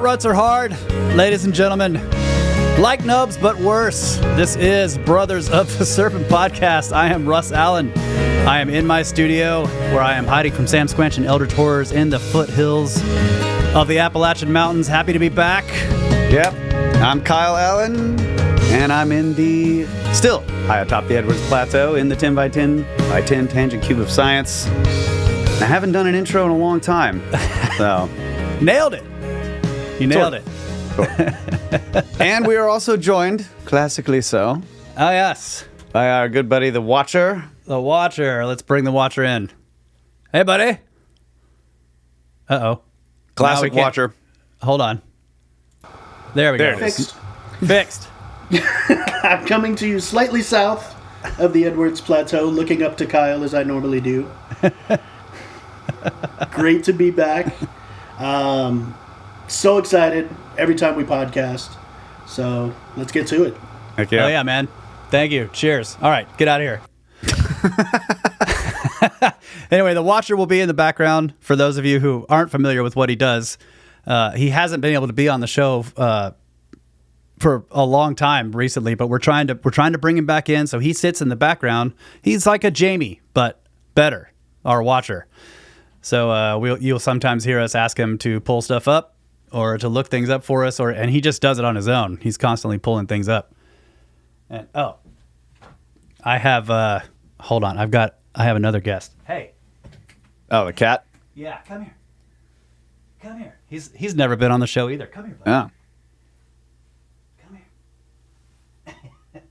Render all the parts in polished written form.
ruts are hard, ladies and gentlemen. Like nubs, but worse. This is Brothers of the Serpent Podcast. I am Russ Allen. I am in my studio where I am hiding from Sam Squanch and Eldritch Horrors in the foothills of the Appalachian Mountains. Happy to be back. Yep. I'm Kyle Allen, and I'm in the still high atop the Edwards Plateau in the 10 by 10 by 10 tangent cube of science. I haven't done an intro in a long time, so nailed it. You nailed it. And we are also joined, classically so, Oh, yes. by our good buddy, the Watcher. The Watcher. Let's bring the Watcher in. Hey, buddy. Uh-oh. Classic Watcher. Hold on. There we There go. it is. Fixed. I'm coming to you slightly south of the Edwards Plateau, looking up to Kyle as I normally do. Great to be back. So excited every time we podcast. So let's get to it. Heck yeah. Oh, yeah, man. Thank you. Cheers. All right, get out of here. Anyway, the Watcher will be in the background for those of you who aren't familiar with what he does. He hasn't been able to be on the show for a long time recently, but we're trying to bring him back in. So he sits in the background. He's like a Jamie, but better, our Watcher. So you'll sometimes hear us ask him to pull stuff up or to look things up for us, and he just does it on his own. He's constantly pulling things up. And I have hold on, I have another guest. Hey. Oh, the cat? Yeah, come here. Come here. He's never been on the show either. Come here, buddy. Oh. Come here.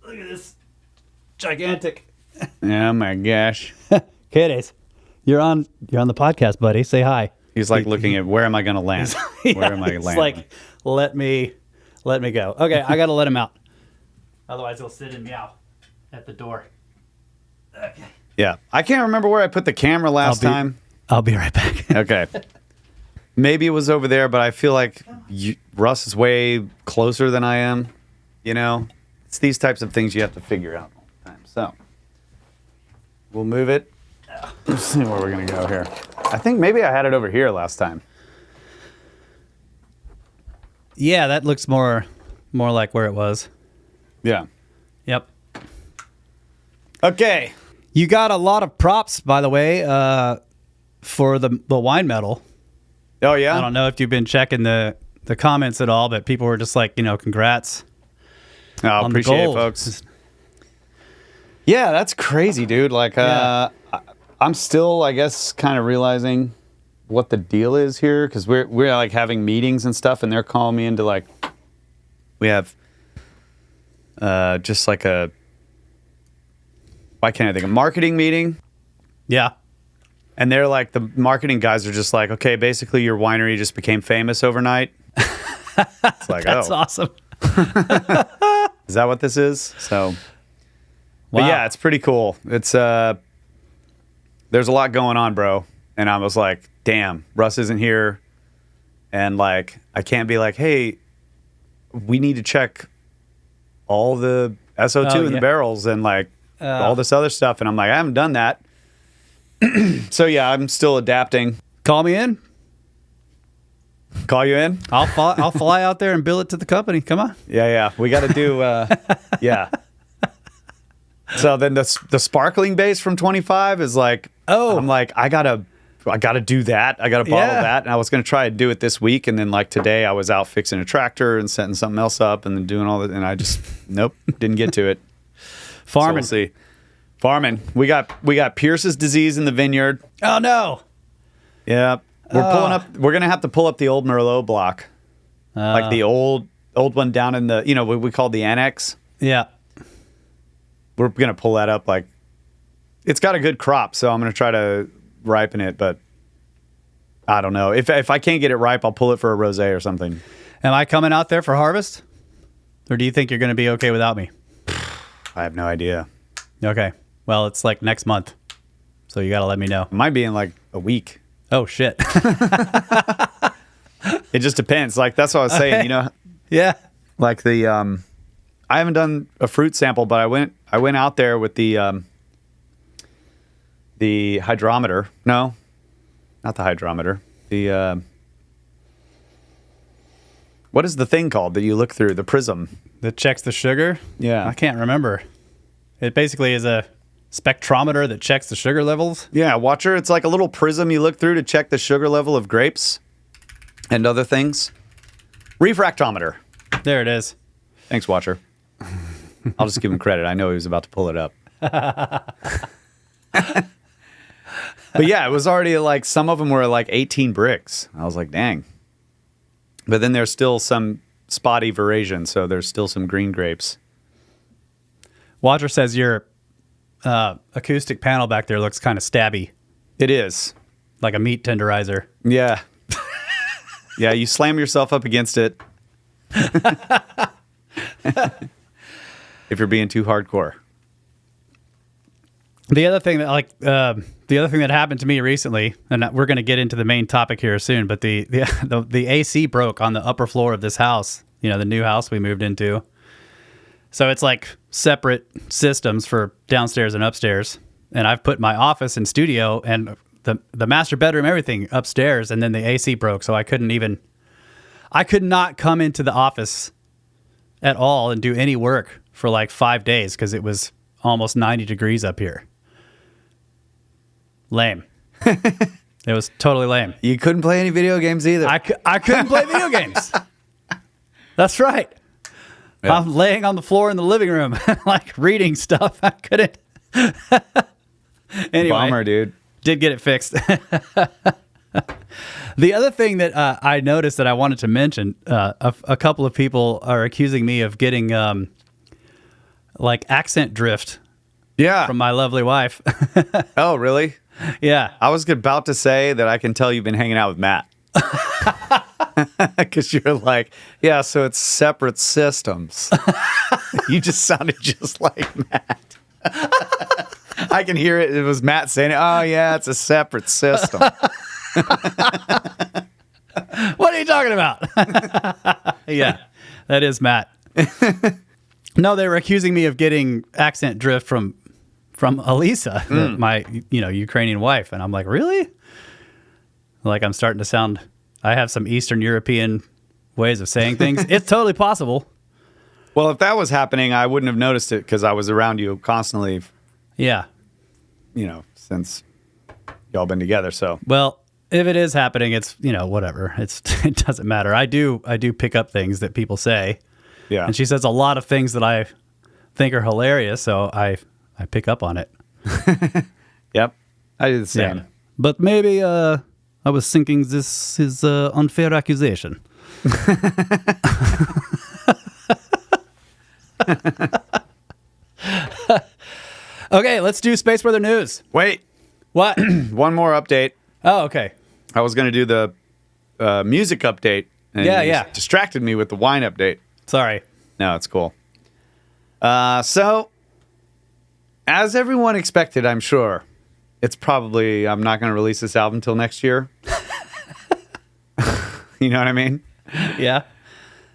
Look at this gigantic. Oh my gosh. Kitties. You're on the podcast, buddy. Say hi. He's like looking at where am I going to land? Where am I It's landing? like, let me go. Okay, I got to let him out. Otherwise, he'll sit and meow at the door. Okay. Yeah. I can't remember where I put the camera last time. I'll be right back. Okay. Maybe it was over there, but I feel like Russ is way closer than I am. You know, it's these types of things you have to figure out all the time. So we'll move it. Let's see where we're going to go here. I think maybe I had it over here last time. Yeah, that looks more like where it was. Yeah. Yep. Okay. You got a lot of props, by the way, for the wine medal. Oh, yeah? I don't know if you've been checking the comments at all, but people were just like, congrats. I on the appreciate it, gold. folks. Yeah, that's crazy, dude. Like, Yeah. I'm still, I guess, kind of realizing what the deal is here because we're like having meetings and stuff, and they're calling me into like we have just like a why can't I think a marketing meeting, Yeah. and they're like the marketing guys are just like, okay, basically your winery just became famous overnight. It's like, That's oh, awesome. is that what this is? So, but Wow. yeah, it's pretty cool. It's there's a lot going on, bro. And I was like, damn, Russ isn't here. And like, I can't be like, hey, we need to check all the SO2 in the barrels and like all this other stuff. And I'm like, I haven't done that. So yeah, I'm still adapting. Call me in. Call you in? I'll fly out there and bill it to the company. Come on. Yeah. We got to do, yeah. So then the sparkling base from 25 is like, Oh. I'm like, I gotta do that. I gotta bottle Yeah. that. And I was gonna try to do it this week. And then like today I was out fixing a tractor and setting something else up and then doing all that. And I just, nope, didn't get to it. Farming. So we'll see. Farming. We got Pierce's disease in the vineyard. Oh, no. Yeah. We're gonna have to pull up the old Merlot block. Like the old one down in the, what we call the annex. Yeah. We're going to pull that up. Like, it's got a good crop, so I'm going to try to ripen it, but I don't know. If I can't get it ripe, I'll pull it for a rosé or something. Am I coming out there for harvest? Or do you think you're going to be okay without me? I have no idea. Okay. Well, it's like next month. So you got to let me know. It might be in like a week. Oh, shit. It just depends. Like, that's what I was saying, Yeah. like the, I haven't done a fruit sample, but I went out there with the hydrometer. No, not the hydrometer. The what is the thing called that you look through? The prism. That checks the sugar? Yeah. I can't remember. It basically is a spectrometer that checks the sugar levels. Yeah, Watcher. It's like a little prism you look through to check the sugar level of grapes and other things. Refractometer. There it is. Thanks, Watcher. I'll just give him credit. I know he was about to pull it up. But yeah, it was already like some of them were like 18 bricks. I was like, dang. But then there's still some spotty veraison, so there's still some green grapes. Watcher says your acoustic panel back there looks kind of stabby, It is. like a meat tenderizer. Yeah. Yeah, you slam yourself up against it. If you're being too hardcore. The other thing that happened to me recently, and we're going to get into the main topic here soon, but the AC broke on the upper floor of this house. You know, the new house we moved into. So it's like separate systems for downstairs and upstairs. And I've put my office and studio and the master bedroom, everything upstairs, and then the AC broke, so I could not come into the office at all and do any work for like 5 days because it was almost 90 degrees up here. Lame. It was totally lame. You couldn't play any video games either. I couldn't play video games. That's right. Yeah. I'm laying on the floor in the living room, like reading stuff. I couldn't. Anyway, Bummer, dude. did get it fixed. The other thing that I noticed that I wanted to mention, a couple of people are accusing me of getting like accent drift Yeah. from my lovely wife. Oh, really? Yeah. I was about to say that I can tell you've been hanging out with Matt. Because you're like, yeah, so it's separate systems. You just sounded just like Matt. I can hear it. It was Matt saying it. Oh, yeah, it's a separate system. What are you talking about? Yeah, that is Matt. No, they were accusing me of getting accent drift from Elisa, my Ukrainian wife, and I'm like, really? Like I'm starting to sound. I have some Eastern European ways of saying things. It's totally possible. Well, if that was happening, I wouldn't have noticed it because I was around you constantly, Yeah. Since y'all been together. So, Well, if it is happening, it's whatever. It doesn't matter. I do pick up things that people say, yeah. and she says a lot of things that I think are hilarious, so I pick up on it. Yep. I did the same. Yeah. But maybe I was thinking this is an unfair accusation. Okay, let's do space weather news. Wait, What? one more update. Oh, okay. I was going to do the music update. And Yeah, you yeah. distracted me with the wine update. Sorry. No, it's cool. So, as everyone expected, I'm sure, I'm not going to release this album till next year. You know what I mean? Yeah.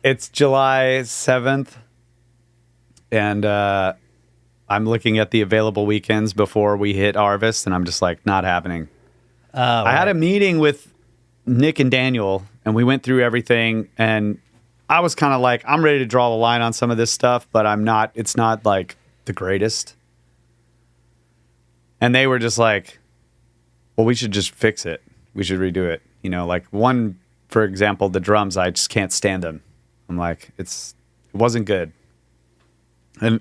It's July 7th, and I'm looking at the available weekends before we hit harvest, and I'm just like, not happening. I had a meeting with Nick and Daniel, and we went through everything, and I was kind of like, I'm ready to draw the line on some of this stuff, but it's not like the greatest. And they were just like, well, we should just fix it. We should redo it. Like one, for example, the drums, I just can't stand them. I'm like, it wasn't good. And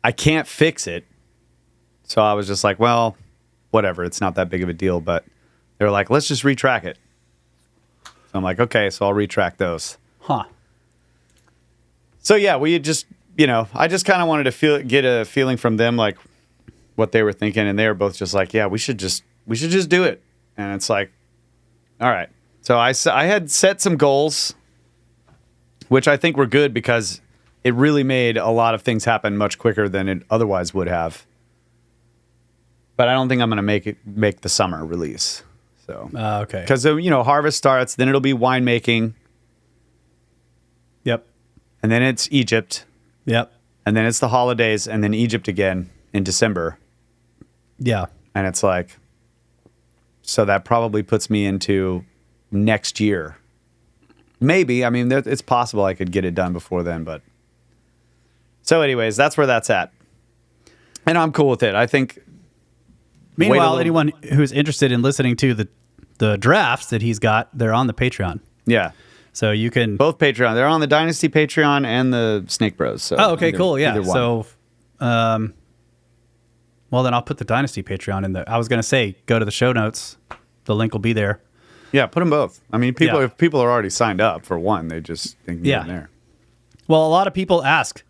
I can't fix it. So I was just like, well, whatever. It's not that big of a deal. But they were like, let's just retrack it. So I'm like, okay, so I'll retrack those. Huh. So yeah, we just, I just kind of wanted to get a feeling from them, like what they were thinking. And they were both just like, yeah, we should just do it. And it's like, all right. So I had set some goals, which I think were good because it really made a lot of things happen much quicker than it otherwise would have. But I don't think I'm going to make the summer release. So Okay. because harvest starts, then it'll be winemaking, Yep. and then it's Egypt, Yep. and then it's the holidays, and then Egypt again in December. Yeah. And it's like, So that probably puts me into next year. Maybe. I mean, it's possible I could get it done before then, but. So anyways, that's where that's at. And I'm cool with it. I think. Meanwhile, anyone who's interested in listening to the drafts that he's got, they're on the Patreon. Yeah. So you can. Both Patreon. They're on the Dynasty Patreon and the Snake Bros. So Oh, okay, cool. Yeah. either one. So, well, then I'll put the Dynasty Patreon in there. I was going to say, go to the show notes. The link will be there. Yeah, put them both. I mean, Yeah. if people are already signed up for one, they just think Yeah. in there. Well, a lot of people ask,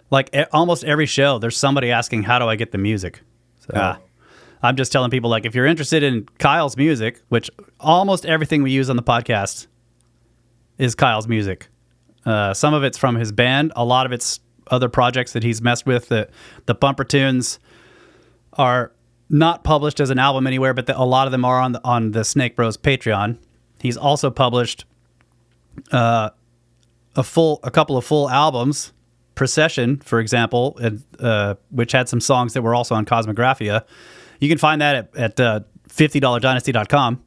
like almost every show, there's somebody asking, how do I get the music? So I'm just telling people, like, if you're interested in Kyle's music, which almost everything we use on the podcast is Kyle's music. Some of it's from his band. A lot of it's other projects that he's messed with. The bumper tunes are not published as an album anywhere, but a lot of them are on the Snake Bros Patreon. He's also published a couple of full albums, Procession, for example, which had some songs that were also on Cosmographia. You can find that at $50dynasty.com.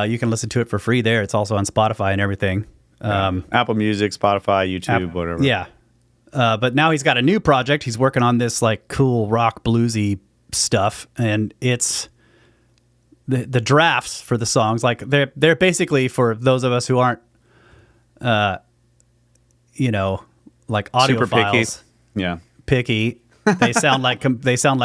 You can listen to it for free there. It's also on Spotify and everything. Apple Music, Spotify, YouTube, whatever. Yeah. But now he's got a new project. He's working on this like cool rock bluesy stuff, and it's the drafts for the songs. Like they're basically, for those of us who aren't, like Super picky. audiophiles, Yeah. picky. They sound like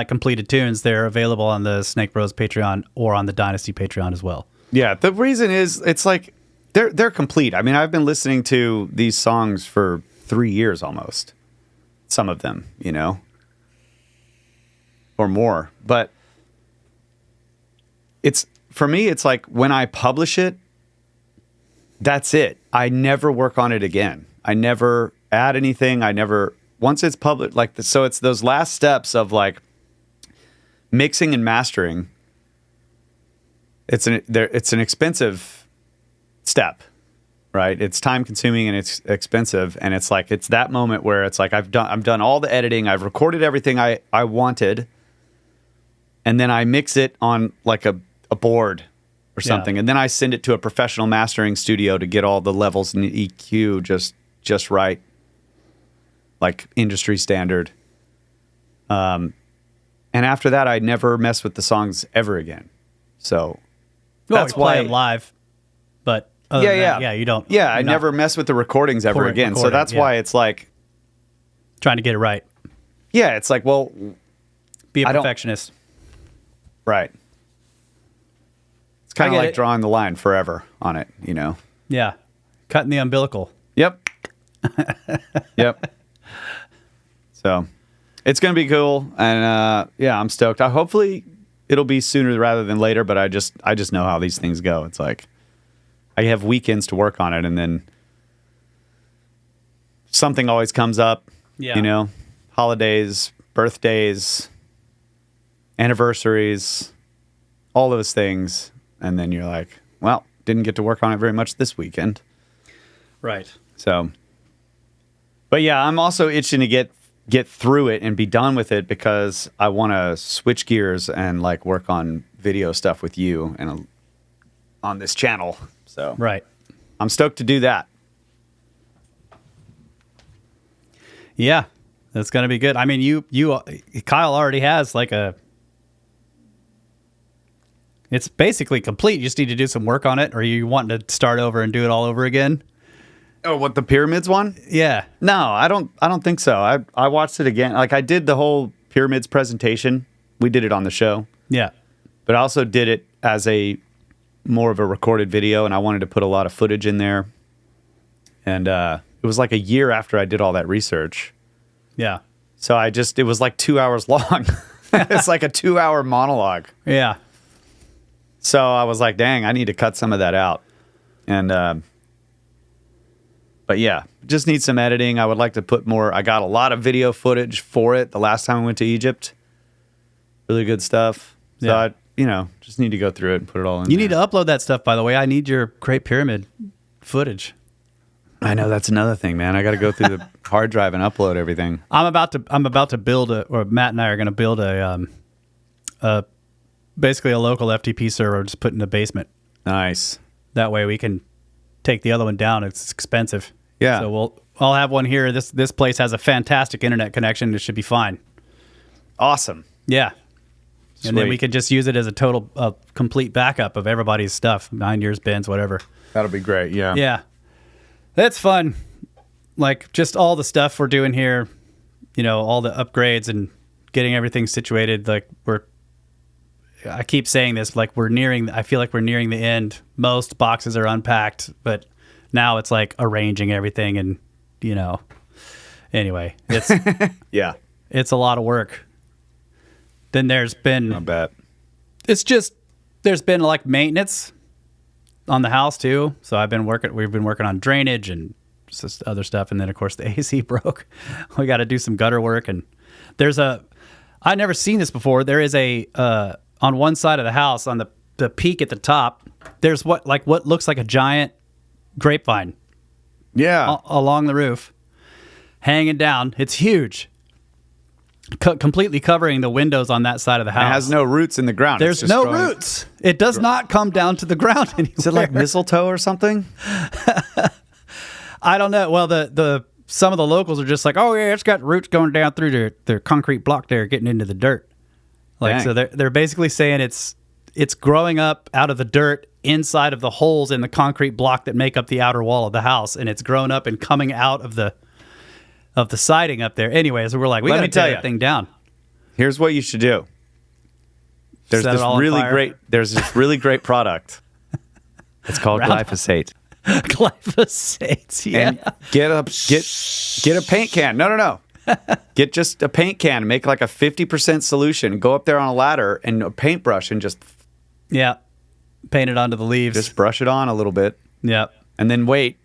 completed tunes. They're available on the Snake Bros Patreon or on the Dynasty Patreon as well. Yeah. The reason is it's like they're complete. I mean, I've been listening to these songs for 3 years almost. Some of them, or more. But for me, it's like when I publish it, that's it. I never work on it again. I never add anything. Once it's public, so it's those last steps of like mixing and mastering. It's an expensive step, right? It's time consuming and it's expensive. And it's like, it's that moment where it's like, I've done all the editing. I've recorded everything I wanted. And then I mix it on like a board or something. Yeah. And then I send it to a professional mastering studio to get all the levels and EQ just right. Like industry standard. And after that, I never mess with the songs ever again. So that's play why them live, but other than that, you don't. Yeah, I never mess with the recordings ever again. So that's why it's like trying to get it right. Yeah, it's like, well, be a perfectionist. Right. It's kind of like it. drawing the line forever on it, Yeah, cutting the umbilical. Yep. Yep. So it's going to be cool. And I'm stoked. Hopefully it'll be sooner rather than later, but I just know how these things go. It's like I have weekends to work on it, and then something always comes up, holidays, birthdays, anniversaries, all those things. And then you're like, well, didn't get to work on it very much this weekend. Right. So, but yeah, I'm also itching to get through it and be done with it because I want to switch gears and like work on video stuff with you and on this channel. So, right. I'm stoked to do that. Yeah, that's going to be good. I mean, Kyle already has like it's basically complete. You just need to do some work on it, or you want to start over and do it all over again? Oh, what, the pyramids one? Yeah. No, I don't think so. I watched it again. Like I did the whole pyramids presentation. We did it on the show. Yeah. But I also did it as more of a recorded video, and I wanted to put a lot of footage in there. And it was like a year after I did all that research. Yeah. So it was like 2 hours long. It's like a 2-hour monologue. Yeah. So I was like, dang, I need to cut some of that out. And, but yeah, just need some editing. I would like to put more. I got a lot of video footage for it the last time I went to Egypt. Really good stuff. So Yeah. I, just need to go through it and put it all in You there. need to upload that stuff, by the way. I need your Great Pyramid footage. I know that's another thing, man. I got to go through the hard drive and upload everything. I'm about to build or Matt and I are going to build a basically a local FTP server just put in the basement. Nice. That way we can take the other one down. It's expensive. Yeah. So I'll have one here. This place has a fantastic internet connection. It should be fine. Awesome. Yeah. Sweet. And then we could just use it as a complete backup of everybody's stuff. 9 years, bins, whatever. That'll be great. Yeah. Yeah. That's fun. Like just all the stuff we're doing here, all the upgrades and getting everything situated. Like I keep saying this, like I feel like we're nearing the end. Most boxes are unpacked, but now it's like arranging everything and, anyway, it's, Yeah. it's a lot of work. Then there's been, I bet. there's been like maintenance on the house too. So we've been working on drainage and just other stuff. And then of course the AC broke. We got to do some gutter work. And I've never seen this before. There is on one side of the house, on the peak at the top, there's what looks like a giant grapevine. Yeah. Along the roof, hanging down. It's huge. Completely covering the windows on that side of the house. It has no roots in the ground. There's no roots. It does not come down to the ground anymore. Is it like mistletoe or something? I don't know. Well, some of the locals are just like, oh yeah, it's got roots going down through the concrete block there, getting into the dirt. Like, Dang. so they're basically saying it's growing up out of the dirt inside of the holes in the concrete block that make up the outer wall of the house, and it's grown up and coming out of the siding up there. Anyways, we're like, we got to tear that thing down. Here's what you should do. There's this really great product. It's called glyphosate. Glyphosate, yeah. And get a paint can. No. Get just a paint can. Make like a 50% solution. Go up there on a ladder and a paintbrush and just paint it onto the leaves. Just brush it on a little bit. Yeah. And then wait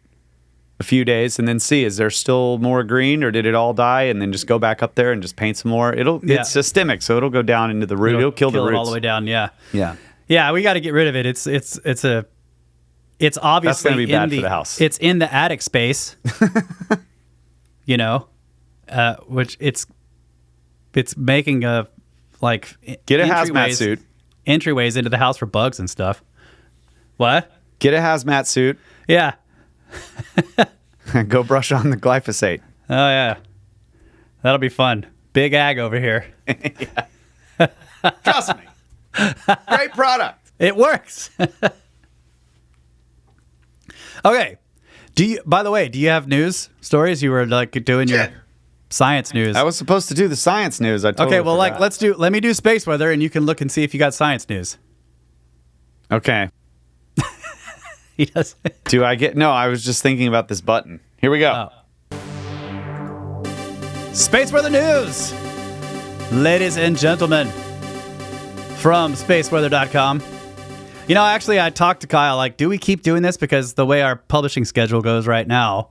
a few days and then see, is there still more green or did it all die? And then just go back up there and just paint some more. It's systemic, so it'll go down into the root. It'll kill the roots. It all the way down, yeah. Yeah. Yeah, we got to get rid of it. It's obviously that's going to be bad for the house. It's in the attic space. Which it's making get a hazmat suit. Entryways into the house for bugs and stuff. What? Get a hazmat suit. Yeah. And go brush on the glyphosate. Oh yeah. That'll be fun. Big ag over here. Trust me. Great product. It works. Okay. By the way, do you have news stories? You were like doing your science news. I was supposed to do the science news. I totally forgot. let me do space weather and you can look and see if you got science news. Okay. He does. No, I was just thinking about this button. Here we go. Space weather news. Ladies and gentlemen, from spaceweather.com. Actually, I talked to Kyle, like, do we keep doing this? Because the way our publishing schedule goes right now,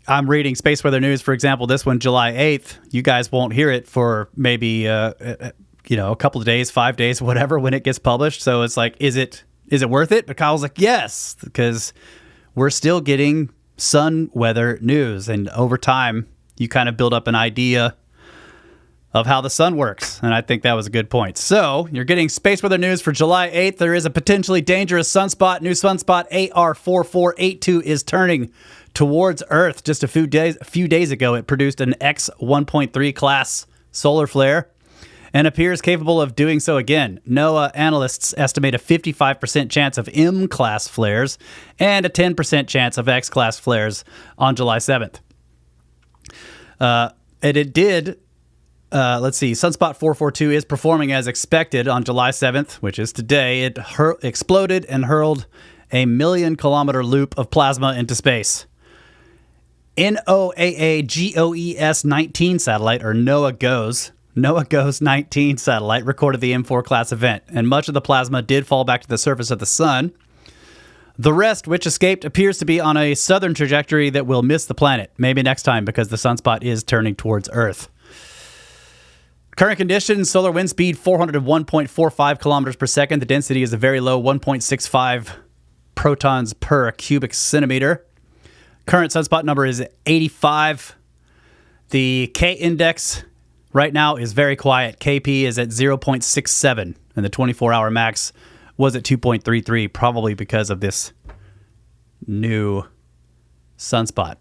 I'm reading Space Weather News, for example, this one, July 8th. You guys won't hear it for maybe, a couple of days, 5 days, whatever, when it gets published. So it's like, is it worth it? But Kyle's like, yes, because we're still getting sun weather news. And over time, you kind of build up an idea of how the sun works. And I think that was a good point. So you're getting space weather news for July 8th. There is a potentially dangerous sunspot. New sunspot AR4482 is turning towards Earth. Just a few days ago, it produced an X1.3 class solar flare and appears capable of doing so again. NOAA analysts estimate a 55% chance of M-class flares and a 10% chance of X-class flares on July 7th. It did... let's see. Sunspot 442 is performing as expected on July 7th, which is today. It exploded and hurled a 1,000,000-kilometer loop of plasma into space. NOAA GOES 19 satellite, or NOAA GOES 19 satellite, recorded the M4 class event, and much of the plasma did fall back to the surface of the sun. The rest, which escaped, appears to be on a southern trajectory that will miss the planet. Maybe next time, because the sunspot is turning towards Earth. Current conditions, solar wind speed 401.45 kilometers per second. The density is a very low 1.65 protons per cubic centimeter. Current sunspot number is 85. The K index right now is very quiet. KP is at 0.67. and the 24-hour max was at 2.33, probably because of this new sunspot.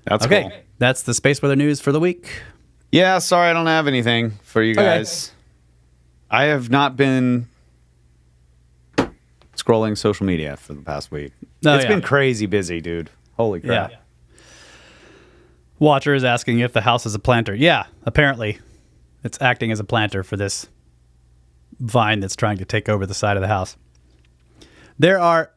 That's okay. cool. That's the space weather news for the week. Yeah, sorry I don't have anything for you guys. I have not been scrolling social media for the past week. It's been crazy busy, dude. Holy crap. Yeah. Watcher is asking if the house is a planter. Yeah, apparently it's acting as a planter for this vine that's trying to take over the side of the house. There are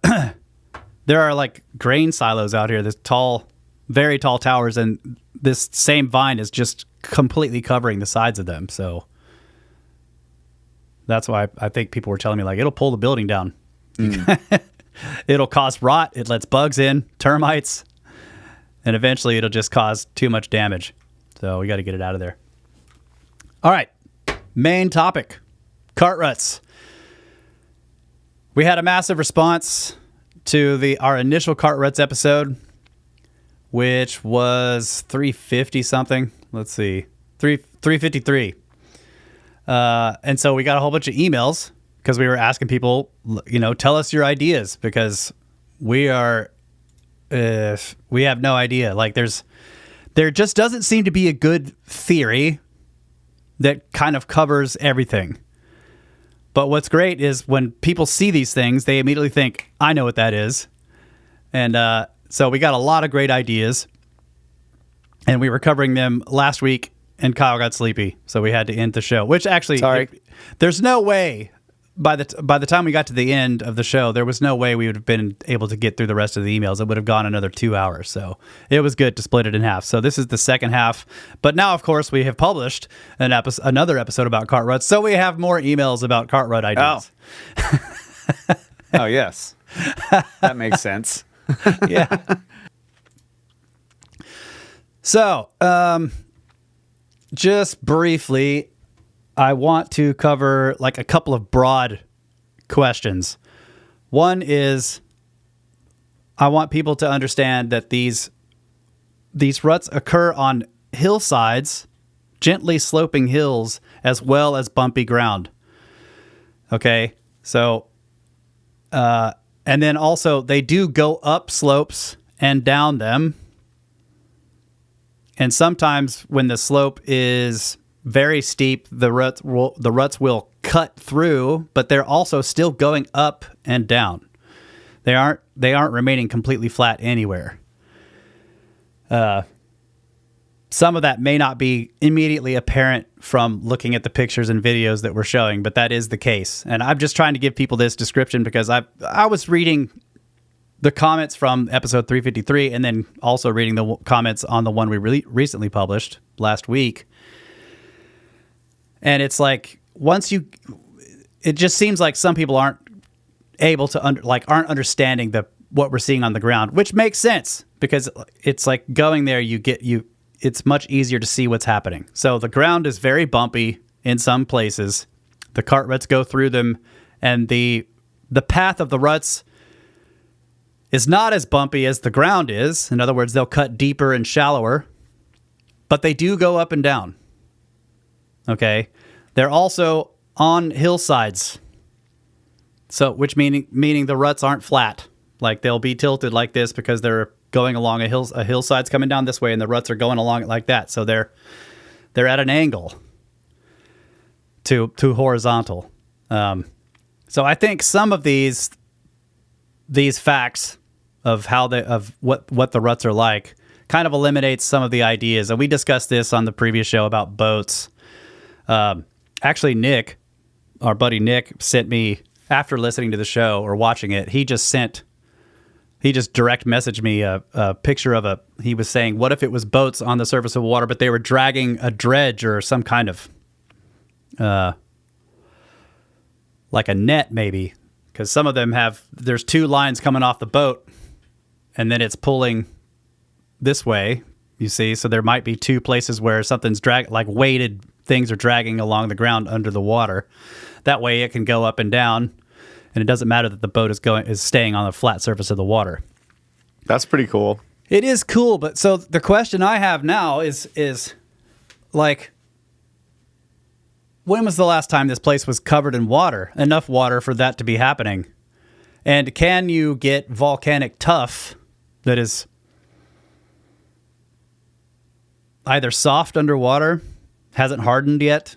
like grain silos out here, this tall, very tall towers, and this same vine is just completely covering the sides of them. So that's why I think people were telling me, like, it'll pull the building down. It'll cause rot. It lets bugs in, termites, and eventually it'll just cause too much damage. So we got to get it out of there. All right. Main topic, cart ruts. We had a massive response to our initial cart ruts episode, which was 350 something. Let's see, 353. And so we got a whole bunch of emails because we were asking people, tell us your ideas, because we have no idea. Like there just doesn't seem to be a good theory that kind of covers everything. But what's great is when people see these things, they immediately think, I know what that is. And so we got a lot of great ideas, and we were covering them last week, and Kyle got sleepy, so we had to end the show, which actually, there's no way by the time we got to the end of the show, there was no way we would have been able to get through the rest of the emails. It would have gone another 2 hours. So it was good to split it in half. So this is the second half. But now, of course, we have published another episode about cart ruts. So we have more emails about cart rut ideas. Oh, yes. That makes sense. Yeah. So, just briefly, I want to cover like a couple of broad questions. One is, I want people to understand that these ruts occur on hillsides, gently sloping hills, as well as bumpy ground. Okay, so, and then also they do go up slopes and down them. And sometimes when the slope is very steep, the ruts will cut through, but they're also still going up and down. They aren't remaining completely flat anywhere. Some of that may not be immediately apparent from looking at the pictures and videos that we're showing, but that is the case. And I'm just trying to give people this description because I was reading the comments from episode 353 and then also reading the comments on the one we recently published last week. And it's like, it just seems like some people aren't able to aren't understanding what we're seeing on the ground, which makes sense because it's like going there, it's much easier to see what's happening. So the ground is very bumpy in some places. The cart ruts go through them, and the path of the ruts is not as bumpy as the ground is. In other words, they'll cut deeper and shallower, but they do go up and down. Okay, they're also on hillsides, so which meaning the ruts aren't flat. Like they'll be tilted like this because they're going along a hillside's coming down this way, and the ruts are going along it like that. So they're at an angle to horizontal. So I think some of these facts of what the ruts are like kind of eliminates some of the ideas, and we discussed this on the previous show about boats. Actually, Nick, our buddy Nick, sent me, after listening to the show or watching it, he just direct messaged me a picture he was saying, what if it was boats on the surface of water, but they were dragging a dredge or some kind of, like a net maybe, because some of them there's two lines coming off the boat, and then it's pulling this way, you see, so there might be two places where something's like weighted things are dragging along the ground under the water. That way it can go up and down, and it doesn't matter that the boat is staying on the flat surface of the water. That's pretty cool. It is cool, but so the question I have now is like, when was the last time this place was covered in water? Enough water for that to be happening. And can you get volcanic tuff that is either soft underwater, hasn't hardened yet,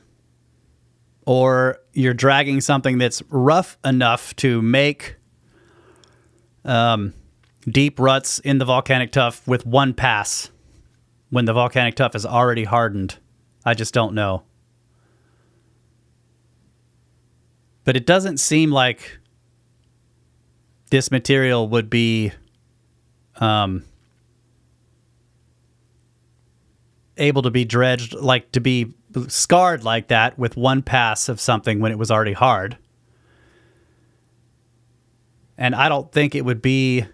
or you're dragging something that's rough enough to make deep ruts in the volcanic tuff with one pass when the volcanic tuff is already hardened? I just don't know. But it doesn't seem like this material would be able to be dredged, like to be scarred like that with one pass of something when it was already hard. And I don't think it would be...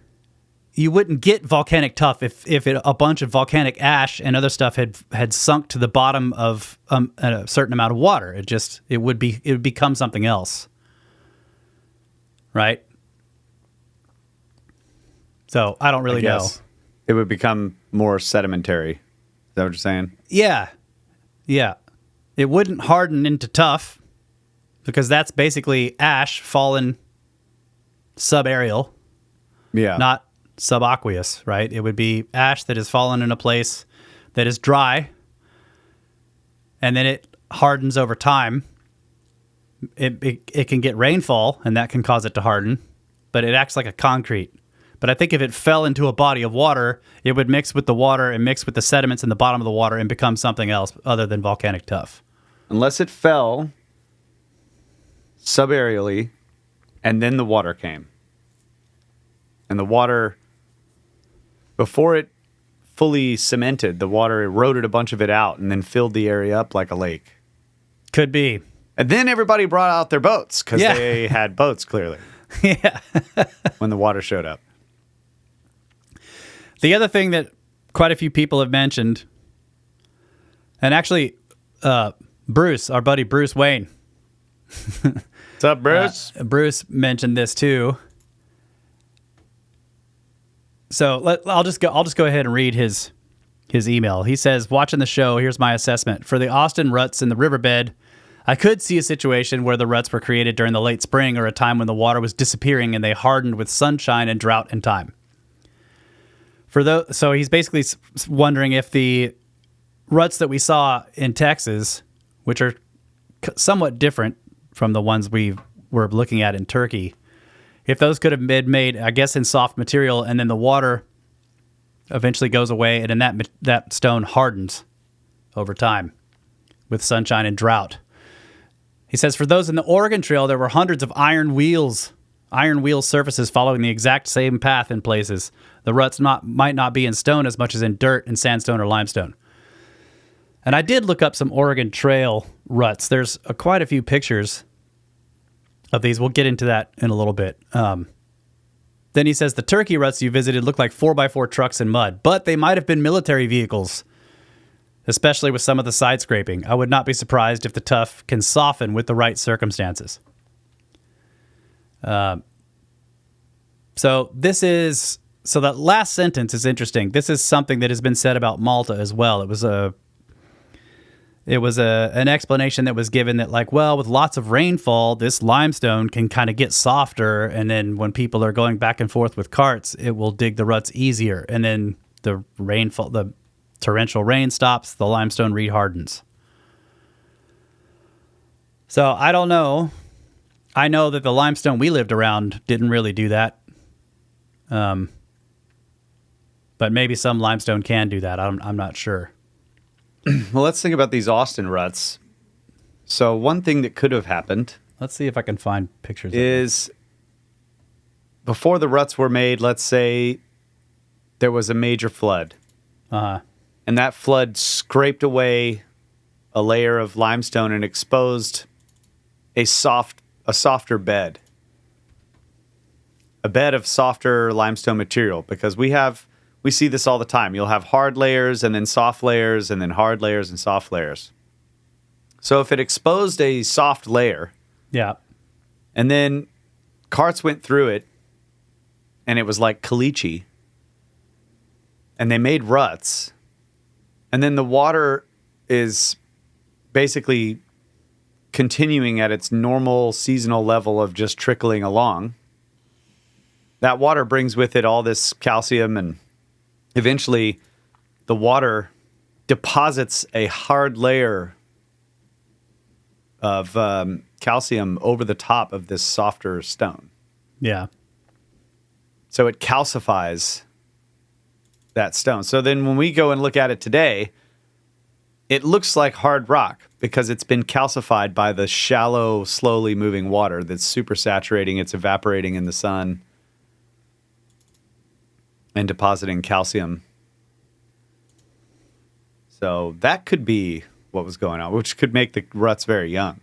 You wouldn't get volcanic tuff if a bunch of volcanic ash and other stuff had sunk to the bottom of a certain amount of water. It would become something else, right? So I don't really know. It would become more sedimentary. Is that what you're saying? Yeah. It wouldn't harden into tuff because that's basically ash fallen subaerial. Yeah. Not subaqueous, right? It would be ash that has fallen in a place that is dry, and then it hardens over time. It can get rainfall, and that can cause it to harden, but it acts like a concrete. But I think if it fell into a body of water, it would mix with the water and mix with the sediments in the bottom of the water and become something else other than volcanic tuff. Unless it fell subaerially, and then the water came. And the water, before it fully cemented, the water eroded a bunch of it out and then filled the area up like a lake. Could be. And then everybody brought out their boats because they had boats, clearly. Yeah. When the water showed up. The other thing that quite a few people have mentioned, and actually, Bruce, our buddy Bruce Wayne. What's up, Bruce? Bruce mentioned this too. So I'll just go ahead and read his email. He says, watching the show, here's my assessment. For the Austin ruts in the riverbed, I could see a situation where the ruts were created during the late spring or a time when the water was disappearing and they hardened with sunshine and drought and time. So he's basically wondering if the ruts that we saw in Texas, which are somewhat different from the ones we were looking at in Turkey, if those could have been made, I guess, in soft material, and then the water eventually goes away, and then that stone hardens over time with sunshine and drought. He says, for those in the Oregon Trail, there were hundreds of iron wheel surfaces following the exact same path in places. The ruts might not be in stone as much as in dirt and sandstone or limestone. And I did look up some Oregon Trail ruts. There's quite a few pictures of these. We'll get into that in a little bit. Then he says the Turkey ruts you visited look like 4x4 trucks in mud, but they might have been military vehicles, especially with some of the side scraping. I would not be surprised if the tuff can soften with the right circumstances. So that last sentence is interesting. This is something that has been said about Malta as well. It was an explanation that was given that, like, well, with lots of rainfall, this limestone can kind of get softer, and then when people are going back and forth with carts, it will dig the ruts easier. And then the torrential rain stops, the limestone rehardens. So I don't know. I know that the limestone we lived around didn't really do that. But maybe some limestone can do that. I'm not sure. Well, let's think about these Austin ruts. So one thing that could have happened... Let's see if I can find pictures is before the ruts were made, let's say there was a major flood. Uh-huh. And that flood scraped away a layer of limestone and exposed a softer bed. A bed of softer limestone material, because we see this all the time. You'll have hard layers and then soft layers and then hard layers and soft layers. So if it exposed a soft layer, Yeah. and then carts went through it, and it was like caliche, and they made ruts, and then the water is basically continuing at its normal seasonal level of just trickling along, that water brings with it all this calcium, and eventually the water deposits a hard layer of calcium over the top of this softer stone. Yeah. So it calcifies that stone. So then when we go and look at it today, it looks like hard rock because it's been calcified by the shallow, slowly moving water that's super saturating. It's evaporating in the sun and depositing calcium. So that could be what was going on, which could make the ruts very young.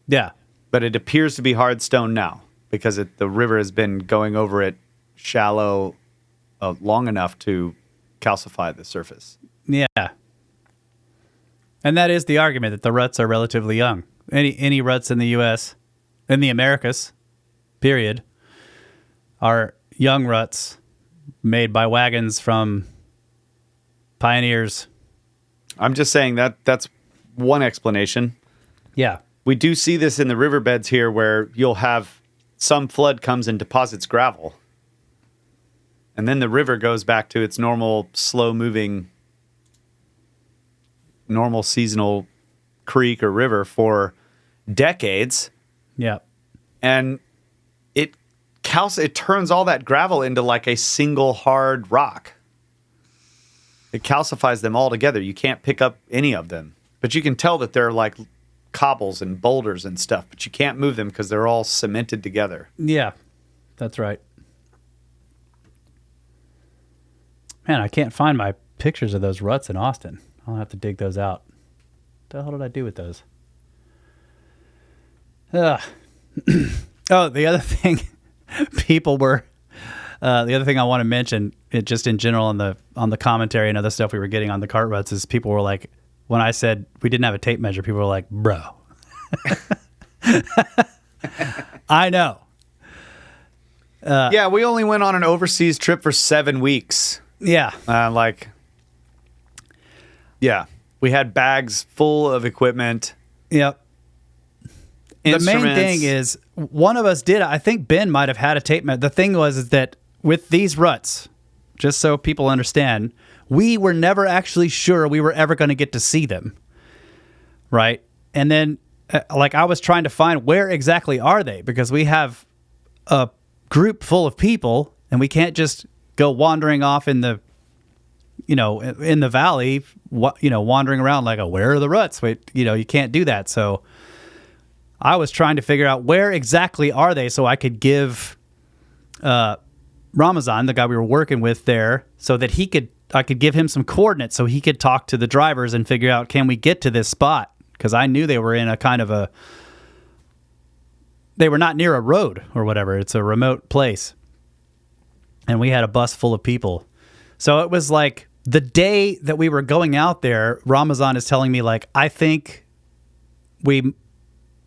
Yeah. But it appears to be hard stone now because the river has been going over it shallow long enough to calcify the surface. Yeah. And that is the argument, that the ruts are relatively young. Any ruts in the U.S., in the Americas, period, are young ruts made by wagons from pioneers. I'm just saying that's one explanation. Yeah. We do see this in the riverbeds here where you'll have some flood comes and deposits gravel. And then the river goes back to its normal, slow-moving, normal seasonal creek or river for decades. Yeah. And it turns all that gravel into like a single hard rock. It calcifies them all together. You can't pick up any of them. But you can tell that they're like cobbles and boulders and stuff, but you can't move them because they're all cemented together. Yeah, that's right. Man, I can't find my pictures of those ruts in Austin. I'll have to dig those out. What the hell did I do with those? Oh, the other thing the other thing I want to mention, it just in general on the commentary and other stuff we were getting on the cart ruts, is people were like, when I said we didn't have a tape measure, people were like, bro. I know. Yeah, we only went on an overseas trip for 7 weeks. Yeah. Yeah, we had bags full of equipment. Yep. And the main thing is, one of us did. I think Ben might have had a tape measure. The thing is that with these ruts, just so people understand, we were never actually sure we were ever going to get to see them. Right? And then, I was trying to find where exactly are they, because we have a group full of people and we can't just go wandering off in the valley, wandering around like, where are the ruts? Wait, you can't do that. So I was trying to figure out where exactly are they so I could give Ramazan, the guy we were working with there, so that I could give him some coordinates so he could talk to the drivers and figure out, can we get to this spot? Because I knew they were in a kind of they were not near a road or whatever. It's a remote place. And we had a bus full of people. So it was like the day that we were going out there, Ramazan is telling me, like, I think we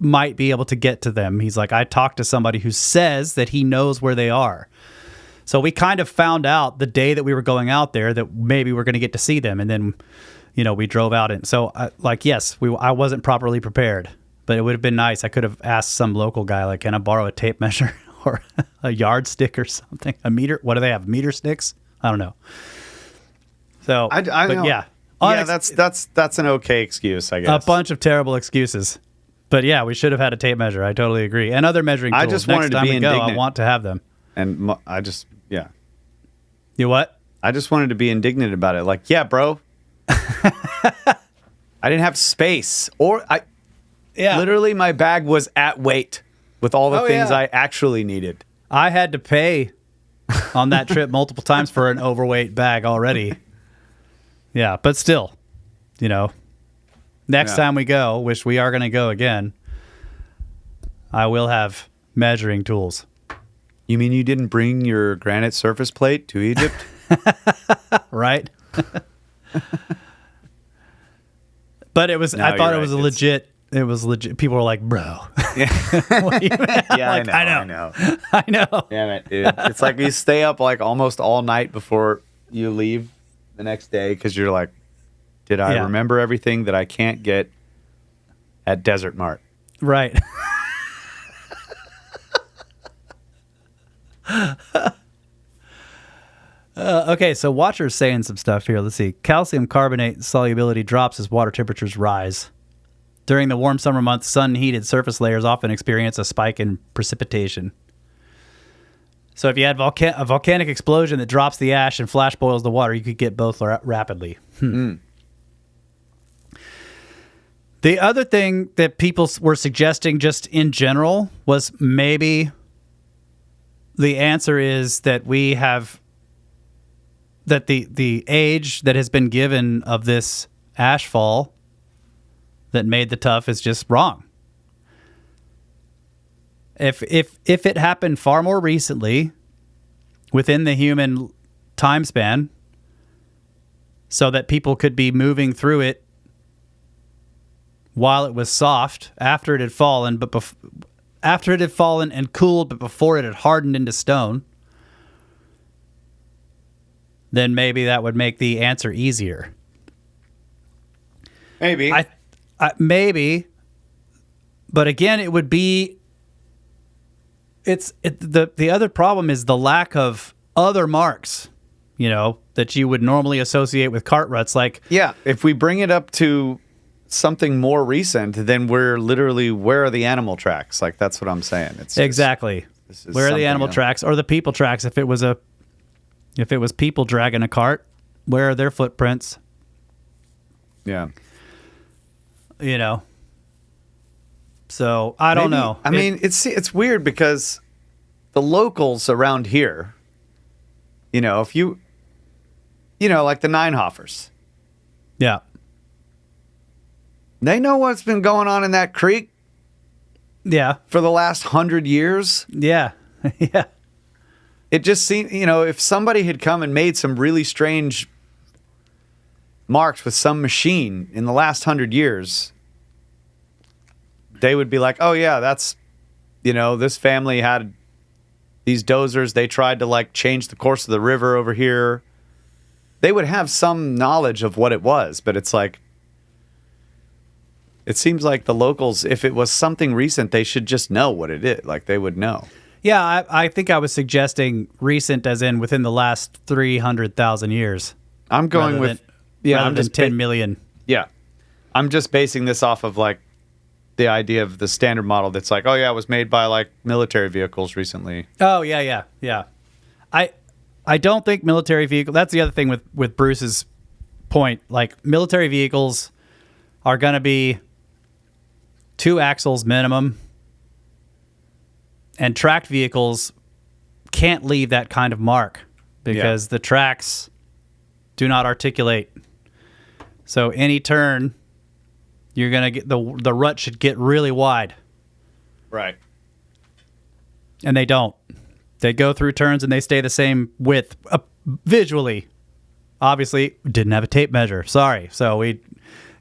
might be able to get to them. He's like, I talked to somebody who says that he knows where they are. So we kind of found out the day that we were going out there that maybe we're going to get to see them. And then, we drove out. And so, yes, I wasn't properly prepared, but it would have been nice. I could have asked some local guy, like, can I borrow a tape measure or a yardstick or something? A meter? What do they have? Meter sticks? I don't know. So, I know. Yeah. Yeah, that's an okay excuse, I guess. A bunch of terrible excuses. But yeah, we should have had a tape measure. I totally agree. And other measuring tools. I just wanted to be indignant. I want to have them. And You what? I just wanted to be indignant about it. Like, yeah, bro. I didn't have space. Literally, my bag was at weight with all the things I actually needed. I had to pay on that trip multiple times for an overweight bag already. Yeah, but still, next time we go, which we are going to go again, I will have measuring tools. You mean you didn't bring your granite surface plate to Egypt? Right? But it was. No, I thought it was legit. It was legit. People were like, "Bro." Yeah, like, I know. Damn it, dude! It's like you stay up like almost all night before you leave the next day because you're like, "Did I remember everything that I can't get at Desert Mart. Right. Okay, so Watcher's saying some stuff here. Let's see. Calcium carbonate solubility drops as water temperatures rise. During the warm summer months, sun-heated surface layers often experience a spike in precipitation. So if you had a volcanic explosion that drops the ash and flash boils the water, you could get both rapidly. The other thing that people were suggesting just in general was maybe the answer is that we have that the age that has been given of this ash fall that made the tuff is just wrong. If it happened far more recently within the human time span so that people could be moving through it while it was soft after it had fallen, after it had fallen and cooled, but before it had hardened into stone, then maybe that would make the answer easier. Maybe. Maybe. But again, it would be... The other problem is the lack of other marks, that you would normally associate with cart ruts. Like, yeah, if we bring it up to something more recent, then we're literally, where are the animal tracks? Like, that's what I'm saying. It's exactly. Where are the animal tracks or the people tracks? If it was people dragging a cart, where are their footprints? Yeah. So I don't know. I mean, it's weird because the locals around here, if you, like the Ninehoffers. Yeah. They know what's been going on in that creek. Yeah. For the last 100 years. Yeah. Yeah. It just seemed, if somebody had come and made some really strange marks with some machine in the last 100 years, they would be like, oh yeah, that's, this family had these dozers. They tried to change the course of the river over here. They would have some knowledge of what it was, but it's like, it seems like the locals, if it was something recent, they should just know what it is. Like, they would know. Yeah, I think I was suggesting recent as in within the last 300,000 years. I'm going with... I'm just 10 million. Yeah. I'm just basing this off of, the idea of the standard model that's like, oh, yeah, it was made by, military vehicles recently. Oh, yeah. I don't think military vehicle... That's the other thing with Bruce's point. Military vehicles are going to be 2 axles minimum, and tracked vehicles can't leave that kind of mark because the tracks do not articulate. So any turn, you're going to get the rut should get really wide. Right. And they don't. They go through turns and they stay the same width visually. Obviously, didn't have a tape measure. Sorry. So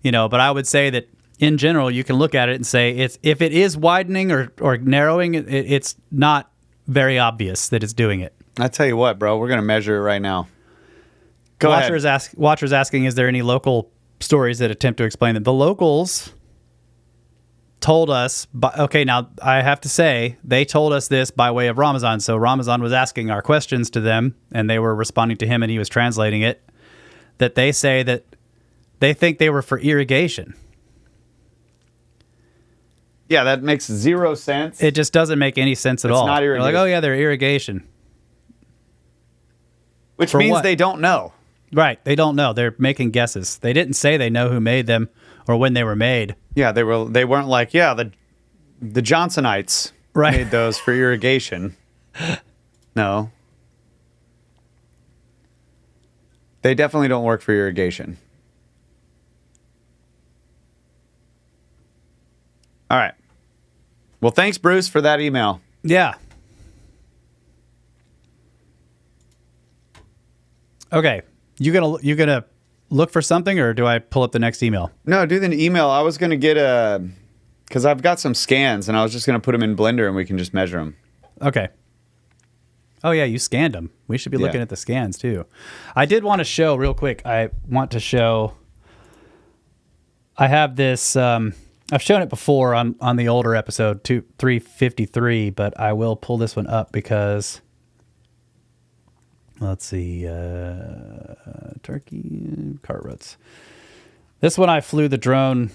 but I would say that in general, you can look at it and say if it is widening or narrowing, it's not very obvious that it's doing it. I tell you what, bro, we're going to measure it right now. Go ahead. Watcher's asking, is there any local stories that attempt to explain them? The locals told us, now I have to say, they told us this by way of Ramazan. So Ramazan was asking our questions to them, and they were responding to him, and he was translating it, that they say that they think they were for irrigation. Yeah, that makes 0 sense. It just doesn't make any sense at all. It's not irrigation. They're like, oh yeah, they're irrigation. Which means they don't know. Right, they don't know. They're making guesses. They didn't say they know who made them or when they were made. Yeah, they weren't like, yeah, the Johnsonites made those for irrigation. No. They definitely don't work for irrigation. All right. Well, thanks, Bruce, for that email. Yeah. Okay. You gonna look for something, or do I pull up the next email? No, do the email. I was gonna get because I've got some scans, and I was just gonna put them in Blender, and we can just measure them. Okay. Oh yeah, you scanned them. We should be looking at the scans too. I did want to show real quick. I have this. I've shown it before on the older episode 353, but I will pull this one up because let's see, turkey cart ruts. This one I flew the drone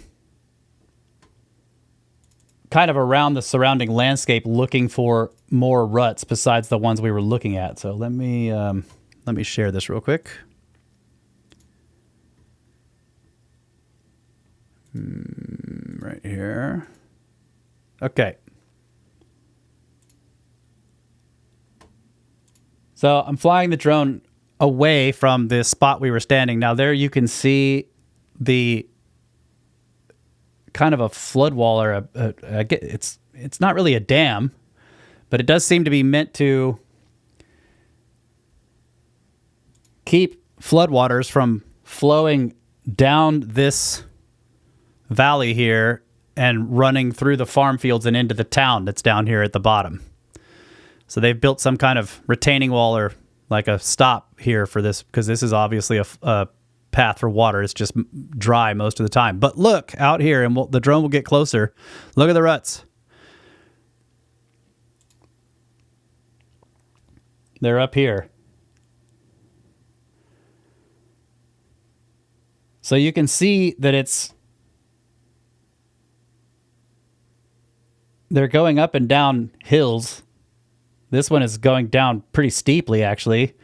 kind of around the surrounding landscape looking for more ruts besides the ones we were looking at. So let me share this real quick. Right here. Okay. So I'm flying the drone away from the spot we were standing. Now there you can see the kind of a flood wall, or it's not really a dam, but it does seem to be meant to keep floodwaters from flowing down this valley here and running through the farm fields and into the town that's down here at the bottom. So they've built some kind of retaining wall or like a stop here for this, because this is obviously a path for water. It's just dry most of the time. But look out here, and the drone will get closer. Look at the ruts. They're up here. So you can see that they're going up and down hills. This one is going down pretty steeply, actually.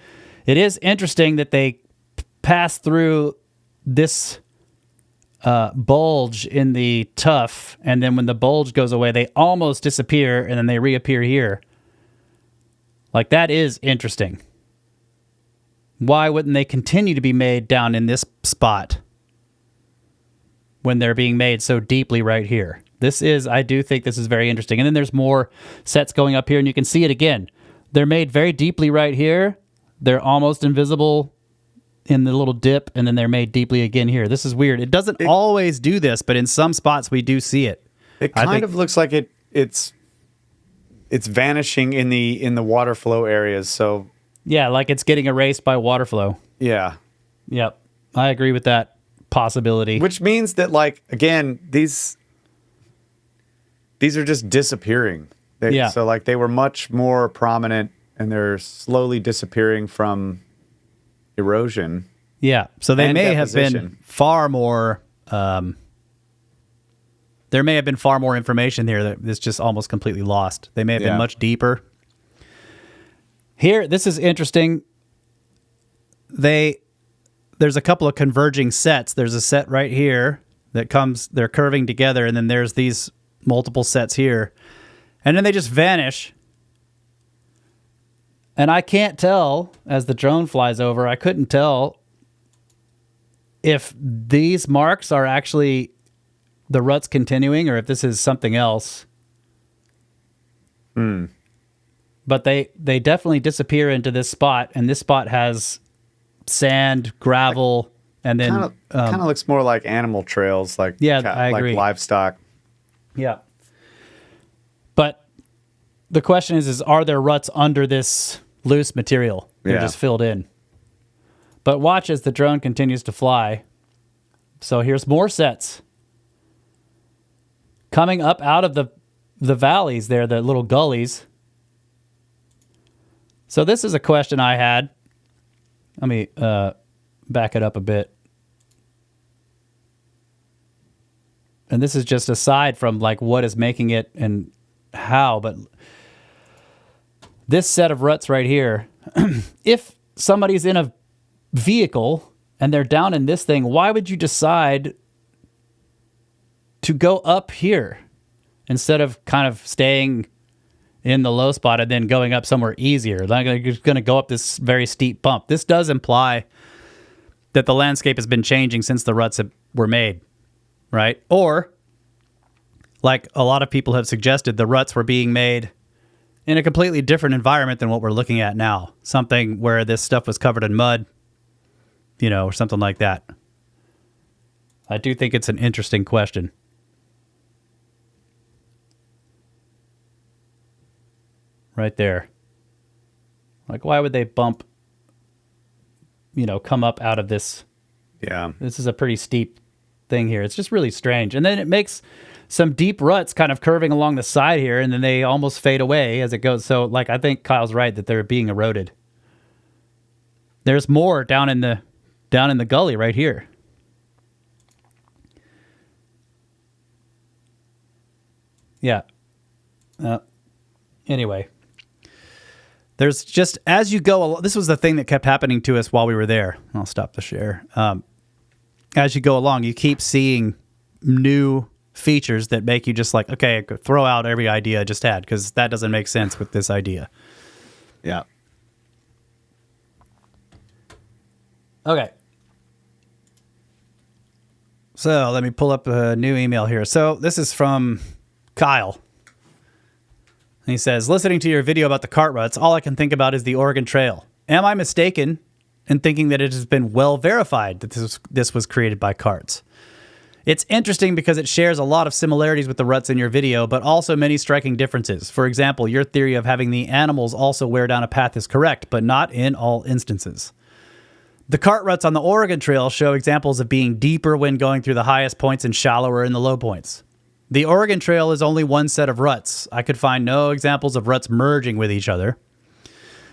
It is interesting that they pass through this bulge in the tuff, and then when the bulge goes away, they almost disappear, and then they reappear here. Like, that is interesting. Why wouldn't they continue to be made down in this spot when they're being made so deeply right here? I do think this is very interesting. And then there's more sets going up here, and you can see it again. They're made very deeply right here. They're almost invisible in the little dip, and then they're made deeply again here. This is weird. It doesn't always do this, but in some spots we do see it. It kind of looks like it's vanishing in the water flow areas. So yeah, like it's getting erased by water flow. Yeah. Yep. I agree with that possibility. Which means that, like, again, these are just disappearing. So, like, they were much more prominent, and they're slowly disappearing from erosion. Yeah. So they may have been far more. There may have been far more information here that is just almost completely lost. They may have been much deeper. Here, this is interesting. There's a couple of converging sets. There's a set right here they're curving together, and then there's these multiple sets here. And then they just vanish. And I can't tell, as the drone flies over, I couldn't tell if these marks are actually the ruts continuing or if this is something else. But they definitely disappear into this spot, and this spot has sand, gravel, and then kind of looks more like animal trails, like I agree. Like livestock. Yeah. But the question is are there ruts under this loose material? They're just filled in. But watch as the drone continues to fly. So here's more sets coming up out of the valleys there, the little gullies. So this is a question I had. Let me back it up a bit. And this is just aside from like what is making it and how, but this set of ruts right here, if somebody's in a vehicle and they're down in this thing, why would you decide to go up here instead of kind of staying in the low spot and then going up somewhere easier? Like you're going to go up this very steep bump. This does imply that the landscape has been changing since the ruts were made, right? Or, like a lot of people have suggested, the ruts were being made in a completely different environment than what we're looking at now. Something where this stuff was covered in mud, or something like that. I do think it's an interesting question. Right there. Like, why would they bump, come up out of this? Yeah. This is a pretty steep thing here. It's just really strange. And then it makes some deep ruts kind of curving along the side here, and then they almost fade away as it goes. So, like, I think Kyle's right that they're being eroded. There's more down in the gully right here. Yeah. Anyway, there's just, as you go, this was the thing that kept happening to us while we were there. I'll stop the share. As you go along, you keep seeing new features that make you just like, okay, throw out every idea I just had, because that doesn't make sense with this idea. Yeah. Okay. So let me pull up a new email here. So this is from Kyle. He says, listening to your video about the cart ruts, all I can think about is the Oregon Trail. Am I mistaken in thinking that it has been well verified that this was created by carts? It's interesting because it shares a lot of similarities with the ruts in your video, but also many striking differences. For example, your theory of having the animals also wear down a path is correct, but not in all instances. The cart ruts on the Oregon Trail show examples of being deeper when going through the highest points and shallower in the low points. The Oregon Trail is only one set of ruts. I could find no examples of ruts merging with each other.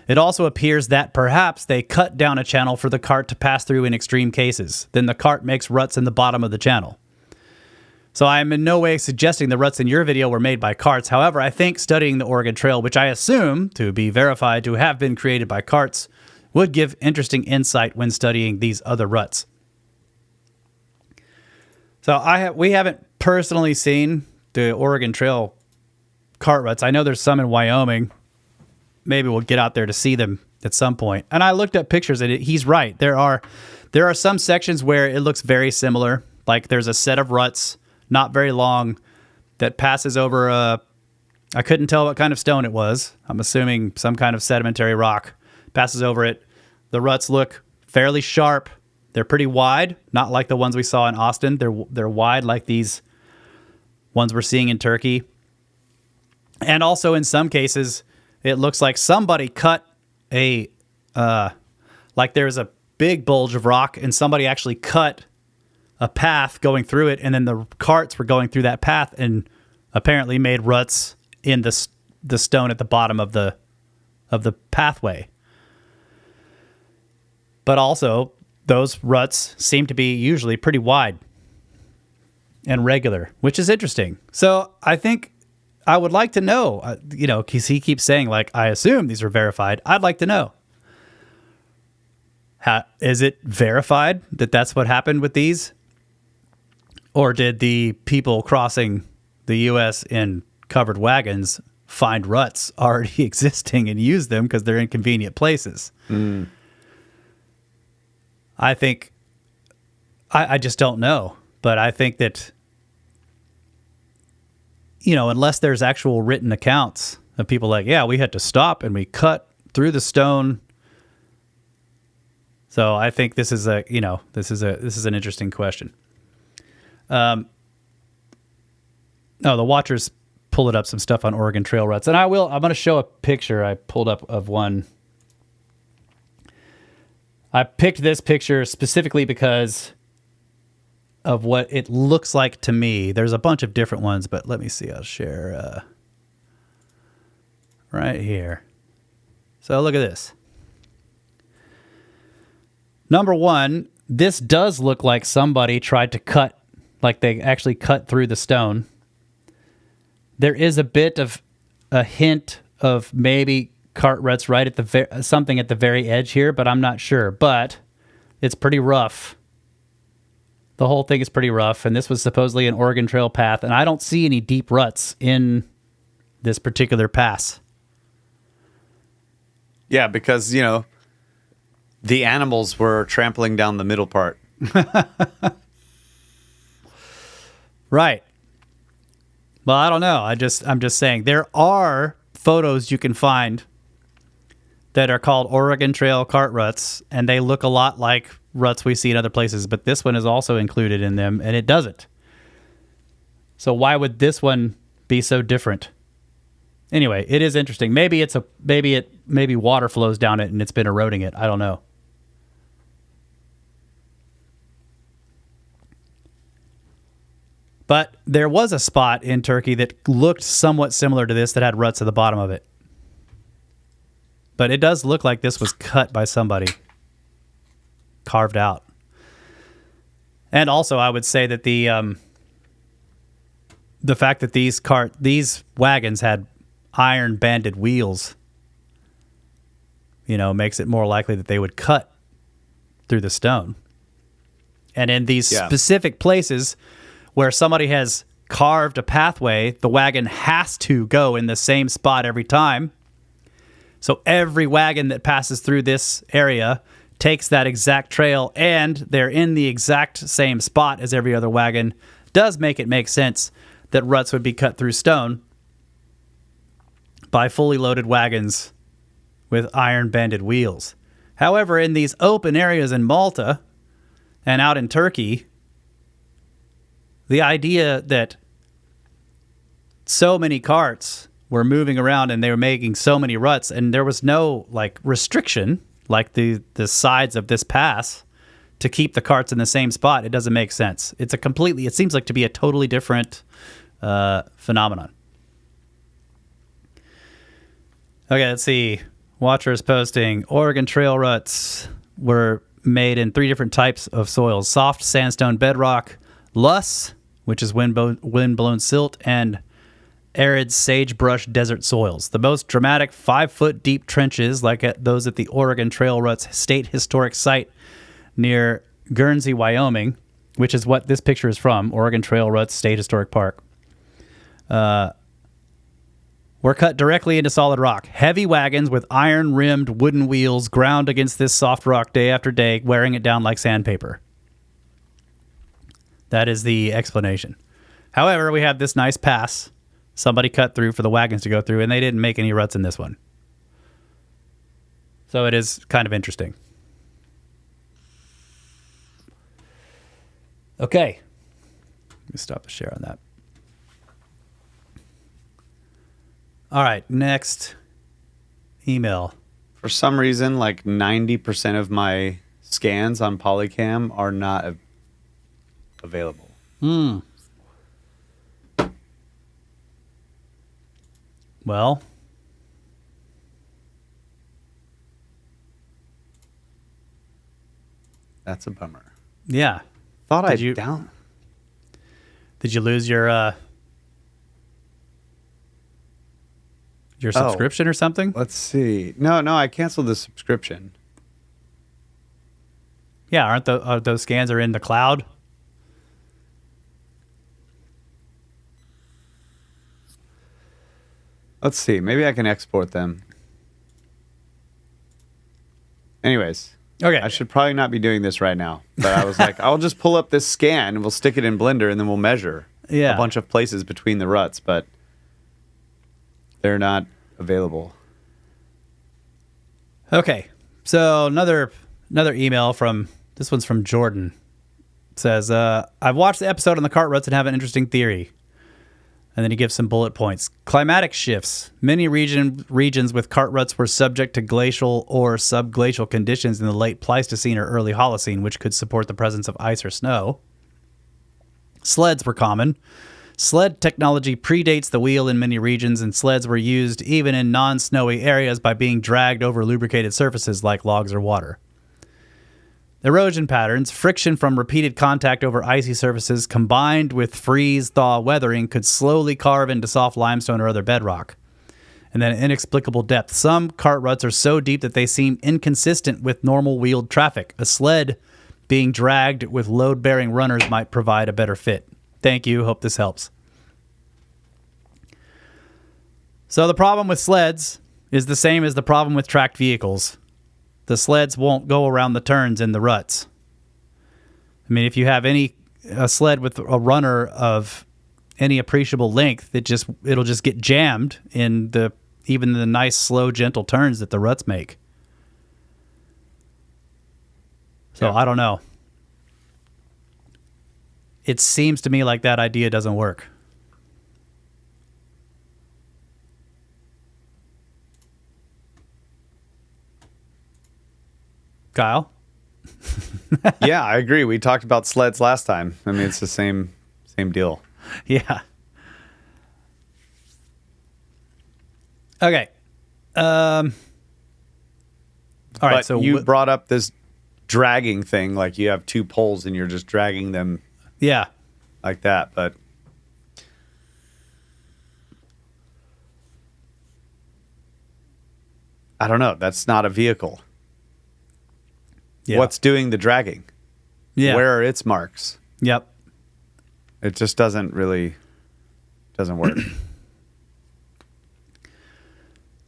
It also appears that perhaps they cut down a channel for the cart to pass through in extreme cases. Then the cart makes ruts in the bottom of the channel. So I am in no way suggesting the ruts in your video were made by carts. However, I think studying the Oregon Trail, which I assume to be verified to have been created by carts, would give interesting insight when studying these other ruts. So we haven't personally seen the Oregon Trail cart ruts. I know there's some in Wyoming. Maybe we'll get out there to see them at some point. And I looked up pictures, and he's right. There are some sections where it looks very similar. Like there's a set of ruts, not very long, that passes over I couldn't tell what kind of stone it was. I'm assuming some kind of sedimentary rock. Passes over it. The ruts look fairly sharp. They're pretty wide, not like the ones we saw in Austin. They're wide like these ones we're seeing in Turkey. And also in some cases, it looks like somebody cut like there's a big bulge of rock and somebody actually cut a path going through it, and then the carts were going through that path and apparently made ruts in the stone at the bottom of the pathway. But also, those ruts seem to be usually pretty wide and regular, which is interesting. So I think I would like to know, because he keeps saying, like, I assume these are verified. I'd like to know. Is it verified that that's what happened with these? Or did the people crossing the U.S. in covered wagons find ruts already existing and use them because they're in convenient places? Mm. I think, I just don't know. But I think that, unless there's actual written accounts of people like, yeah, we had to stop and we cut through the stone. So I think this is this is an interesting question. The watchers pulled up some stuff on Oregon Trail ruts, and I'm going to show a picture I pulled up of one. I picked this picture specifically because of what it looks like to me. There's a bunch of different ones, but let me see. I'll share right here. So look at this. Number one, this does look like somebody tried to cut, like they actually cut through the stone. There is a bit of a hint of maybe cart ruts right at something at the very edge here, but I'm not sure. But it's pretty rough. The whole thing is pretty rough, and this was supposedly an Oregon Trail path, and I don't see any deep ruts in this particular pass. Yeah, because, the animals were trampling down the middle part. Right. Well, I don't know. I'm just saying there are photos you can find that are called Oregon Trail cart ruts, and they look a lot like ruts we see in other places, but this one is also included in them, and it doesn't. So why would this one be so different? Anyway, it is interesting. Maybe water flows down it and it's been eroding it. I don't know. But there was a spot in Turkey that looked somewhat similar to this that had ruts at the bottom of it. But it does look like this was cut by somebody. Carved out. And also, I would say that the fact that these wagons had iron banded wheels, makes it more likely that they would cut through the stone. And in these specific places where somebody has carved a pathway, the wagon has to go in the same spot every time. So every wagon that passes through this area takes that exact trail, and they're in the exact same spot as every other wagon. Does make it make sense that ruts would be cut through stone by fully loaded wagons with iron banded wheels. However, in these open areas in Malta and out in Turkey, the idea that so many carts were moving around and they were making so many ruts, and there was no restriction like the sides of this pass to keep the carts in the same spot, it doesn't make sense. It seems like to be a totally different phenomenon. Okay, let's see. Watcher is posting, Oregon Trail ruts were made in 3 different types of soils: soft sandstone bedrock, loess, which is wind-blown silt, and arid sagebrush desert soils. The most dramatic 5-foot deep trenches, like those at the Oregon Trail Ruts State Historic Site near Guernsey, Wyoming, which is what this picture is from, Oregon Trail Ruts State Historic Park, were cut directly into solid rock. Heavy wagons with iron-rimmed wooden wheels ground against this soft rock day after day, wearing it down like sandpaper. That is the explanation. However, we have this nice pass somebody cut through for the wagons to go through, and they didn't make any ruts in this one. So it is kind of interesting. Okay. Let me stop the share on that. All right, next email. For some reason, 90% of my scans on Polycam are not available. Well, that's a bummer. Yeah. Did you lose your subscription or something? Let's see. No, I canceled the subscription. Yeah, aren't those scans are in the cloud? Let's see. Maybe I can export them. Anyways. Okay. I should probably not be doing this right now. But I was like, I'll just pull up this scan and we'll stick it in Blender and then we'll measure a bunch of places between the ruts, but they're not available. Okay. So another email this one's from Jordan. It says, I've watched the episode on the cart ruts and have an interesting theory. And then he gives some bullet points. Climatic shifts. Many regions with cart ruts were subject to glacial or subglacial conditions in the late Pleistocene or early Holocene, which could support the presence of ice or snow. Sleds were common. Sled technology predates the wheel in many regions, and sleds were used even in non-snowy areas by being dragged over lubricated surfaces like logs or water. Erosion patterns, friction from repeated contact over icy surfaces combined with freeze-thaw weathering could slowly carve into soft limestone or other bedrock. And then inexplicable depth. Some cart ruts are so deep that they seem inconsistent with normal wheeled traffic. A sled being dragged with load-bearing runners might provide a better fit. Thank you. Hope this helps. So the problem with sleds is the same as the problem with tracked vehicles. The sleds won't go around the turns in the ruts. I mean, if you have a sled with a runner of any appreciable length, it'll just get jammed in even the nice, slow, gentle turns that the ruts make. So yeah. I don't know. It seems to me like that idea doesn't work. Kyle? Yeah, I agree. We talked about sleds last time. I mean, it's the same deal. Yeah. Okay. All right. But So you brought up this dragging thing, like you have two poles and you're just dragging them yeah. like that. But I don't know. That's not a vehicle. Yeah. What's doing the dragging? Yeah. Where are its marks? Yep. It just doesn't work.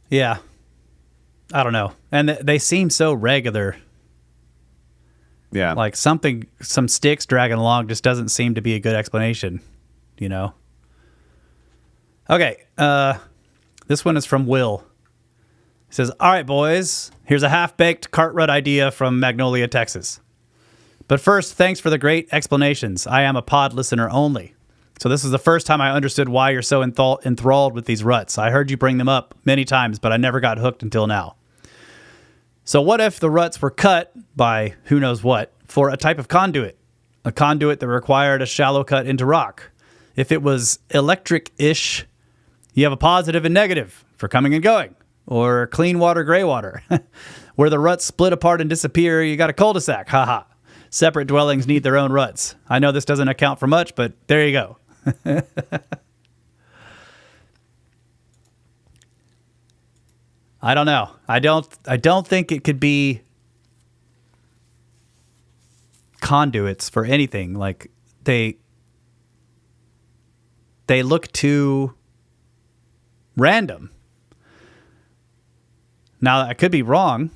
Yeah. I don't know. And they seem so regular. Yeah. Like some sticks dragging along just doesn't seem to be a good explanation, you know? Okay. This one is from Will. He says, all right, boys, here's a half-baked cart rut idea from Magnolia, Texas. But first, thanks for the great explanations. I am a pod listener only. So this is the first time I understood why you're so enthralled with these ruts. I heard you bring them up many times, but I never got hooked until now. So what if the ruts were cut by who knows what for a type of conduit? A conduit that required a shallow cut into rock. If it was electric-ish, you have a positive and negative for coming and going. Or clean water, gray water. Where the ruts split apart and disappear, you got a cul-de-sac. Haha. Separate dwellings need their own ruts. I know this doesn't account for much, but there you go. I don't know. I don't think it could be conduits for anything. Like they look too random. Now, I could be wrong.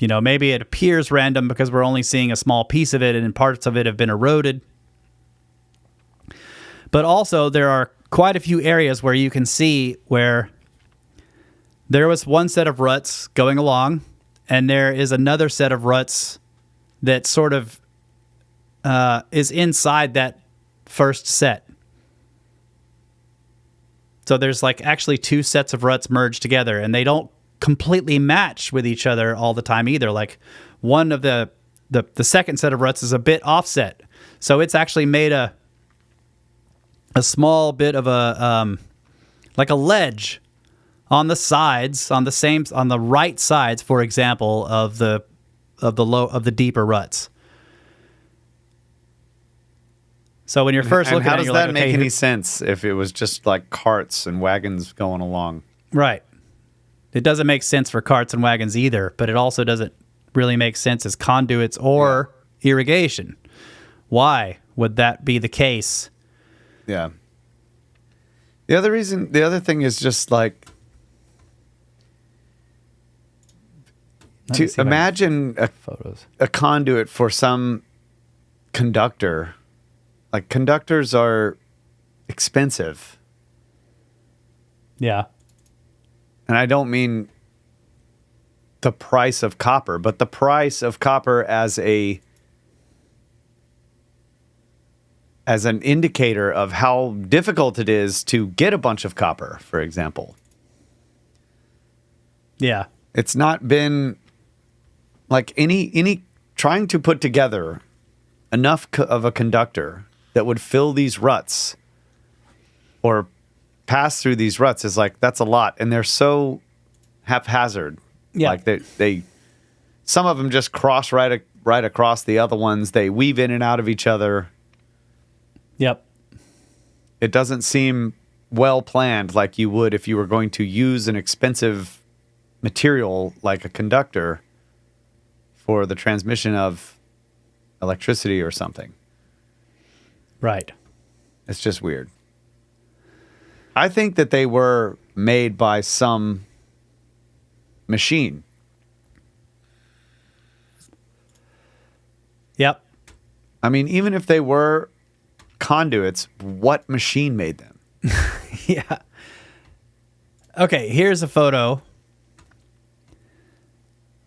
You know, maybe it appears random because we're only seeing a small piece of it and parts of it have been eroded. But also, there are quite a few areas where you can see where there was one set of ruts going along, and there is another set of ruts that sort of is inside that first set. So there's like actually two sets of ruts merged together, and they don't completely match with each other all the time either. Like one of the second set of ruts is a bit offset. So it's actually made a small bit of a like a ledge on the sides, on the right sides, for example, of the deeper ruts. So when you're first looking at it, you're like, okay, how does that make any sense if it was just like carts and wagons going along? Right. It doesn't make sense for carts and wagons either, but it also doesn't really make sense as conduits or irrigation. Why would that be the case? Yeah. The other thing is just like to imagine a conduit for some conductor. Like conductors are expensive. Yeah. And I don't mean the price of copper, but the price of copper as an indicator of how difficult it is to get a bunch of copper, for example. Yeah. It's not been like any trying to put together enough of a conductor that would fill these ruts or pass through these ruts is like, that's a lot. And they're so haphazard. Yeah. Like they some of them just cross right across the other ones. They weave in and out of each other. Yep. It doesn't seem well planned like you would if you were going to use an expensive material like a conductor for the transmission of electricity or something. Right. It's just weird. I think that they were made by some machine. Yep. I mean, even if they were conduits, what machine made them? Yeah. Okay, here's a photo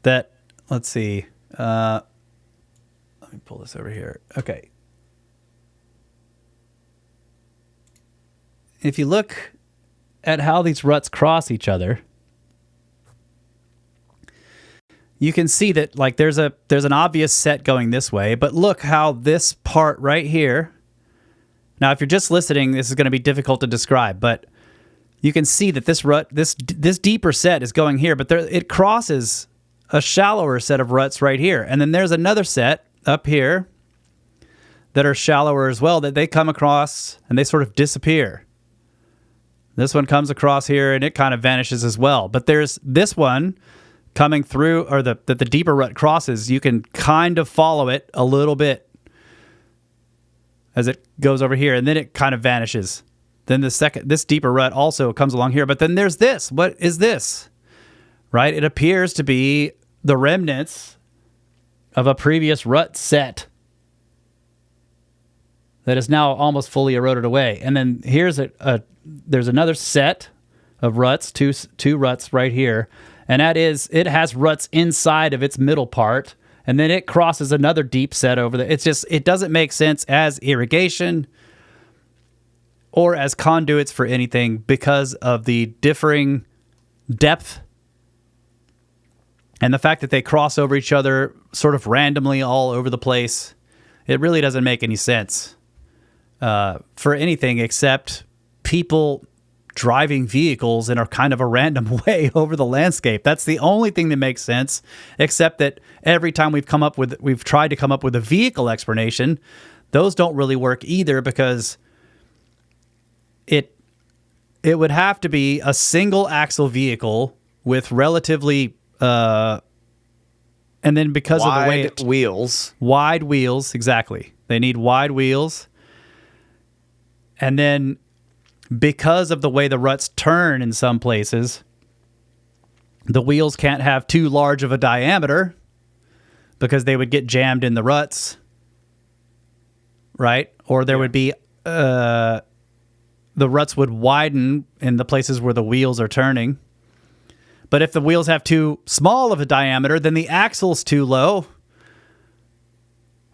that, let's see. Let me pull this over here. Okay. If you look at how these ruts cross each other, you can see that like there's an obvious set going this way, but look how this part right here Now, if you're just listening, this is going to be difficult to describe, but you can see that this rut, this deeper set is going here, but it crosses a shallower set of ruts right here. And then there's another set up here that are shallower as well that they come across and they sort of disappear. This one comes across here and it kind of vanishes as well. But there's this one coming through, or the deeper rut crosses. You can kind of follow it a little bit as it goes over here, and then it kind of vanishes. Then this deeper rut also comes along here. But then there's this. What is this? Right? It appears to be the remnants of a previous rut set that is now almost fully eroded away. And then here's there's another set of ruts, two ruts right here. And that is, it has ruts inside of its middle part. And then it crosses another deep set over there. It doesn't make sense as irrigation or as conduits for anything because of the differing depth and the fact that they cross over each other sort of randomly all over the place. It really doesn't make any sense for anything except people driving vehicles in a kind of a random way over the landscape. That's the only thing that makes sense, except that every time we've tried to come up with a vehicle explanation, those don't really work either, because it would have to be a single axle vehicle with relatively and then because of the way wide wheels, exactly. They need wide wheels. And then because of the way the ruts turn in some places, the wheels can't have too large of a diameter because they would get jammed in the ruts, right? Or there would be, the ruts would widen in the places where the wheels are turning. But if the wheels have too small of a diameter, then the axle's too low.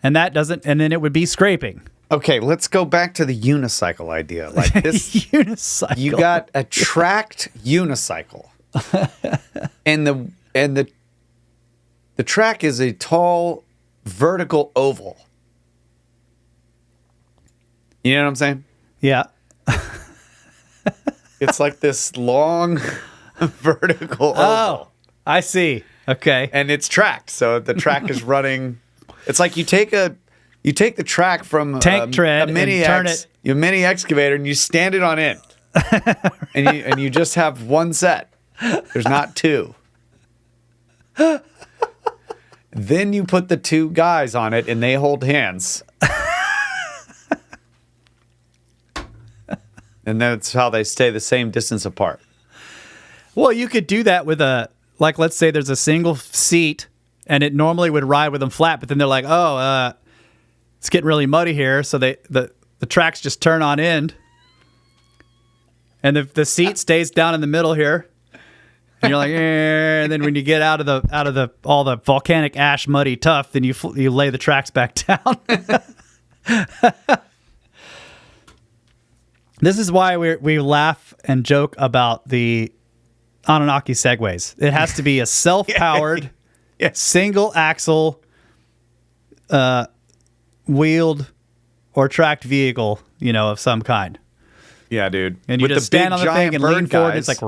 And then it would be scraping. Okay, let's go back to the unicycle idea. Like this unicycle. You got a tracked unicycle. and the track is a tall vertical oval. You know what I'm saying? Yeah. It's like this long vertical oval. Oh, I see. Okay. And it's tracked, so the track is running. It's like you take the track from tank tread a mini and turn it. Your mini excavator, and you stand it on end. and you just have one set. There's not two. Then you put the two guys on it and they hold hands. And that's how they stay the same distance apart. Well, you could do that with let's say there's a single seat and it normally would ride with them flat, but then they're like, it's getting really muddy here. So the tracks just turn on end. And the seat stays down in the middle here. And you're like, and then when you get out of the all the volcanic ash muddy tough, then you lay the tracks back down. This is why we laugh and joke about the Anunnaki segways. It has to be a self-powered, single axle, wheeled or tracked vehicle, of some kind. Yeah, dude. And you just stand on the thing and lean forward. It's like,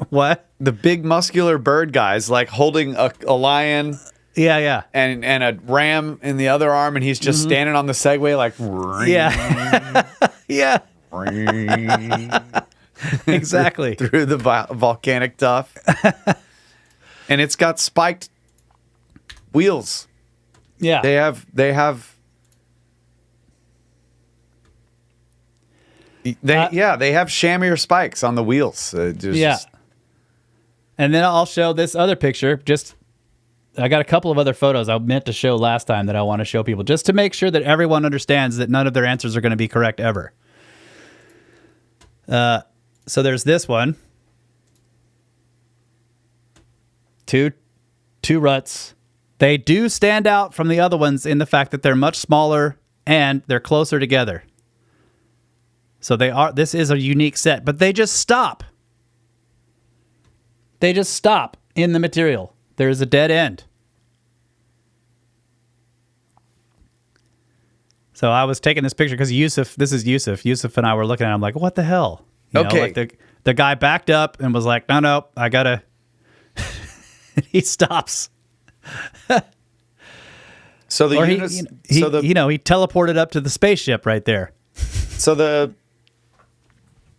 what? The big muscular bird guys, like holding a lion. Yeah. And a ram in the other arm, and he's just standing on the Segway like, yeah. Exactly. through the volcanic tuff. And it's got spiked wheels. Yeah. They have chamois spikes on the wheels. Just... And then I'll show this other picture. I got a couple of other photos I meant to show last time that I want to show people, just to make sure that everyone understands that none of their answers are going to be correct ever. So there's this one. Two ruts. They do stand out from the other ones in the fact that they're much smaller and they're closer together. So this is a unique set, but they just stop. They just stop in the material. There's a dead end. So I was taking this picture because this is Yusuf. Yusuf and I were looking at him like, what the hell? You know, Okay. like the guy backed up and was like, no, I gotta. He stops. So the Or he he teleported up to the spaceship right there. So the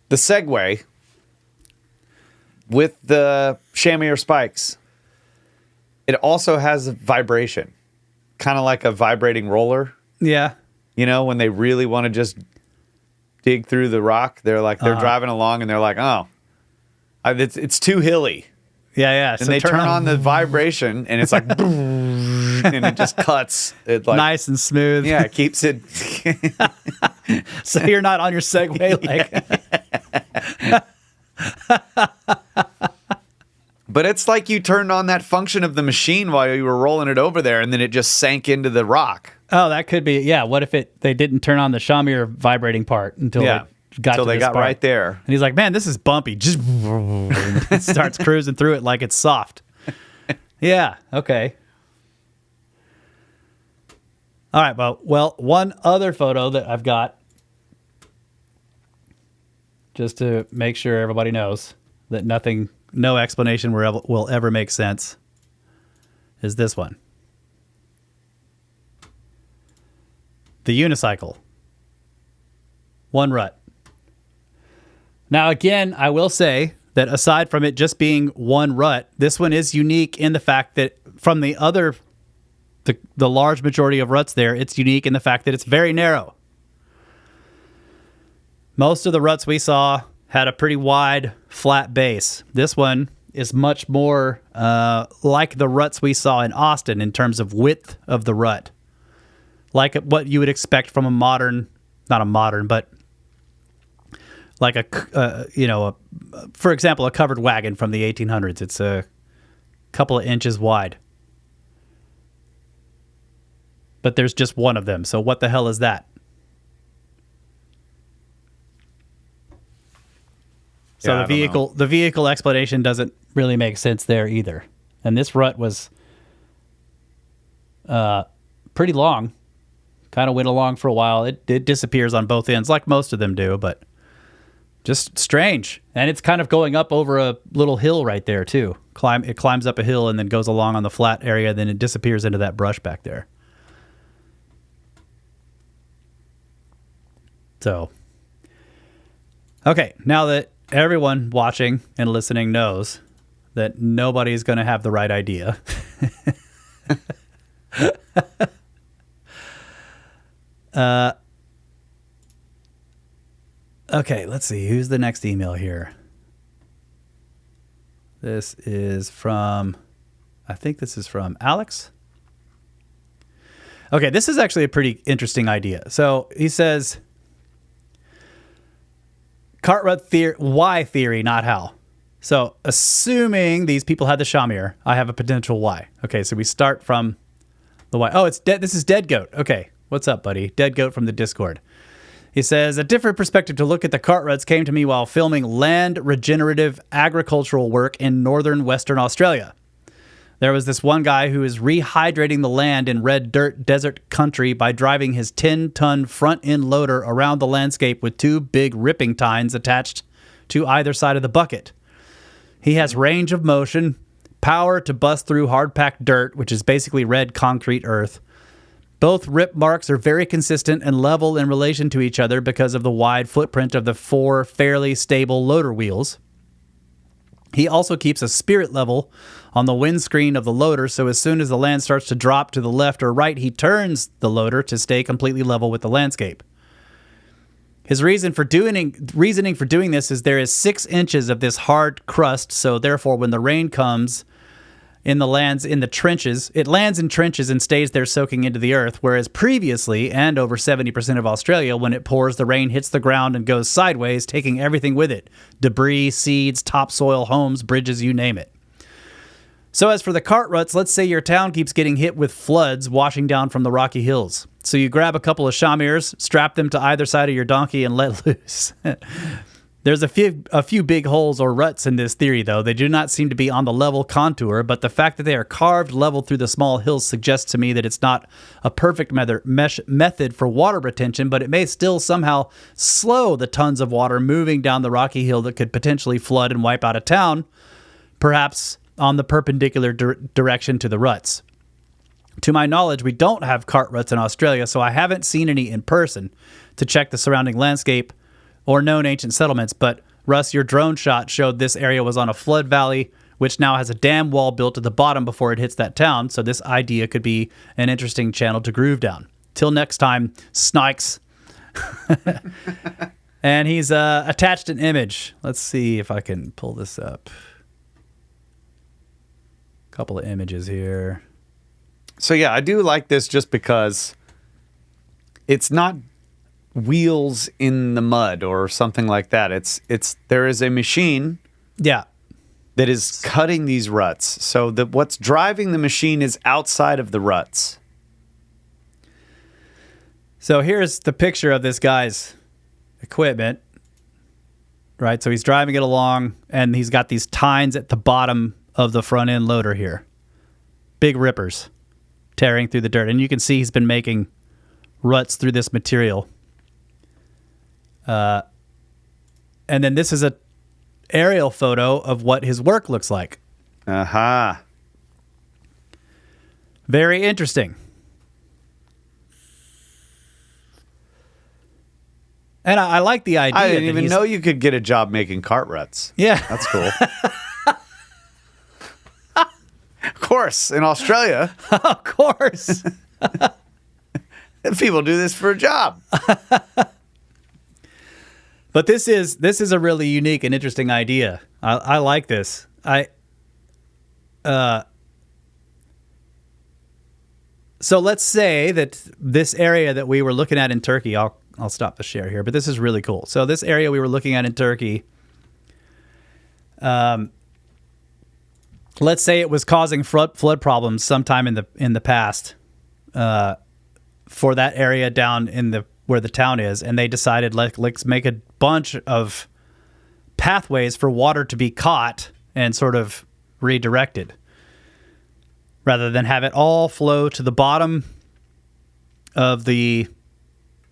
Segway with the chamois spikes, it also has a vibration, kind of like a vibrating roller. Yeah. You know, when they really want to just dig through the rock, they're driving along and they're like, oh, it's too hilly. Yeah. And they turn on the vibration and it's like, and it just cuts. It like nice and smooth. Yeah, it keeps it. So you're not on your Segway But it's like you turned on that function of the machine while you were rolling it over there, and then it just sank into the rock. Oh, that could be. Yeah. What if they didn't turn on the chamois vibrating part until they got right there? And he's like, man, this is bumpy. Just it starts cruising through it like it's soft. Yeah. Okay. All right. Well, one other photo that I've got, just to make sure everybody knows that no explanation will ever make sense, is this one. The unicycle. One rut. Now, again, I will say that aside from it just being one rut, this one is unique in the fact that from the large majority of ruts there, it's unique in the fact that it's very narrow. Most of the ruts we saw had a pretty wide, flat base. This one is much more like the ruts we saw in Austin in terms of width of the rut. Like what you would expect from but like for example, a covered wagon from the 1800s. It's a couple of inches wide. But there's just one of them. So what the hell is that? So the vehicle explanation doesn't really make sense there either. And this rut was pretty long. Kind of went along for a while. It disappears on both ends, like most of them do, but just strange. And it's kind of going up over a little hill right there, too. It climbs up a hill and then goes along on the flat area, then it disappears into that brush back there. So, okay, now that everyone watching and listening knows that nobody's going to have the right idea. Okay, let's see. Who's the next email here? This is from Alex. Okay, this is actually a pretty interesting idea. So he says, Cartwright theory, why theory, not how. So assuming these people had the chamois, I have a potential why. Okay, so we start from the why. Oh, this is Dead Goat. Okay, what's up, buddy? Dead Goat from the Discord. He says, a different perspective to look at the Cartwrights came to me while filming land regenerative agricultural work in northern Western Australia. There was this one guy who is rehydrating the land in red dirt desert country by driving his 10-ton front-end loader around the landscape with two big ripping tines attached to either side of the bucket. He has range of motion, power to bust through hard-packed dirt, which is basically red concrete earth. Both rip marks are very consistent and level in relation to each other because of the wide footprint of the four fairly stable loader wheels. He also keeps a spirit level on the windscreen of the loader, so as soon as the land starts to drop to the left or right, he turns the loader to stay completely level with the landscape. His reasoning for doing this is there is 6 inches of this hard crust, so therefore when the rain comes, it lands in trenches and stays there soaking into the earth, whereas previously, and over 70% of Australia, when it pours, the rain hits the ground and goes sideways, taking everything with it. Debris, seeds, topsoil, homes, bridges, you name it. So as for the Cartwrights, let's say your town keeps getting hit with floods washing down from the Rocky Hills. So you grab a couple of chamois, strap them to either side of your donkey, and let loose. There's a few big holes or ruts in this theory, though. They do not seem to be on the level contour, but the fact that they are carved level through the small hills suggests to me that it's not a perfect method for water retention, but it may still somehow slow the tons of water moving down the rocky hill that could potentially flood and wipe out a town, perhaps on the perpendicular direction to the ruts. To my knowledge, we don't have cart ruts in Australia, so I haven't seen any in person to check the surrounding landscape or known ancient settlements, but Russ, your drone shot showed this area was on a flood valley, which now has a dam wall built at the bottom before it hits that town, so this idea could be an interesting channel to groove down. Till next time, Snikes. And he's attached an image. Let's see if I can pull this up. A couple of images here. So yeah, I do like this just because it's not wheels in the mud or something like that. There is a machine Yeah. that is cutting these ruts. So what's driving the machine is outside of the ruts. So here's the picture of this guy's equipment, right? So he's driving it along, and he's got these tines at the bottom of the front end loader here. Big rippers tearing through the dirt. And you can see he's been making ruts through this material. And then this is a aerial photo of what his work looks like. Aha. Very interesting. And I like the idea. I didn't that even know you could get a job making cart ruts. Yeah. That's cool. Of course, in Australia, Of course. people do this for a job. But this is a really unique and interesting idea. I like this. So let's say that this area that we were looking at in Turkey, I'll stop the share here, but this is really cool. So this area we were looking at in Turkey, let's say it was causing flood problems sometime in the past for that area down in where the town is, and they decided let's make a bunch of pathways for water to be caught and sort of redirected, rather than have it all flow to the bottom of the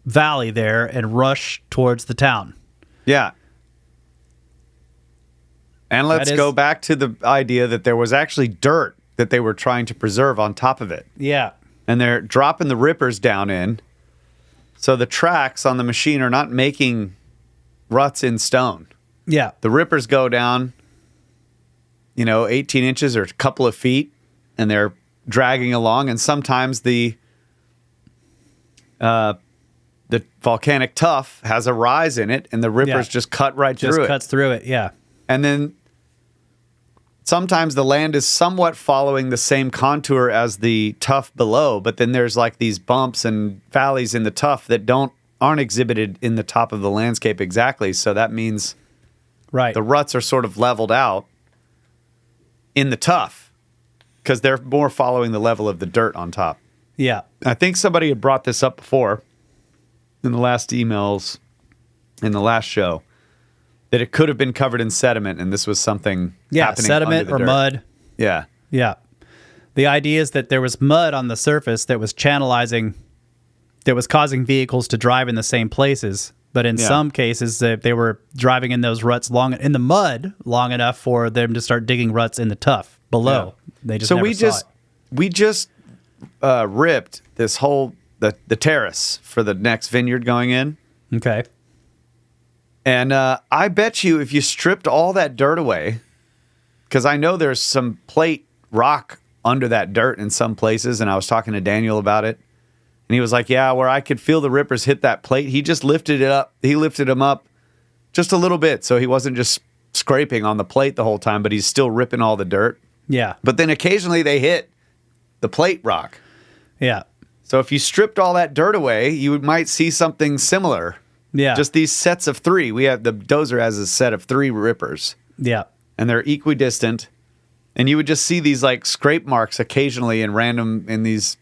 valley there and rush towards the town. Yeah. And let's go back to the idea that there was actually dirt that they were trying to preserve on top of it. Yeah. And they're dropping the rippers down in. So the tracks on the machine are not making ruts in stone. Yeah. The rippers go down, 18 inches or a couple of feet, and they're dragging along. And sometimes the volcanic tuff has a rise in it, and the rippers just cut right through it. Just cuts through it, yeah. And then sometimes the land is somewhat following the same contour as the tuff below, but then there's like these bumps and valleys in the tuff that aren't exhibited in the top of the landscape exactly. So that means the ruts are sort of leveled out in the tuff because they're more following the level of the dirt on top. Yeah. I think somebody had brought this up before in the last emails in the last show, that it could have been covered in sediment, and this was something happening sediment under the or dirt. mud. Yeah. Yeah. The idea is that there was mud on the surface that was channelizing, that was causing vehicles to drive in the same places. But in some cases, they were driving in those ruts in the mud long enough for them to start digging ruts in the tuff below. Yeah. They just never saw it. We just ripped this whole the terrace for the next vineyard going in. Okay. And I bet you if you stripped all that dirt away, because I know there's some plate rock under that dirt in some places, and I was talking to Daniel about it, and he was like, yeah, where I could feel the rippers hit that plate, he just lifted it up. He lifted them up just a little bit, so he wasn't just scraping on the plate the whole time, but he's still ripping all the dirt. Yeah. But then occasionally they hit the plate rock. Yeah. So if you stripped all that dirt away, you might see something similar. Yeah. Just these sets of three. The dozer has a set of 3 rippers. Yeah. And they're equidistant. And you would just see these like scrape marks occasionally in these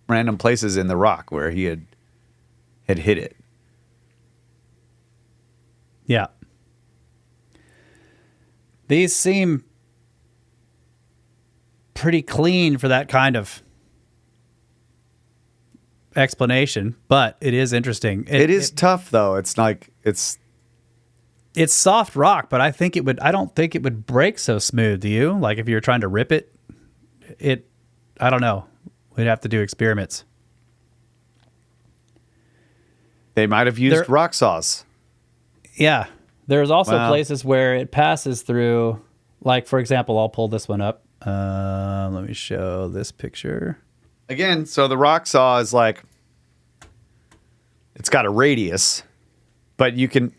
random places in the rock where he had hit it. Yeah. These seem pretty clean for that kind of explanation, but it is interesting. It is tough though. It's like it's soft rock, but I don't think it would break so smooth. Do you? Like if you're trying to rip it, I don't know. We'd have to do experiments. They might have used rock saws. Yeah. There's also Wow. places where it passes through, like, for example, I'll pull this one up. Let me show this picture. Again, so the rock saw is like, it's got a radius, but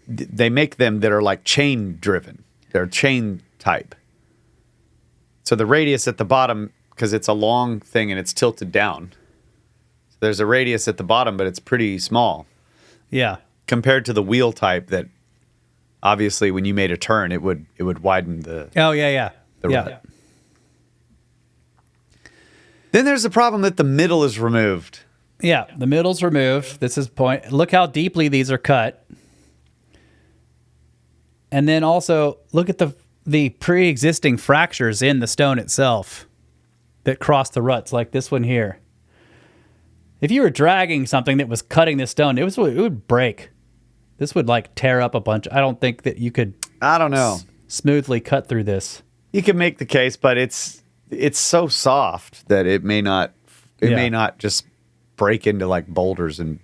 they make them that are like chain driven. They're chain type. So the radius at the bottom, because it's a long thing and it's tilted down. So there's a radius at the bottom, but it's pretty small Yeah. compared to the wheel type that obviously when you made a turn, it would widen the Oh, yeah. The Yeah. rut. Then there's the problem that the middle is removed. Yeah. The middle's removed. This is the point. Look how deeply these are cut. And then also look at the pre-existing fractures in the stone itself that cross the ruts, like this one here. If you were dragging something that was cutting this stone, it would break. This would like tear up a bunch. I don't think that you could I don't know. smoothly cut through this. You can make the case, but it's so soft that it may not just break into like boulders and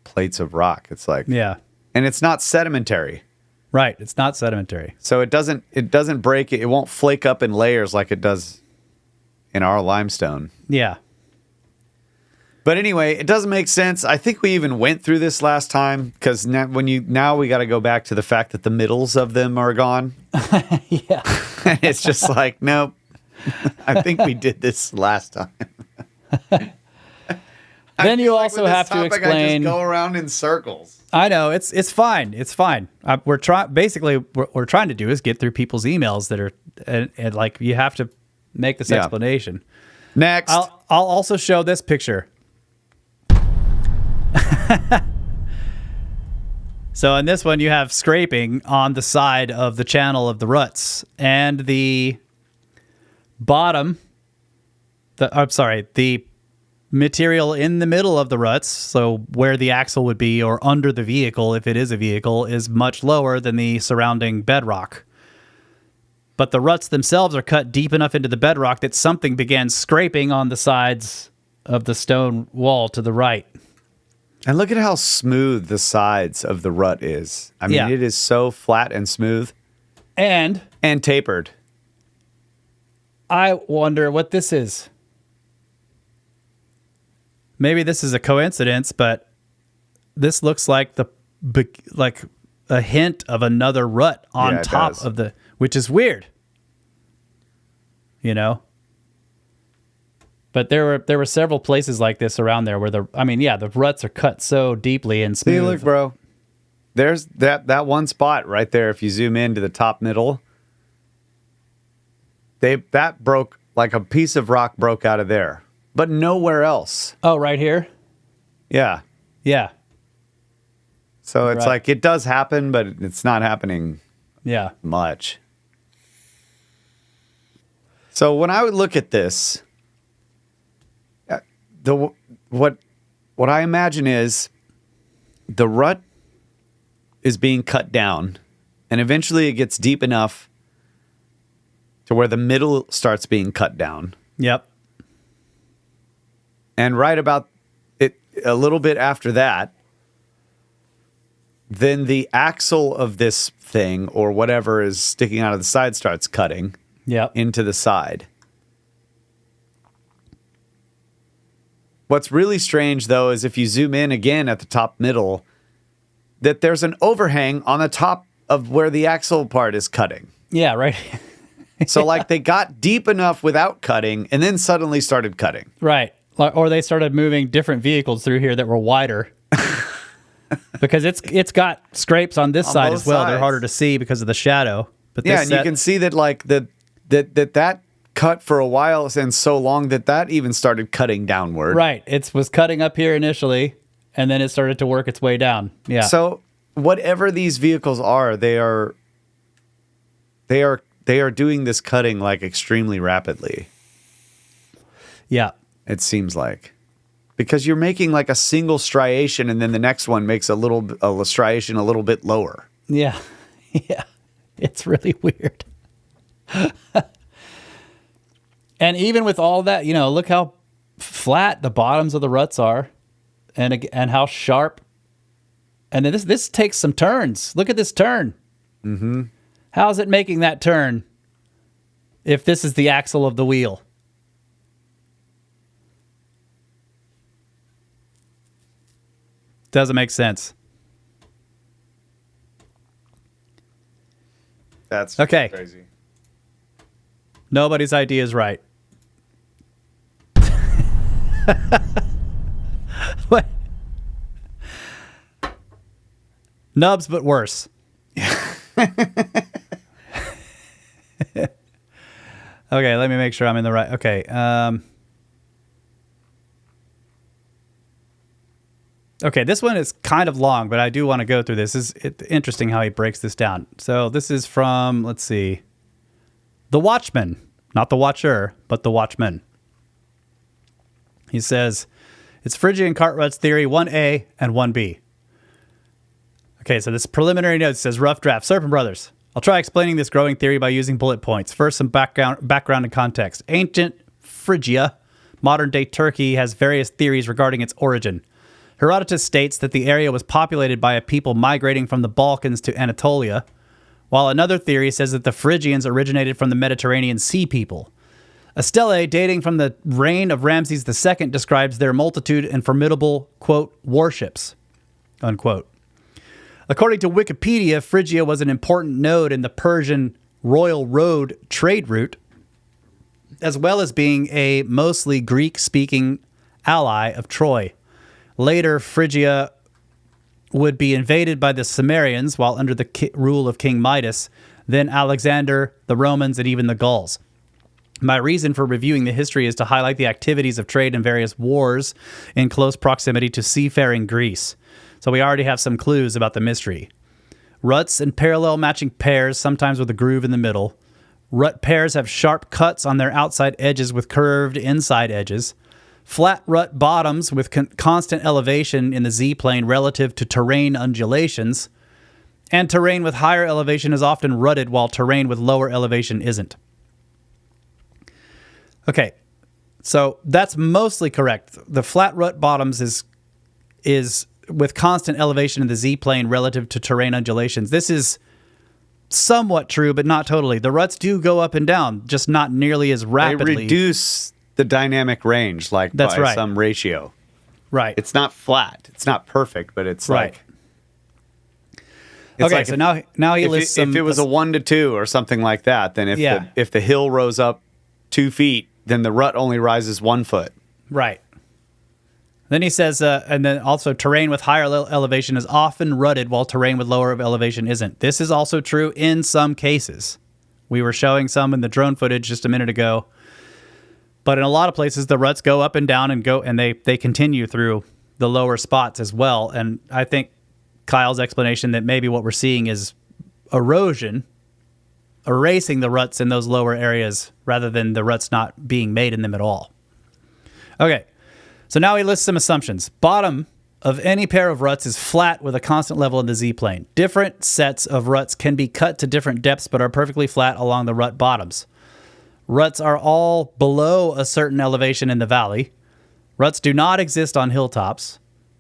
plates of rock. It's like Yeah. and it's not sedimentary. Right. It's not sedimentary. So it doesn't break it won't flake up in layers like it does in our limestone. Yeah. But anyway, it doesn't make sense. I think we even went through this last time because now we got to go back to the fact that the middles of them are gone. Yeah. It's just like, nope. I think we did this last time. Then you also With this have to topic, I explain. just go around in circles. I know it's fine. It's fine. We're trying. Basically, what we're trying to do is get through people's emails that are and like you have to make this Yeah. explanation. Next. I'll also show this picture. So in this one, you have scraping on the side of the channel of the ruts and the bottom. The material in the middle of the ruts, so where the axle would be or under the vehicle, if it is a vehicle, is much lower than the surrounding bedrock. But the ruts themselves are cut deep enough into the bedrock that something began scraping on the sides of the stone wall to the right. And look at how smooth the sides of the rut is. I mean, Yeah. It is so flat and smooth And and tapered. I wonder what this is. Maybe this is a coincidence, but this looks like like a hint of another rut on Yeah, it top does. of which is weird. You know? But there were several places like this around there where the ruts are cut so deeply and smooth. See, look, bro. There's that one spot right there. If you zoom into the top middle, that broke like a piece of rock broke out of there, but nowhere else. Oh, right here? Yeah. Yeah. So it's Right. like it does happen, but it's not happening Yeah. much. So when I would look at this, what I imagine is the rut is being cut down, and eventually it gets deep enough to where the middle starts being cut down. Yep. And right about it, a little bit after that, then the axle of this thing or whatever is sticking out of the side starts cutting Yep. into the side. What's really strange, though, is if you zoom in again at the top middle, that there's an overhang on the top of where the axle part is cutting. Yeah, right. So, like, they got deep enough without cutting and then suddenly started cutting. Right. Or they started moving different vehicles through here that were wider. Because it's got scrapes on this side both as well. They're sides. harder to see because of the shadow. But Yeah, this and you can see that, like, that cut for a while and so long that even started cutting downward. right. It was cutting up here initially, and then it started to work its way down. Yeah. So whatever these vehicles are, they are they are doing this cutting like extremely rapidly. Yeah. It seems like, because you're making like a single striation, and then the next one makes a striation a little bit lower. Yeah. Yeah. It's really weird. And even with all that, look how flat the bottoms of the ruts are, and how sharp. And then this takes some turns. Look at this turn. Mm-hmm. How's it making that turn if this is the axle of the wheel? Doesn't make sense. That's okay. Crazy. Nobody's idea is right. What? Nubs, but worse. Okay, let me make sure I'm in the right. Okay. Okay, this one is kind of long, but I do want to go through this. It's interesting how he breaks this down. So this is from, let's see, The Watchman. Not The Watcher, but The Watchman. He says, it's Phrygian cart ruts theory 1A and 1B. Okay, so this preliminary note says, rough draft. Serpent Brothers. I'll try explaining this growing theory by using bullet points. First, some background and context. Ancient Phrygia, modern-day Turkey, has various theories regarding its origin. Herodotus states that the area was populated by a people migrating from the Balkans to Anatolia, while another theory says that the Phrygians originated from the Mediterranean Sea people. A stele dating from the reign of Ramses II describes their multitude and formidable, quote, warships, unquote. According to Wikipedia, Phrygia was an important node in the Persian Royal Road trade route, as well as being a mostly Greek-speaking ally of Troy. Later, Phrygia would be invaded by the Cimmerians while under the rule of King Midas, then Alexander, the Romans, and even the Gauls. My reason for reviewing the history is to highlight the activities of trade and various wars in close proximity to seafaring Greece. So we already have some clues about the mystery. Ruts and parallel matching pairs, sometimes with a groove in the middle. Rut pairs have sharp cuts on their outside edges with curved inside edges. Flat rut bottoms with constant elevation in the Z-plane relative to terrain undulations. And terrain with higher elevation is often rutted, while terrain with lower elevation isn't. Okay, so that's mostly correct. The flat rut bottoms is with constant elevation in the Z-plane relative to terrain undulations. This is somewhat true, but not totally. The ruts do go up and down, just not nearly as rapidly. They reduce the dynamic range, like that's by right. some ratio. Right. It's not flat. It's not perfect, but it's right. like... Okay, like so now he lists some... If it was a 1 to 2 or something like that, then if the hill rose up 2 feet, then the rut only rises 1 foot. Right. Then he says, and then also terrain with higher elevation is often rutted, while terrain with lower elevation isn't. This is also true in some cases. We were showing some in the drone footage just a minute ago. But in a lot of places, the ruts go up and down and they continue through the lower spots as well. And I think Kyle's explanation that maybe what we're seeing is erosion, erasing the ruts in those lower areas rather than the ruts not being made in them at all. Okay, so now he lists some assumptions. Bottom of any pair of ruts is flat with a constant level in the Z-plane. Different sets of ruts can be cut to different depths but are perfectly flat along the rut bottoms. Ruts are all below a certain elevation in the valley. Ruts do not exist on hilltops,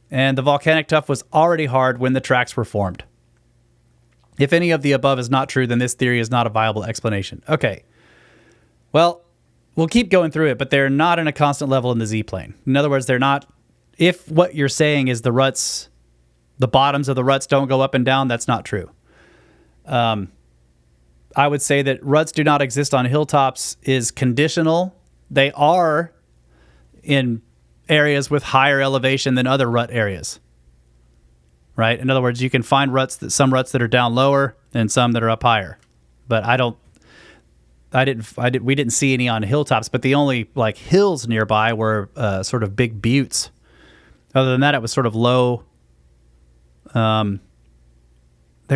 and the volcanic tuff was already hard when the tracks were formed. If any of the above is not true, then this theory is not a viable explanation. Okay. Well, we'll keep going through it, but they're not in a constant level in the Z-plane. In other words, they're not... If what you're saying is the ruts, the bottoms of the ruts don't go up and down, that's not true. I would say that ruts do not exist on hilltops is conditional. They are in areas with higher elevation than other rut areas. Right? In other words, you can find some ruts that are down lower and some that are up higher. But we didn't see any on hilltops, but the only like hills nearby were sort of big buttes. Other than that, it was sort of low. There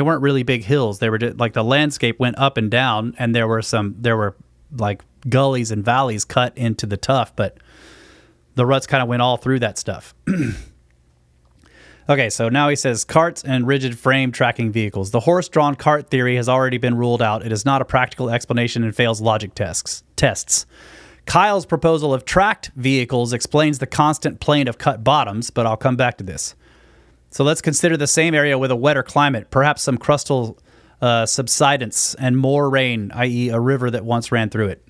weren't really big hills. They were just, like, the landscape went up and down, and there were like gullies and valleys cut into the tuff, but the ruts kind of went all through that stuff. Okay, so now he says carts and rigid frame tracking vehicles. The horse-drawn cart theory has already been ruled out. It is not a practical explanation and fails logic tests. Kyle's proposal of tracked vehicles explains the constant plane of cut bottoms, but I'll come back to this. So let's consider the same area with a wetter climate, perhaps some crustal subsidence and more rain, i.e. a river that once ran through it.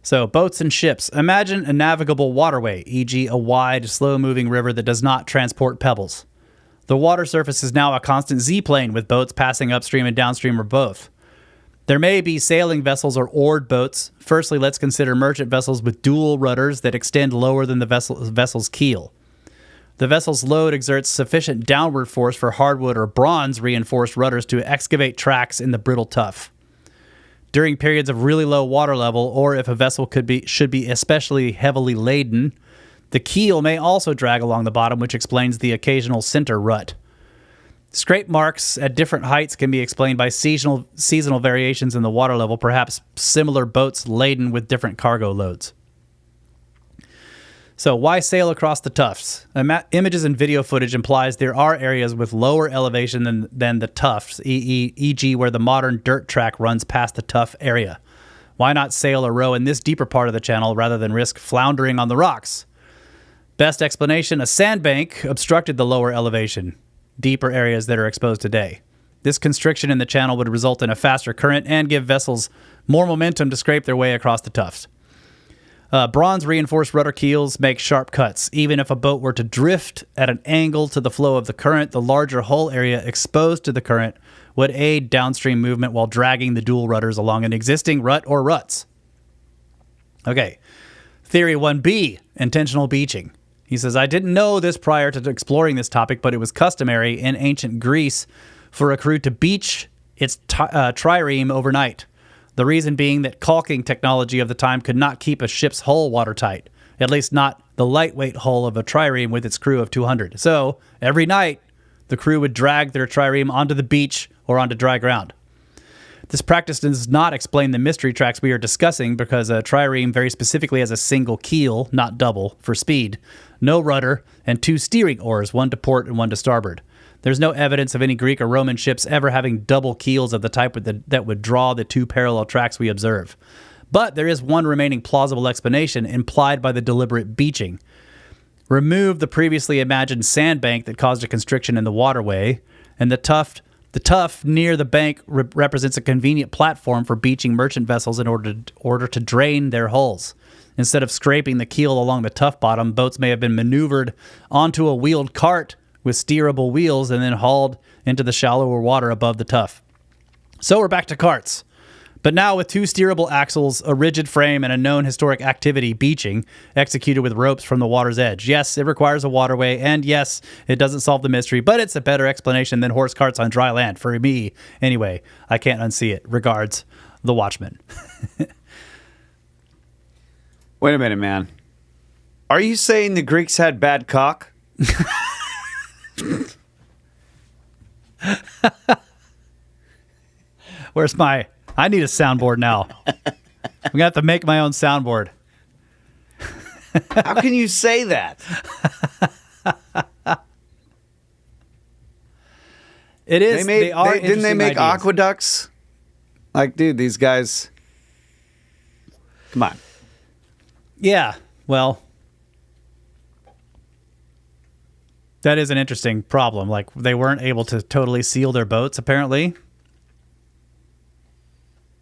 So, boats and ships. Imagine a navigable waterway, e.g. a wide, slow-moving river that does not transport pebbles. The water surface is now a constant Z-plane with boats passing upstream and downstream or both. There may be sailing vessels or oared boats. Firstly, let's consider merchant vessels with dual rudders that extend lower than the vessel's keel. The vessel's load exerts sufficient downward force for hardwood or bronze-reinforced rudders to excavate tracks in the brittle tuff. During periods of really low water level, or if a vessel should be especially heavily laden, the keel may also drag along the bottom, which explains the occasional center rut. Scrape marks at different heights can be explained by seasonal variations in the water level, perhaps similar boats laden with different cargo loads. So why sail across the tuffs? Images and video footage implies there are areas with lower elevation than the tuffs, e.g. where the modern dirt track runs past the tuff area. Why not sail or row in this deeper part of the channel rather than risk floundering on the rocks? Best explanation, a sandbank obstructed the lower elevation, deeper areas that are exposed today. This constriction in the channel would result in a faster current and give vessels more momentum to scrape their way across the tuffs. Bronze-reinforced rudder keels make sharp cuts. Even if a boat were to drift at an angle to the flow of the current, the larger hull area exposed to the current would aid downstream movement while dragging the dual rudders along an existing rut or ruts. Okay. Theory 1B, intentional beaching. He says, I didn't know this prior to exploring this topic, but it was customary in ancient Greece for a crew to beach its trireme overnight. The reason being that caulking technology of the time could not keep a ship's hull watertight, at least not the lightweight hull of a trireme with its crew of 200. So, every night, the crew would drag their trireme onto the beach or onto dry ground. This practice does not explain the mystery tracks we are discussing because a trireme very specifically has a single keel, not double, for speed, no rudder, and 2 steering oars, one to port and one to starboard. There's no evidence of any Greek or Roman ships ever having double keels of the type that would draw the 2 parallel tracks we observe. But there is one remaining plausible explanation implied by the deliberate beaching. Remove the previously imagined sandbank that caused a constriction in the waterway, and the tuff near the bank represents a convenient platform for beaching merchant vessels in order to drain their hulls. Instead of scraping the keel along the tuff bottom, boats may have been maneuvered onto a wheeled cart with steerable wheels and then hauled into the shallower water above the tuff. So we're back to carts. But now with 2 steerable axles, a rigid frame, and a known historic activity, beaching, executed with ropes from the water's edge. Yes, it requires a waterway, and yes, it doesn't solve the mystery, but it's a better explanation than horse carts on dry land. For me, anyway, I can't unsee it. Regards, the Watchman. Wait a minute, man. Are you saying the Greeks had bad cock? Where's my... I need a soundboard now. I'm going to have to make my own soundboard. How can you say that? It is. Didn't they make ideas. aqueducts? Like, dude, these guys... Come on. Yeah, well... That is an interesting problem. Like, they weren't able to totally seal their boats, apparently.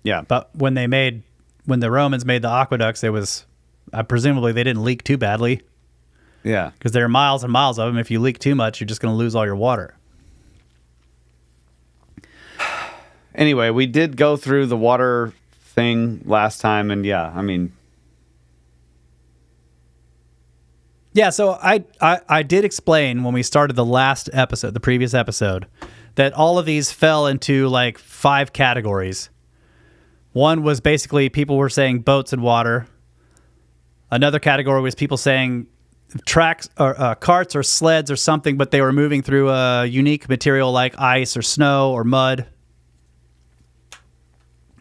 Yeah. But when the Romans made the aqueducts, it was, presumably they didn't leak too badly. Yeah. Because there are miles and miles of them. If you leak too much, you're just going to lose all your water. Anyway, we did go through the water thing last time, and yeah, I mean... Yeah, so I did explain when we started the previous episode, that all of these fell into like 5 categories. One was basically people were saying boats and water. Another category was people saying tracks or carts or sleds or something, but they were moving through a unique material like ice or snow or mud.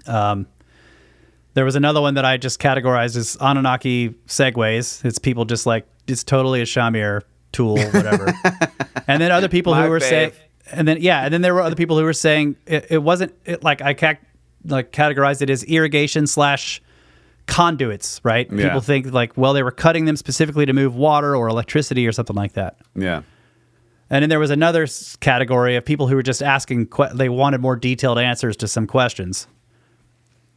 There was another one that I just categorized as Anunnaki segways. It's people just like, it's totally a Shamir tool, whatever. And then other people who were saying, and then there were other people who were saying it wasn't like I categorized it as irrigation / conduits, right? Yeah. People think like, well, they were cutting them specifically to move water or electricity or something like that. Yeah. And then there was another category of people who were just asking, they wanted more detailed answers to some questions.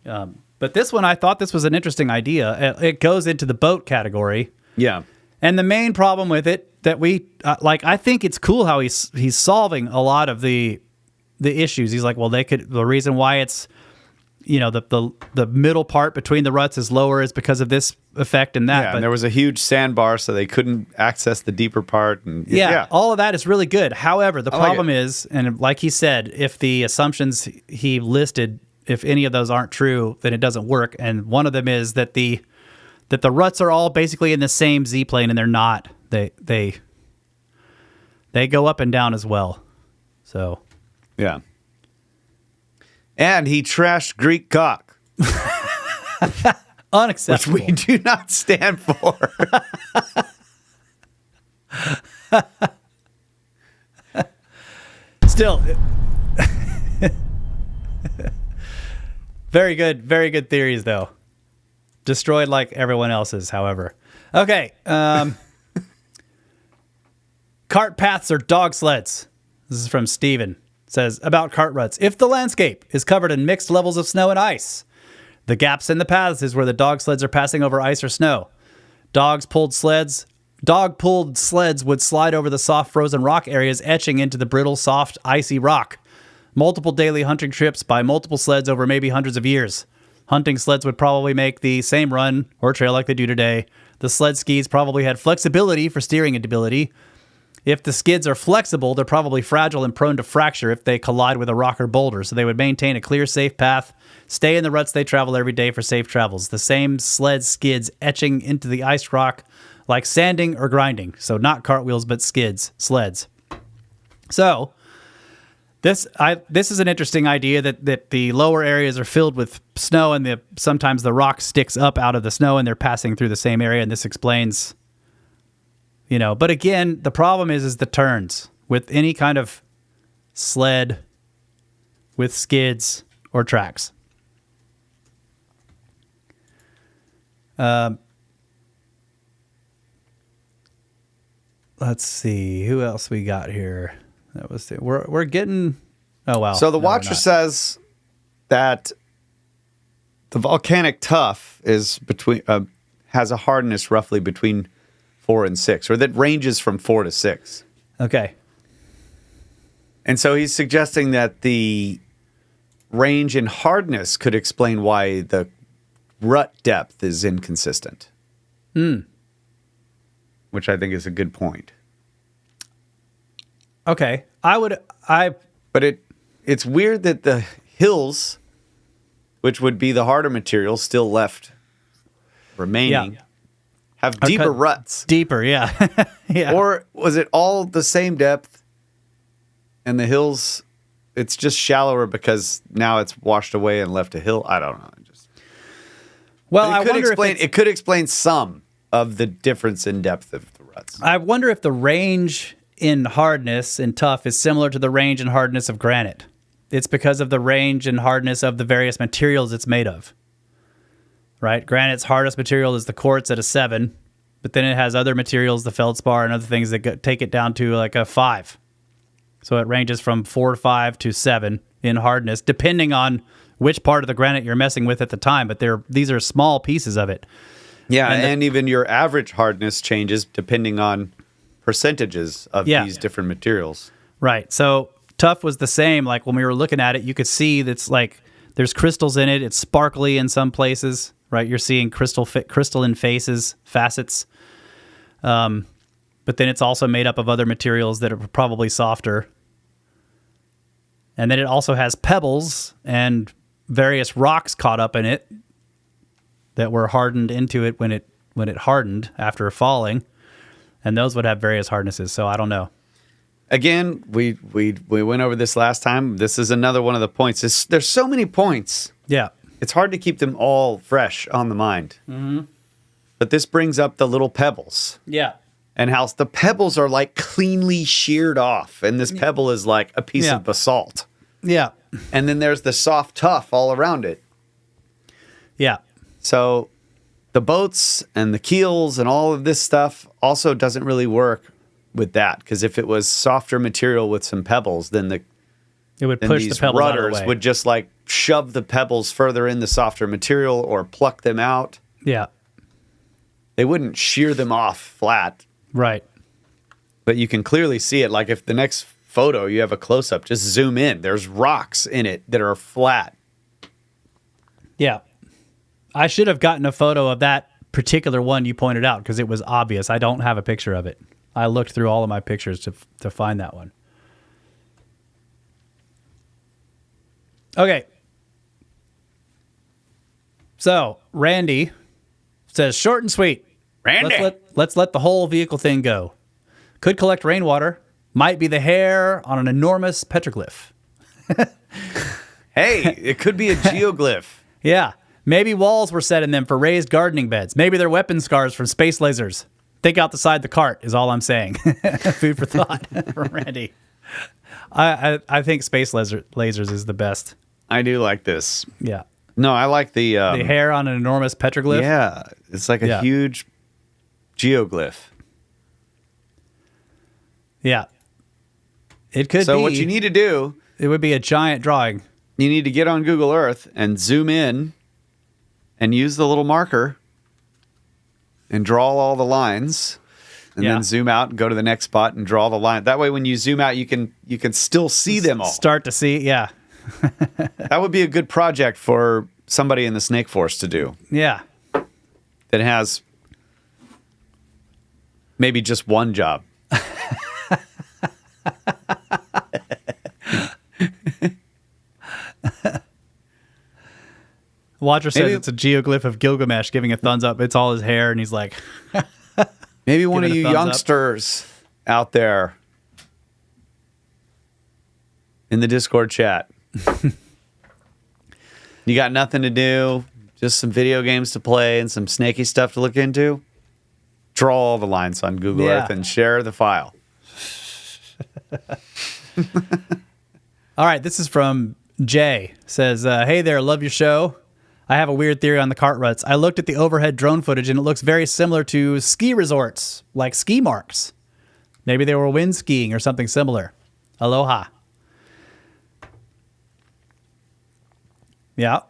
But this one, I thought this was an interesting idea. It goes into the boat category. Yeah. And the main problem with it that we I think it's cool how he's solving a lot of the issues. He's like, well, the reason why it's, the middle part between the ruts is lower is because of this effect and that. Yeah, but and there was a huge sandbar, so they couldn't access the deeper part. And all of that is really good. However, the I like problem is, and like he said, if the assumptions he listed, if any of those aren't true, then it doesn't work. And one of them is that the ruts are all basically in the same Z plane, and they're not. They go up and down as well. So yeah. And he trashed Greek cock, unacceptable. which we do not stand for. Still, very good theories, though. Destroyed like everyone else's, however. Okay. Cart paths or dog sleds. This is from Steven. It says, about cart ruts. If the landscape is covered in mixed levels of snow and ice, the gaps in the paths is where the dog sleds are passing over ice or snow. Dog-pulled sleds would slide over the soft frozen rock areas, etching into the brittle, soft, icy rock. Multiple daily hunting trips by multiple sleds over maybe hundreds of years. Hunting sleds would probably make the same run or trail like they do today. The sled skis probably had flexibility for steering ability. If the skids are flexible, they're probably fragile and prone to fracture if they collide with a rock or boulder, so they would maintain a clear, safe path, stay in the ruts they travel every day for safe travels. The same sled skids etching into the ice rock like sanding or grinding. So not cartwheels, but sleds. So this is an interesting idea that the lower areas are filled with snow and sometimes the rock sticks up out of the snow and they're passing through the same area, and this explains, but again, the problem is the turns with any kind of sled with skids or tracks. Let's see who else we got here. That was we're getting. Oh wow! So the Watcher says that the volcanic tuff is has a hardness roughly between 4 and 6, or that ranges from 4 to 6. Okay. And so he's suggesting that the range in hardness could explain why the rut depth is inconsistent. Which I think is a good point. Okay. But it's weird that the hills, which would be the harder material still left remaining, have deeper ruts. Deeper, yeah. Yeah. Or was it all the same depth and the hills, it's just shallower because now it's washed away and left a hill? I don't know. It could explain some of the difference in depth of the ruts. I wonder if the range in hardness and tough is similar to the range and hardness of granite. It's because of the range and hardness of the various materials it's made of. Right? Granite's hardest material is the quartz at a 7, but then it has other materials, the feldspar and other things that take it down to like a 5. So it ranges from 4 to 5 to 7 in hardness, depending on which part of the granite you're messing with at the time. But these are small pieces of it. Yeah, and even your average hardness changes depending on percentages of these different materials. Right. So tough was the same. Like when we were looking at it, you could see that's like there's crystals in it. It's sparkly in some places. Right. You're seeing crystalline facets. But then it's also made up of other materials that are probably softer. And then it also has pebbles and various rocks caught up in it that were hardened into it when it hardened after falling. And those would have various hardnesses, so I don't know. Again, we went over this last time. This is another one of the points. There's so many points. Yeah. It's hard to keep them all fresh on the mind. Mm-hmm. But this brings up the little pebbles. Yeah. And how the pebbles are like cleanly sheared off. And this pebble is like a piece of basalt. Yeah. And then there's the soft tuff all around it. Yeah. So the boats and the keels and all of this stuff also doesn't really work with that. Because if it was softer material with some pebbles, then it would push these the pebbles out of the rudders way. would just like shove the pebbles further in the softer material or pluck them out. Yeah. They wouldn't shear them off flat. Right. But you can clearly see it. Like if the next photo you have a close-up, just zoom in. There's rocks in it that are flat. Yeah. I should have gotten a photo of that particular one you pointed out because it was obvious. I don't have a picture of it. I looked through all of my pictures to find that one. Okay. So, Randy says, short and sweet. Randy! Let's let the whole vehicle thing go. Could collect rainwater. Might be the hair on an enormous petroglyph. Hey, it could be a geoglyph. Yeah. Maybe walls were set in them for raised gardening beds. Maybe they're weapon scars from space lasers. Think out the side the cart is all I'm saying. Food for thought from Randy. I think space lasers is the best. I do like this. Yeah. No, I like the hair on an enormous petroglyph. Yeah, it's like a huge geoglyph. Yeah. It could be. So what you need to do, it would be a giant drawing. You need to get on Google Earth and zoom in and use the little marker and draw all the lines and then zoom out and go to the next spot and draw the line. That way when you zoom out you can still see them all. Start to see, yeah. That would be a good project for somebody in the Snake Force to do. Yeah. That has maybe just one job. Watcher says it's a geoglyph of Gilgamesh giving a thumbs up. It's all his hair, and he's like... Maybe one of you youngsters out there in the Discord chat. You got nothing to do, just some video games to play and some snaky stuff to look into? Draw all the lines on Google Earth and share the file. All right, this is from Jay. Says, hey there, love your show. I have a weird theory on the cart ruts. I looked at the overhead drone footage and it looks very similar to ski resorts, like ski marks. Maybe they were wind skiing or something similar. Aloha. Yeah.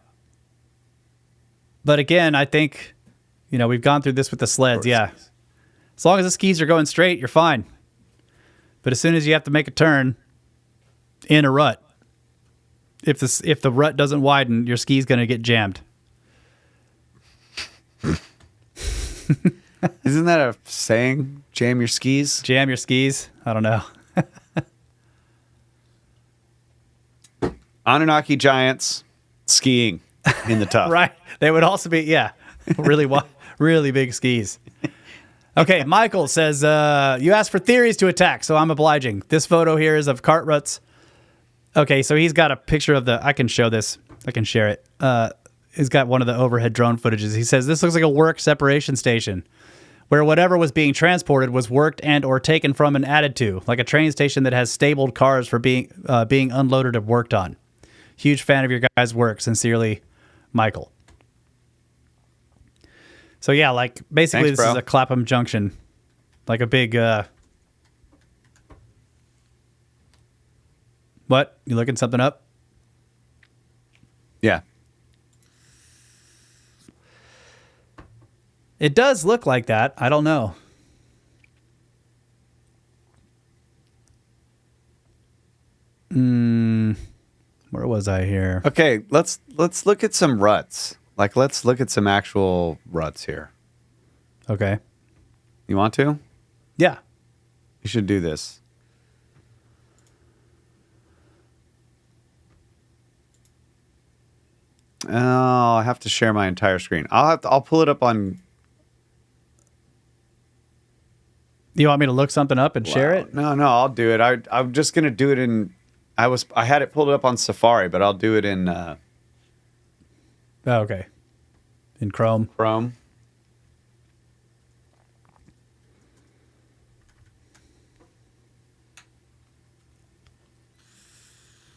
But again, I think, we've gone through this with the sleds. Yeah. As long as the skis are going straight, you're fine. But as soon as you have to make a turn in a rut, if the rut doesn't widen, your ski's going to get jammed. Isn't that a saying? Jam your skis? Jam your skis? I don't know. Anunnaki giants skiing in the tuff. Right. They would also be, really really big skis. Okay, Michael says, you asked for theories to attack, so I'm obliging. This photo here is of cart ruts. Okay, so he's got a picture of I can show this. I can share it. He's got one of the overhead drone footages. He says, this looks like a work separation station where whatever was being transported was worked and or taken from and added to, like a train station that has stabled cars for being unloaded and worked on. Huge fan of your guys' work. Sincerely, Michael. So yeah, like basically Thanks, this bro. is a Clapham Junction, like a big... What? You looking something up? Yeah. It does look like that. I don't know. Where was I here? Okay, let's look at some ruts. Like, let's look at some actual ruts here. Okay. You want to? Yeah. You should do this. Oh, I have to share my entire screen. I'll pull it up on. You want me to look something up and share it? No, I'll do it. I'm just gonna do it in. I had it pulled up on Safari, but I'll do it in Oh, okay. In Chrome. Chrome.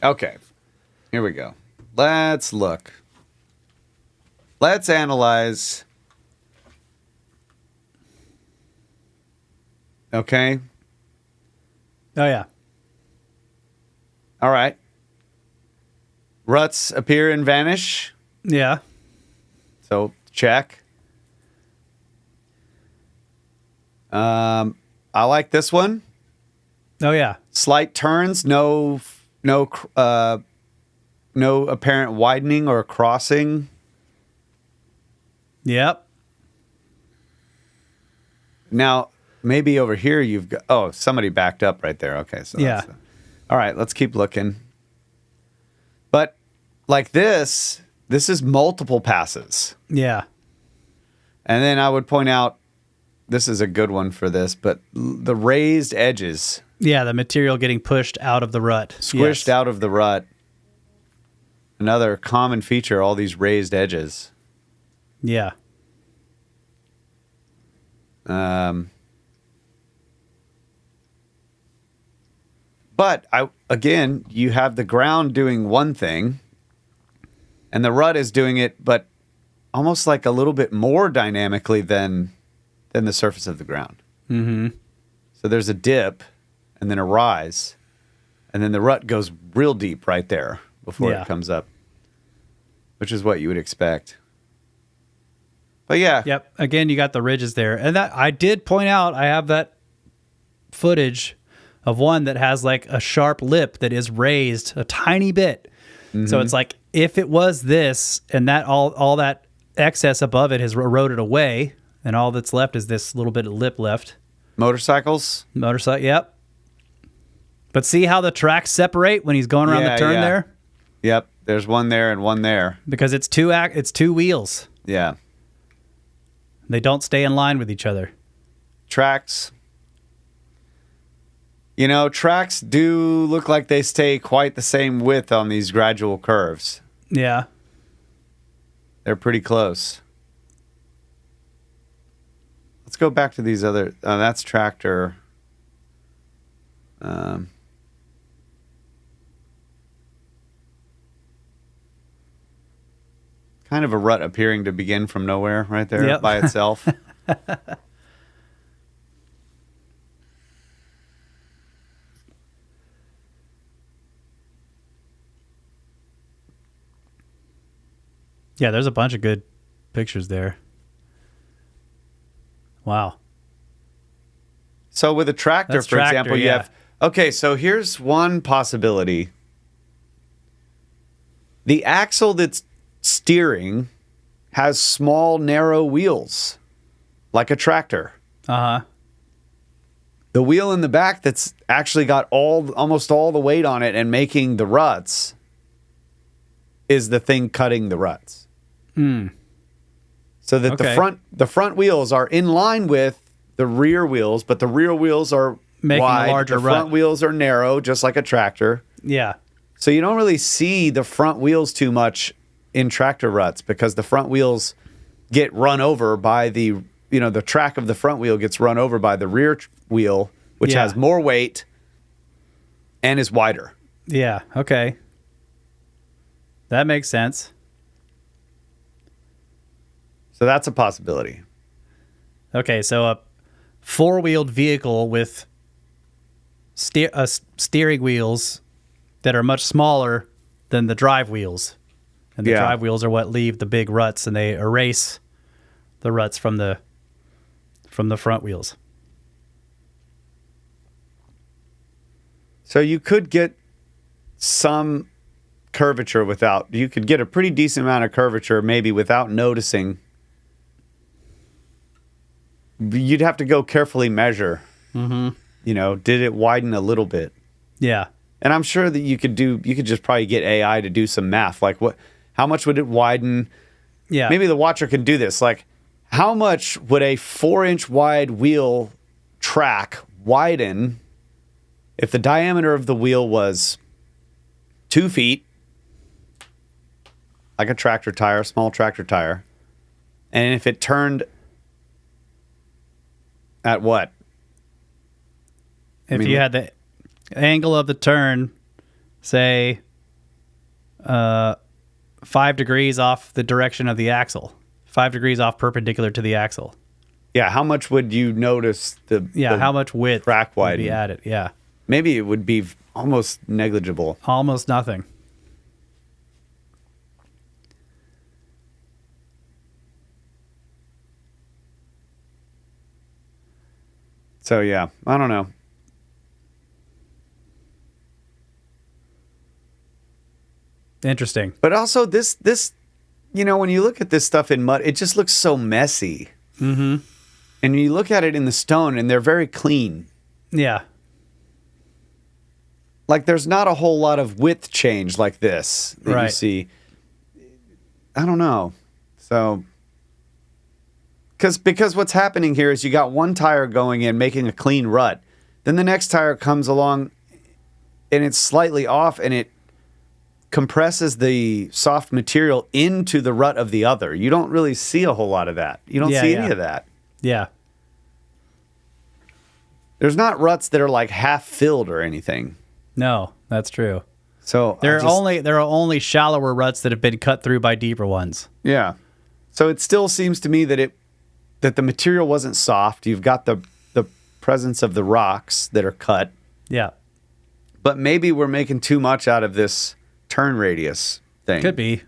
Okay, here we go. Let's look. Let's analyze. Okay. Oh, yeah. All right. Ruts appear and vanish. Yeah. So check. I like this one. Oh, yeah. Slight turns, no apparent widening or crossing. Yep. Now, maybe over here you've got... Oh, somebody backed up right there. Okay, so Yeah. All right, let's keep looking. But like this is multiple passes. Yeah. And then I would point out, this is a good one for this, but the raised edges. Yeah, the material getting pushed out of the rut. Squished out of the rut. Another common feature, all these raised edges. Yeah. But again, you have the ground doing one thing, and the rut is doing it, but almost like a little bit more dynamically than the surface of the ground. Mm-hmm. So there's a dip, and then a rise, and then the rut goes real deep right there before Yeah. it comes up, which is what you would expect. But yeah, Yep. Again, you got the ridges there. And that I did point out, I have that footage of one that has like a sharp lip that is raised a tiny bit. So it's like if it was this and that all that excess above it has eroded away and all that's left is this little bit of lip left. motorcycles. Motorcycle, yep. But see how the tracks separate when he's going around the turn there? Yep, there's one there and one there. Because it's two wheels. Yeah. They don't stay in line with each other. Tracks. You know, tracks do look like they stay quite the same width on these gradual curves. Yeah. They're pretty close. Let's go back to these other... that's tractor. Kind of a rut appearing to begin from nowhere right there Yep. by itself. Yeah, there's a bunch of good pictures there. Wow. So with a tractor, That's for tractor, example, you yeah. have... Okay, so here's one possibility. The axle that's steering has small, narrow wheels, like a tractor. Uh-huh. The wheel in the back that's actually got almost all the weight on it and making the ruts is the thing cutting the ruts. So that Okay. the front wheels are in line with the rear wheels, but the rear wheels are Making a wide. larger the front rut. wheels are narrow, just like a tractor. Yeah. So you don't really see the front wheels too much in tractor ruts because the front wheels get run over by the track of the front wheel gets run over by the rear wheel, which Yeah. has more weight and is wider. Yeah. Okay. That makes sense. So that's a possibility. Okay, so a four-wheeled vehicle with steering wheels that are much smaller than the drive wheels. And the Yeah. drive wheels are what leave the big ruts, and they erase the ruts from the front wheels. So you could get some curvature you could get a pretty decent amount of curvature maybe without noticing. You'd have to go carefully measure. Mm-hmm. Did it widen a little bit? Yeah. And I'm sure that you could just probably get AI to do some math. Like how much would it widen? Yeah. Maybe the watcher can do this. Like how much would a 4-inch wide wheel track widen, if the diameter of the wheel was 2 feet, like a tractor tire, small tractor tire, and if it turned at what? If you had the angle of the turn, say, 5 degrees off the direction of the axle, 5 degrees off perpendicular to the axle. Yeah, how much would you notice how much width track would widen be added? Yeah, maybe it would be almost negligible. almost nothing. So yeah, I don't know. Interesting. But also this, when you look at this stuff in mud, it just looks so messy. Mm-hmm. And you look at it in the stone, and they're very clean. Yeah. Like there's not a whole lot of width change like this that you see. I don't know. So, because what's happening here is you got one tire going in, making a clean rut. Then the next tire comes along, and it's slightly off, and it compresses the soft material into the rut of the other. You don't really see a whole lot of that. You don't see any of that. Yeah. There's not ruts that are like half filled or anything. No, that's true. So There are only shallower ruts that have been cut through by deeper ones. Yeah. So it still seems to me that the material wasn't soft. You've got the presence of the rocks that are cut. Yeah. But maybe we're making too much out of this turn radius thing. Could be.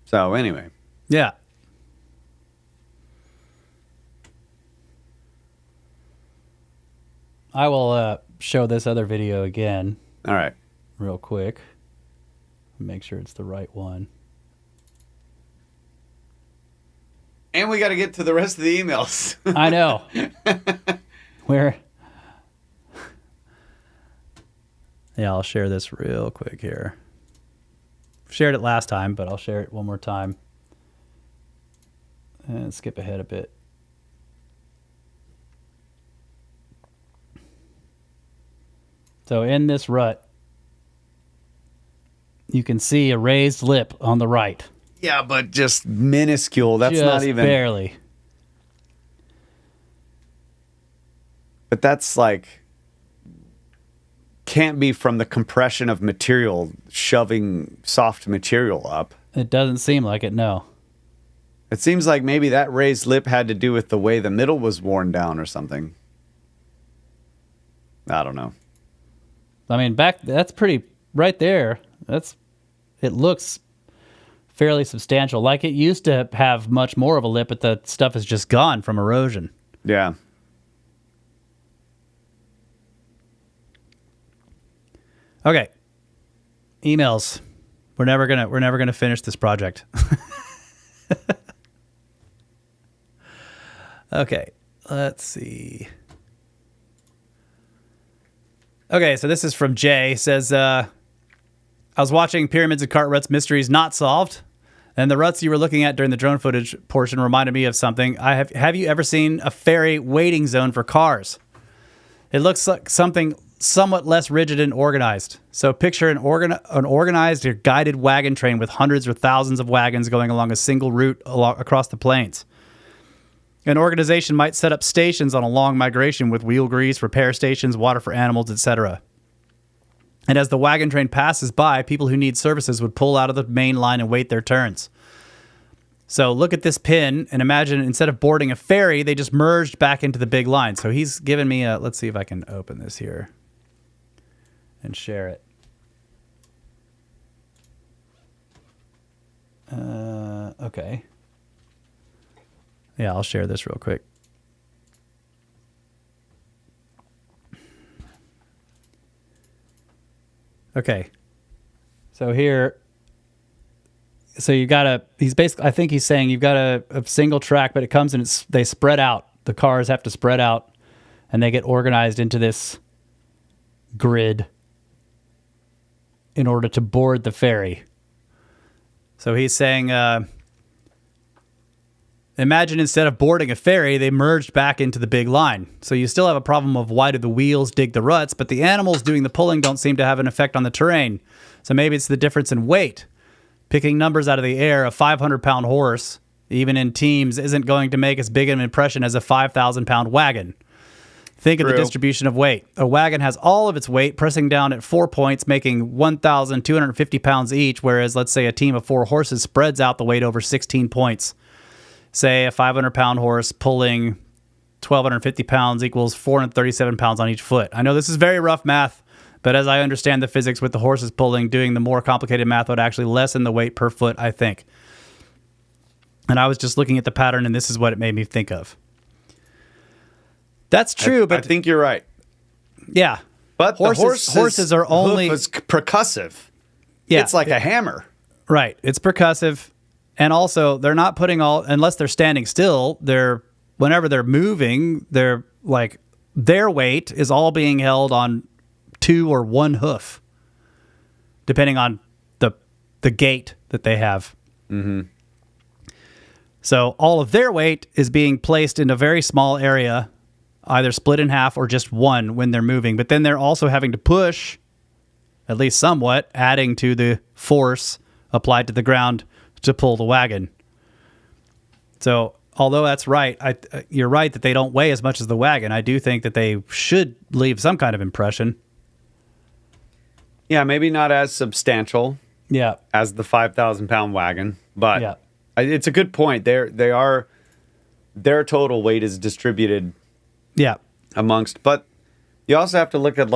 So anyway. Yeah. I will show this other video again All right. real quick. Make sure it's the right one. And we got to get to the rest of the emails. I know. Where? Yeah, I'll share this real quick here. Shared it last time, but I'll share it one more time. And skip ahead a bit. So in this rut, you can see a raised lip on the right. Yeah, but just minuscule. That's Just not even barely. But that's like can't be from the compression of material shoving soft material up. It doesn't seem like it, no. It seems like maybe that raised lip had to do with the way the middle was worn down or something. I don't know. I mean, that's pretty right there. It looks fairly substantial. Like it used to have much more of a lip, but the stuff is just gone from erosion. Yeah. Okay. Emails. We're never gonna finish this project. Okay. Let's see. Okay, so this is from Jay. Says, I was watching Pyramids and Cart Ruts Mysteries Not Solved, and the ruts you were looking at during the drone footage portion reminded me of something. Have you ever seen a ferry waiting zone for cars? It looks like something somewhat less rigid and organized. So picture an organized or guided wagon train with hundreds or thousands of wagons going along a single route across the plains. An organization might set up stations on a long migration with wheel grease, repair stations, water for animals, etc. And as the wagon train passes by, people who need services would pull out of the main line and wait their turns. So look at this pin and imagine instead of boarding a ferry, they just merged back into the big line. So he's given me let's see if I can open this here and share it. Okay. Yeah, I'll share this real quick. Okay. So here, I think he's saying you've got a single track, but it comes and they spread out. The cars have to spread out and they get organized into this grid in order to board the ferry. So he's saying, Imagine instead of boarding a ferry, they merged back into the big line. So you still have a problem of why do the wheels dig the ruts, but the animals doing the pulling don't seem to have an effect on the terrain. So maybe it's the difference in weight. Picking numbers out of the air, a 500-pound horse, even in teams, isn't going to make as big an impression as a 5,000-pound wagon. Think of the distribution of weight. A wagon has all of its weight pressing down at 4 points, making 1,250 pounds each, whereas, let's say, a team of 4 horses spreads out the weight over 16 points. Say a 500-pound horse pulling 1,250 pounds equals 437 pounds on each foot. I know this is very rough math, but as I understand the physics with the horses pulling, doing the more complicated math would actually lessen the weight per foot, I think. And I was just looking at the pattern, and this is what it made me think of. That's true, but I think you're right. Yeah. But horses are only... hoof is percussive. Yeah, it's like a hammer. Right. It's percussive. And also, they're not putting unless they're standing still, whenever they're moving, they're like, their weight is all being held on 2 or 1 hoof, depending on the gait that they have. Mm-hmm. So all of their weight is being placed in a very small area, either split in half or just one when they're moving. But then they're also having to push, at least somewhat, adding to the force applied to the ground to pull the wagon. So although that's right, you're right that they don't weigh as much as the wagon. I do think that they should leave some kind of impression. Yeah, maybe not as substantial as the 5,000-pound wagon, but it's a good point. Their total weight is distributed amongst, but you also have to look at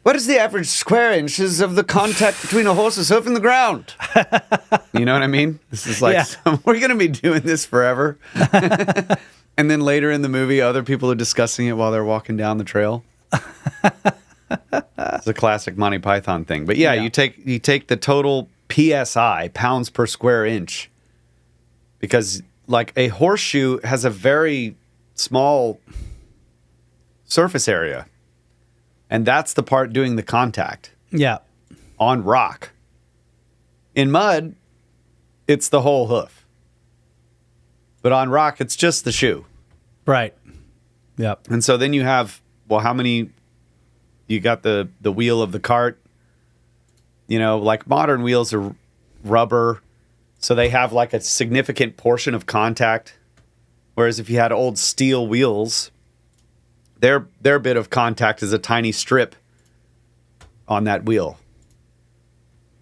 what is the average square inches of the contact between a horse's hoof and the ground? You know what I mean? This is like, we're going to be doing this forever. And then later in the movie, other people are discussing it while they're walking down the trail. It's a classic Monty Python thing. But you take the total PSI, pounds per square inch, because like a horseshoe has a very small surface area. And that's the part doing the contact. Yeah. On rock. In mud, it's the whole hoof. But on rock, it's just the shoe. Right. Yep. And so then you have, how many? You got the wheel of the cart. You know, like modern wheels are rubber. So they have like a significant portion of contact. Whereas if you had old steel wheels, their bit of contact is a tiny strip on that wheel.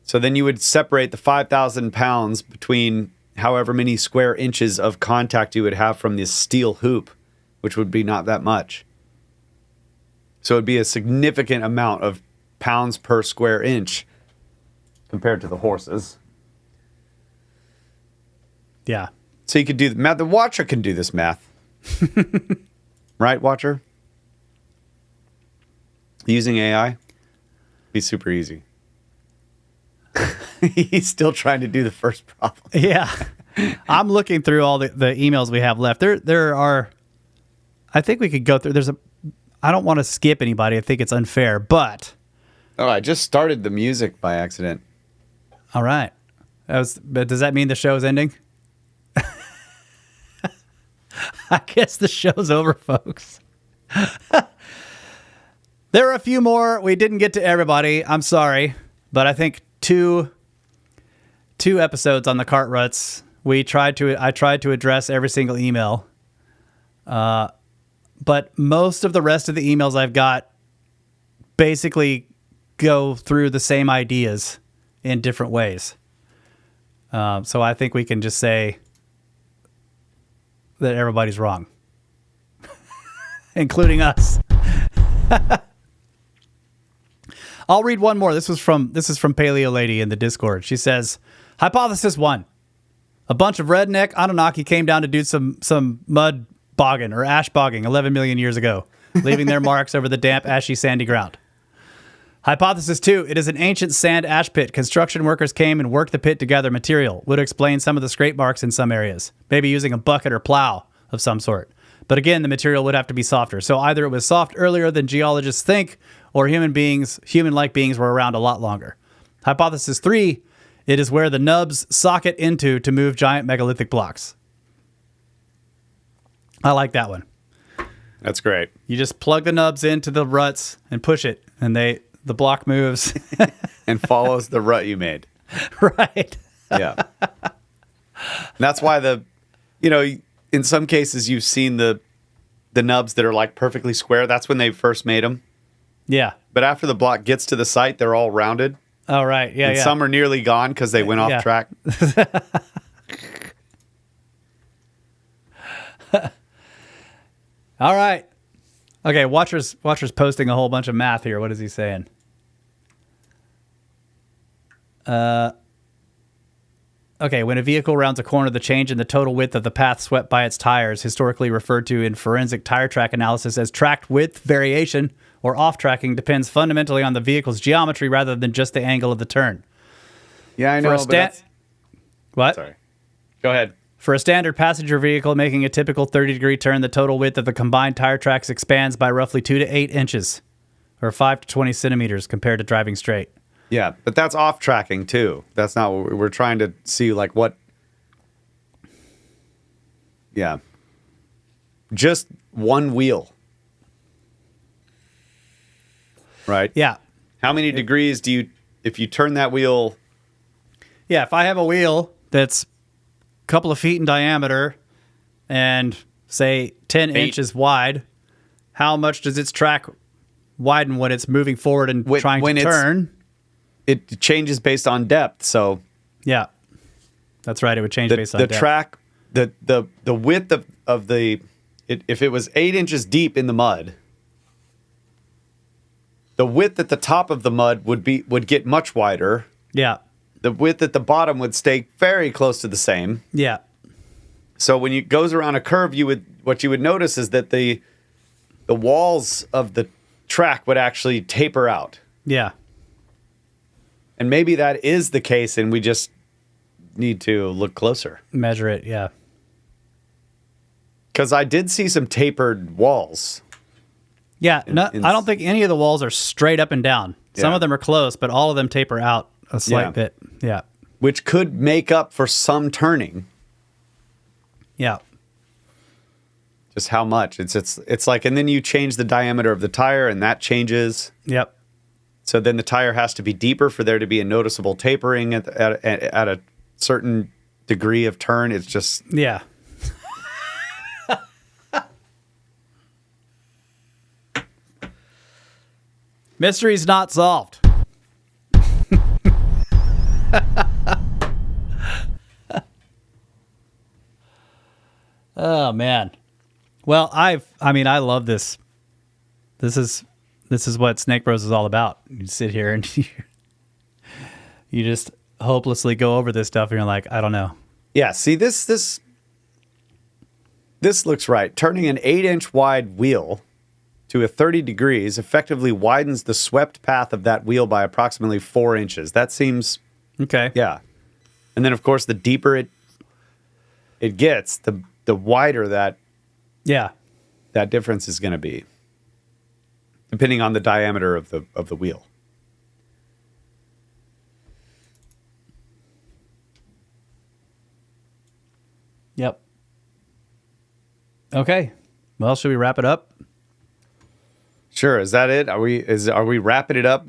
So then you would separate the 5,000 pounds between however many square inches of contact you would have from this steel hoop, which would be not that much. So it'd be a significant amount of pounds per square inch compared to the horses. Yeah. So you could do the math. The Watcher can do this math. Right, Watcher? Using AI? Be super easy. He's still trying to do the first problem. Yeah. I'm looking through all the emails we have left. There are, I think we could go through, I don't want to skip anybody. I think it's unfair, but. Oh, I just started the music by accident. All right. But does that mean the show's ending? I guess the show's over, folks. There are a few more. We didn't get to everybody. I'm sorry. But I think two episodes on the cart ruts, I tried to address every single email. But most of the rest of the emails I've got basically go through the same ideas in different ways. So I think we can just say that everybody's wrong, including us. I'll read one more. This is from Paleo Lady in the Discord. She says, Hypothesis 1. A bunch of redneck Anunnaki came down to do some mud bogging or ash bogging 11 million years ago, leaving their marks over the damp, ashy, sandy ground. Hypothesis 2. It is an ancient sand ash pit. Construction workers came and worked the pit to gather material. Would explain some of the scrape marks in some areas. Maybe using a bucket or plow of some sort. But again, the material would have to be softer. So either it was soft earlier than geologists think, or human-like beings were around a lot longer. Hypothesis 3. It is where the nubs socket into to move giant megalithic blocks. I like that one. That's great. You just plug the nubs into the ruts and push it, and the block moves. And follows the rut you made. Right. Yeah. And that's why in some cases you've seen the nubs that are like perfectly square. That's when they first made them. Yeah. But after the block gets to the site, they're all rounded. Oh, right. Yeah, And yeah. some are nearly gone because they went off track. All right. Okay, Watcher's posting a whole bunch of math here. What is he saying? Okay, when a vehicle rounds a corner, the change in the total width of the path swept by its tires, historically referred to in forensic tire track analysis as track width variation or off-tracking, depends fundamentally on the vehicle's geometry rather than just the angle of the turn. Yeah, I know. What? Sorry. Go ahead. For a standard passenger vehicle making a typical 30-degree turn, the total width of the combined tire tracks expands by roughly 2 to 8 inches, or 5 to 20 centimeters compared to driving straight. Yeah, but that's off tracking too. That's not what we're trying to see. Like what? Yeah, just one wheel, right? Yeah. How many degrees do you, if you turn that wheel? Yeah, if I have a wheel that's a couple of feet in diameter and say 10 inches wide, how much does its track widen when it's moving forward and trying to turn? It changes based on depth. So yeah, that's right. It would change based on depth. The track, the width of the, if it was 8 inches deep in the mud, the width at the top of the mud would get much wider. Yeah. The width at the bottom would stay very close to the same. Yeah. So when it goes around a curve, what you would notice is that the walls of the track would actually taper out. Yeah. And maybe that is the case, and we just need to look closer. Measure it, yeah. Because I did see some tapered walls. Yeah, I don't think any of the walls are straight up and down. Some of them are close, but all of them taper out a slight bit. Yeah. Which could make up for some turning. Yeah. Just how much? It's like, and then you change the diameter of the tire, and that changes. Yep. So then the tire has to be deeper for there to be a noticeable tapering at a certain degree of turn. It's just... Yeah. Mystery's not solved. Oh, man. Well, I love this. This is what Snake Bros is all about. You sit here and you just hopelessly go over this stuff, and you're like, I don't know. Yeah, see, this looks right. Turning an 8-inch wide wheel to a 30 degrees effectively widens the swept path of that wheel by approximately 4 inches. That seems... Okay. Yeah. And then, of course, the deeper it gets, the wider that difference is going to be, depending on the diameter of the wheel. Yep. Okay. Well, should we wrap it up? Sure. Is that it? Are we wrapping it up,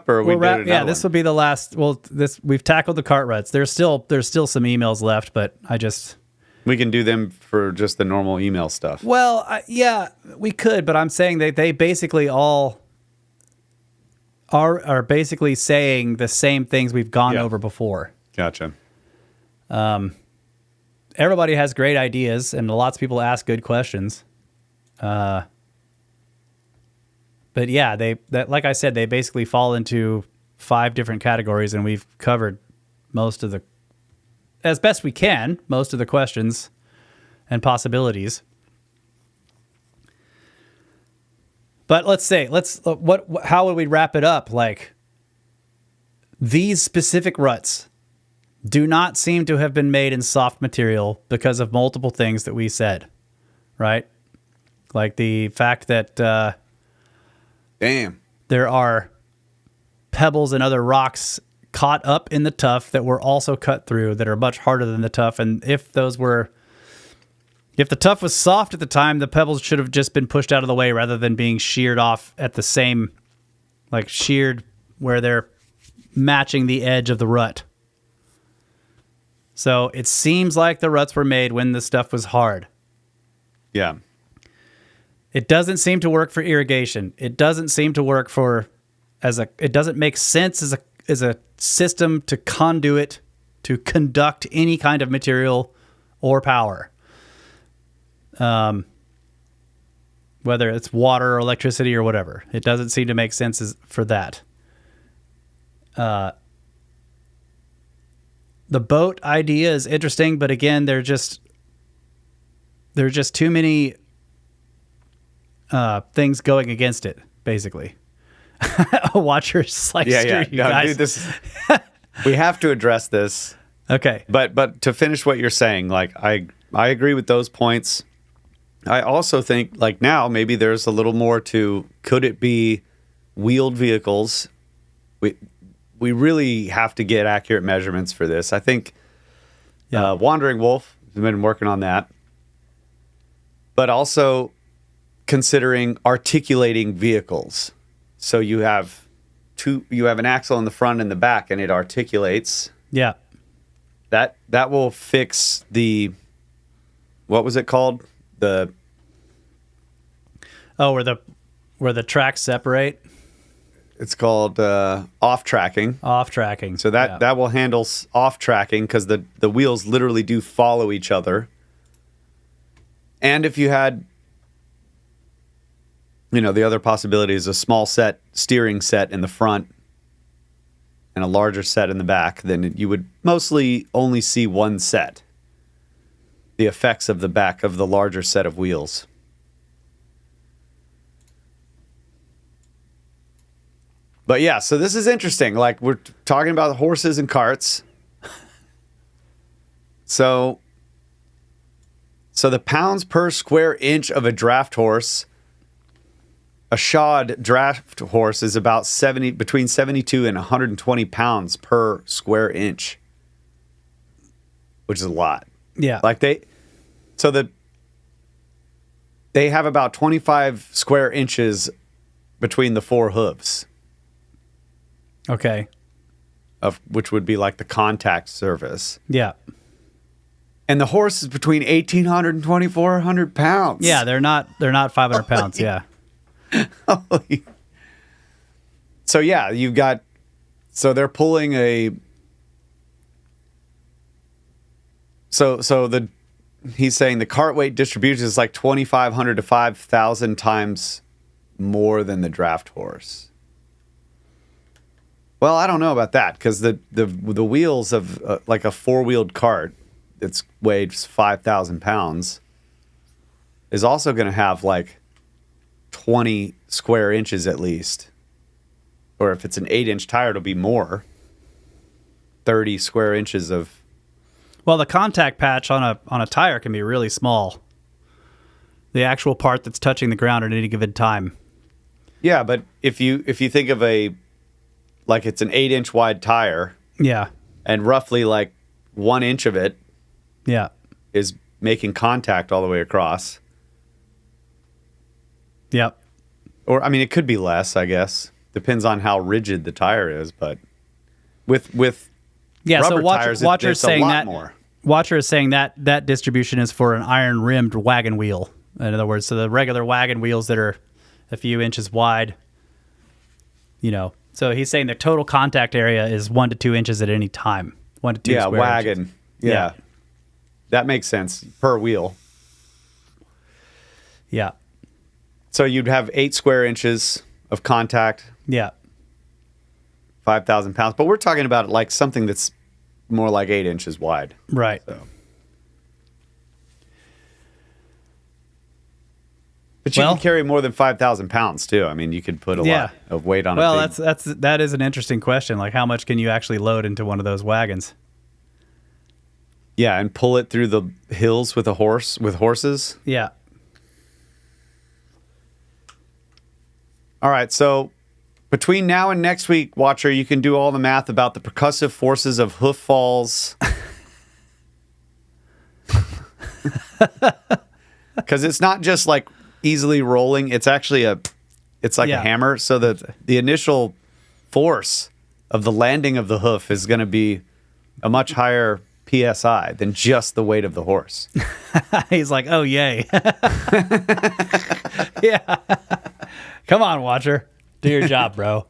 or are we doing another one? This will be the last. Well, we've tackled the cart ruts. There's still some emails left, but we can do them for just the normal email stuff. Well, yeah, we could, but I'm saying they basically all are basically saying the same things we've gone over before. Gotcha. Everybody has great ideas, and lots of people ask good questions. But yeah, like I said, they basically fall into 5 different categories, and we've covered as best we can, most of the questions and possibilities. But how would we wrap it up? Like, these specific ruts do not seem to have been made in soft material because of multiple things that we said, right? Like the fact that Damn. there are pebbles and other rocks caught up in the tuff that were also cut through that are much harder than the tuff. And if the tuff was soft at the time, the pebbles should have just been pushed out of the way rather than being sheared off at the same, like sheared where they're matching the edge of the rut. So it seems like the ruts were made when the stuff was hard. Yeah. It doesn't seem to work for irrigation. It doesn't seem to work it doesn't make sense as a system to conduit, to conduct any kind of material or power. Whether it's water or electricity or whatever. It doesn't seem to make sense for that. The boat idea is interesting, but again, there are just too many things going against it, basically. Watch your slice. Yeah. You guys. Dude, we have to address this. Okay. But to finish what you're saying, like I agree with those points. I also think like now maybe there's a little more to, could it be wheeled vehicles? We really have to get accurate measurements for this. I think Wandering Wolf has been working on that. But also considering articulating vehicles. So you have an axle in the front and the back and it articulates. Yeah. That will fix what was it called? Where the tracks separate. It's called off tracking. Off tracking. So that will handle off tracking because the wheels literally do follow each other. And if you had, the other possibility is a small steering set in the front and a larger set in the back, then you would mostly only see one set. The effects of the back of the larger set of wheels. But yeah, so this is interesting. Like we're talking about horses and carts. So the pounds per square inch of a draft horse, a shod draft horse is about between 72 and 120 pounds per square inch, which is a lot. Yeah. Like they have about 25 square inches between the four hooves. Okay. Of which would be like the contact surface. Yeah. And the horse is between 1,800 and 2,400 pounds. Yeah, they're not 500 pounds. Yeah. So yeah, they're pulling he's saying the cart weight distribution is like 2,500 to 5,000 times more than the draft horse. Well, I don't know about that because the wheels of like a four-wheeled cart that's weighs 5,000 pounds is also going to have like 20 square inches at least. Or if it's an 8-inch tire, it'll be more. 30 square inches of. Well, the contact patch on a tire can be really small. The actual part that's touching the ground at any given time. Yeah, but if you think of like it's an 8-inch wide tire. Yeah. And roughly like 1 inch of it. Yeah. Is making contact all the way across. Yep. Or I mean, it could be less, I guess. Depends on how rigid the tire is, but with rubber tires, Watcher is saying that more. Watcher is saying that distribution is for an iron rimmed wagon wheel. In other words, so the regular wagon wheels that are a few inches wide. So he's saying the total contact area is 1 to 2 inches at any time. 1 to 2 square wagon. inches. Yeah. That makes sense per wheel. Yeah. So you'd have 8 square inches of contact. Yeah. 5,000 pounds. But we're talking about like something that's more like 8 inches wide. Right. So. But you can carry more than 5,000 pounds too. I mean, you could put a lot of weight on it. Well, that is an interesting question. Like, how much can you actually load into one of those wagons? Yeah, and pull it through the hills with horses. Yeah. All right, so Between now and next week, Watcher, you can do all the math about the percussive forces of hoof falls. Because it's not just like easily rolling. It's actually it's like a hammer. So the initial force of the landing of the hoof is going to be a much higher PSI than just the weight of the horse. He's like, oh, yay. Yeah. Come on, Watcher. Do your job, bro.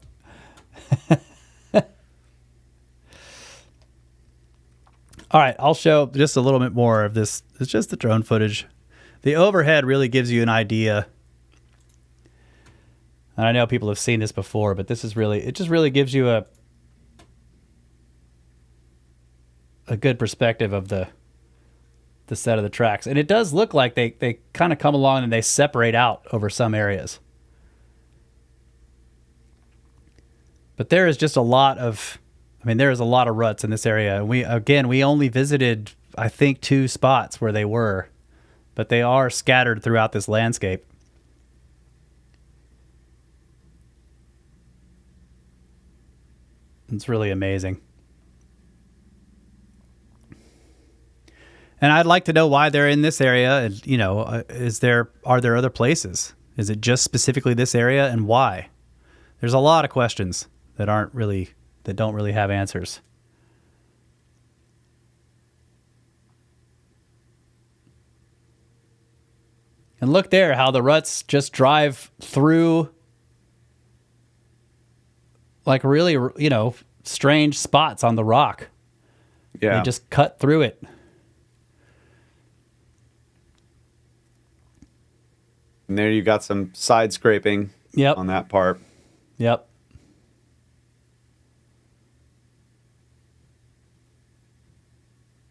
All right, I'll show just a little bit more of this. It's just the drone footage. The overhead really gives you an idea. And I know people have seen this before, but this is really, it just really gives you a good perspective of the set of the tracks. And it does look like they kind of come along and they separate out over some areas. But there is just a lot of, there is a lot of ruts in this area. We only visited, I think, 2 spots where they were, but they are scattered throughout this landscape. It's really amazing. And I'd like to know why they're in this area. And, are there other places? Is it just specifically this area, and why? There's a lot of questions that don't really have answers. And look there, how the ruts just drive through like really, strange spots on the rock. Yeah. They just cut through it. And there you got some side scraping on that part. Yep.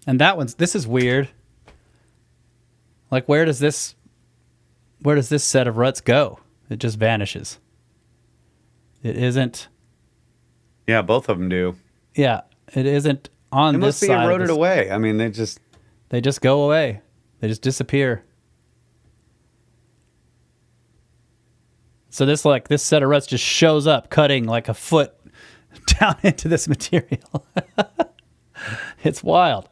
And this is weird. Like, where does this set of ruts go? It just vanishes. It isn't. Yeah, both of them do. Yeah, it isn't on this side. It must be eroded away. They just go away. They just disappear. So this set of ruts just shows up, cutting like a foot down into this material. It's wild.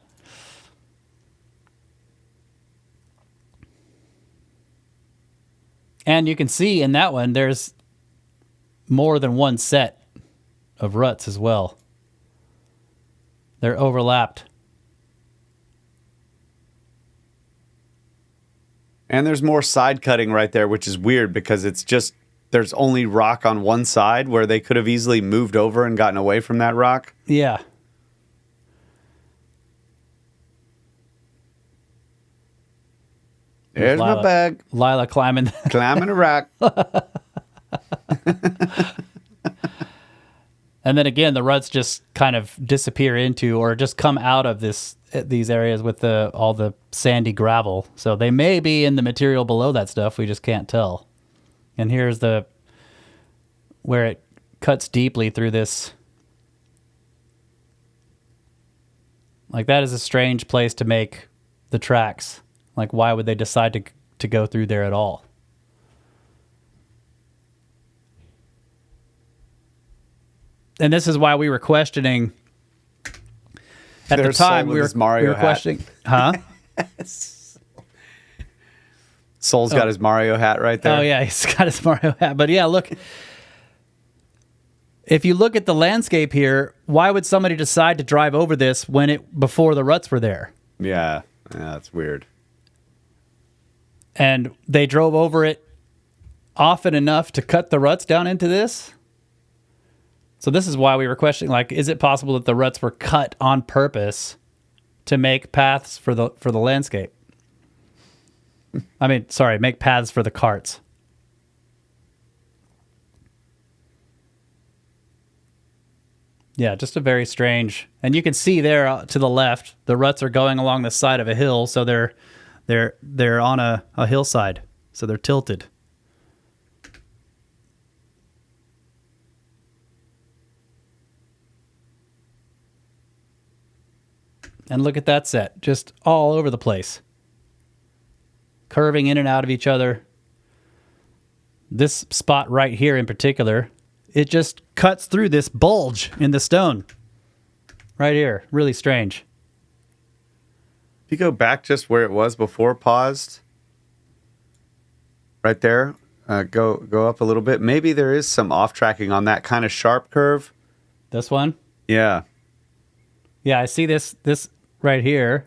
And you can see in that one, there's more than one set of ruts as well. They're overlapped. And there's more side cutting right there, which is weird because there's only rock on one side where they could have easily moved over and gotten away from that rock. Yeah. There's my bag. Lila climbing a rock. And then again, the ruts just kind of disappear into or just come out of these areas with all the sandy gravel. So they may be in the material below that stuff. We just can't tell. And here's where it cuts deeply through this. Like, that is a strange place to make the tracks. Like, why would they decide to go through there at all? And this is why we were questioning at the time. We were questioning, huh? Soul's got his Mario hat right there. Oh yeah, he's got his Mario hat. But yeah, look. If you look at the landscape here, why would somebody decide to drive over this before the ruts were there? Yeah, that's weird. And they drove over it often enough to cut the ruts down into this. So this is why we were questioning, like, is it possible that the ruts were cut on purpose to make paths for the landscape? Make paths for the carts. Yeah, just a very strange. And you can see there to the left, the ruts are going along the side of a hill, so they're on a hillside, so they're tilted. And look at that set, just all over the place. Curving in and out of each other. This spot right here in particular it just cuts through this bulge in the stone right here. Really strange. If you go back just where it was before, paused, right there, go up a little bit. Maybe there is some off tracking on that kind of sharp curve. This one? Yeah. Yeah, I see this right here.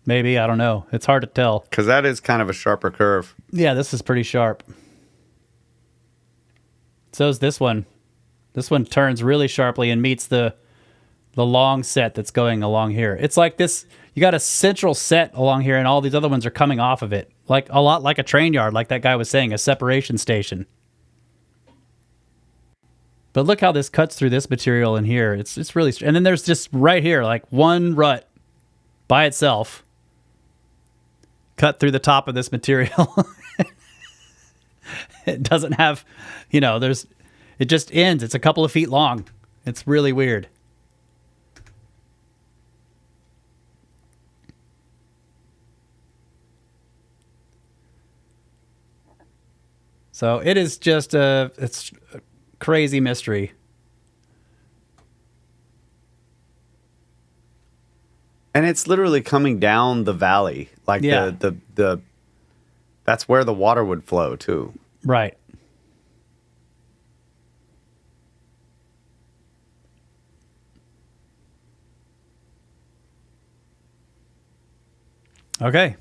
Maybe, I don't know. It's hard to tell. Because that is kind of a sharper curve. Yeah, this is pretty sharp. So is this one. This one turns really sharply and meets the long set that's going along here. It's like this, you got a central set along here and all these other ones are coming off of it. Like a lot like a train yard, like that guy was saying, a separation station. But look how this cuts through this material in here. It's really, and then there's just right here, like one rut by itself, cut through the top of this material. It doesn't have, it just ends. It's a couple of feet long. It's really weird. So it is just it's a crazy mystery. And it's literally coming down the valley. Like the that's where the water would flow too. Right. Okay.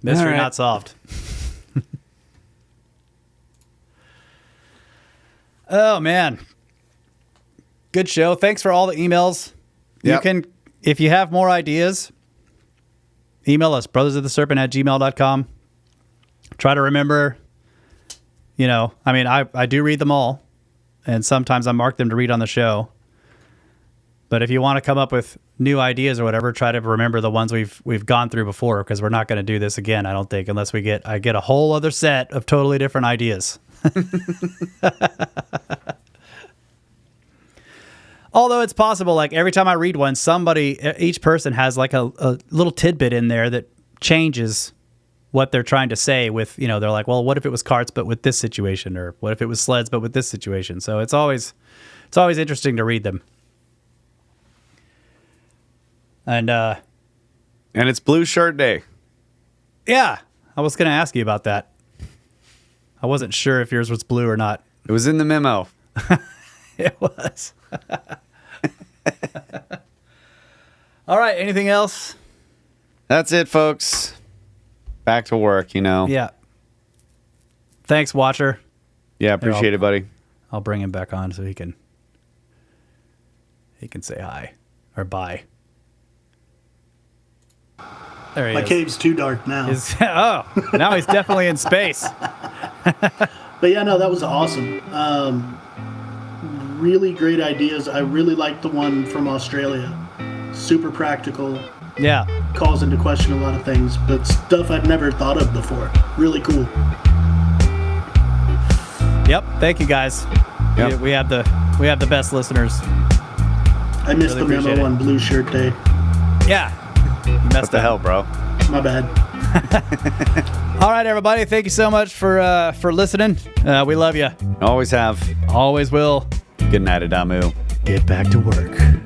Mystery All right. not solved. Oh, man. Good show. Thanks for all the emails. Yep. You can, if you have more ideas, email us, brothersoftheserpent@gmail.com. Try to remember, I do read them all, and sometimes I mark them to read on the show. But if you want to come up with new ideas or whatever, try to remember the ones we've gone through before, because we're not going to do this again, I don't think, unless I get a whole other set of totally different ideas. Although it's possible, like every time I read one, each person has like a little tidbit in there that changes what they're trying to say with, they're like, well, what if it was carts, but with this situation? Or what if it was sleds, but with this situation? So it's always interesting to read them. And it's Blue Shirt Day. Yeah, I was going to ask you about that. I wasn't sure if yours was blue or not. It was in the memo. It was. All right, anything else? That's it, folks. Back to work, Yeah. Thanks, Watcher. Yeah, appreciate it, buddy. I'll bring him back on so he can say hi or bye. There he My is. cave's too dark now. Now he's definitely in space. But yeah, no, that was awesome. Really great ideas. I really liked the one from Australia. Super practical. Yeah. Calls into question a lot of things, but stuff I'd never thought of before. Really cool. Yep. Thank you, guys. Yep. We have the best listeners. I missed Really the memo appreciate it. on Blue Shirt Day. Yeah. You messed What the up. hell, bro? My bad. All right, everybody. Thank you so much for listening. We love you. Always have. Always will. Good night, Adamu. Get back to work.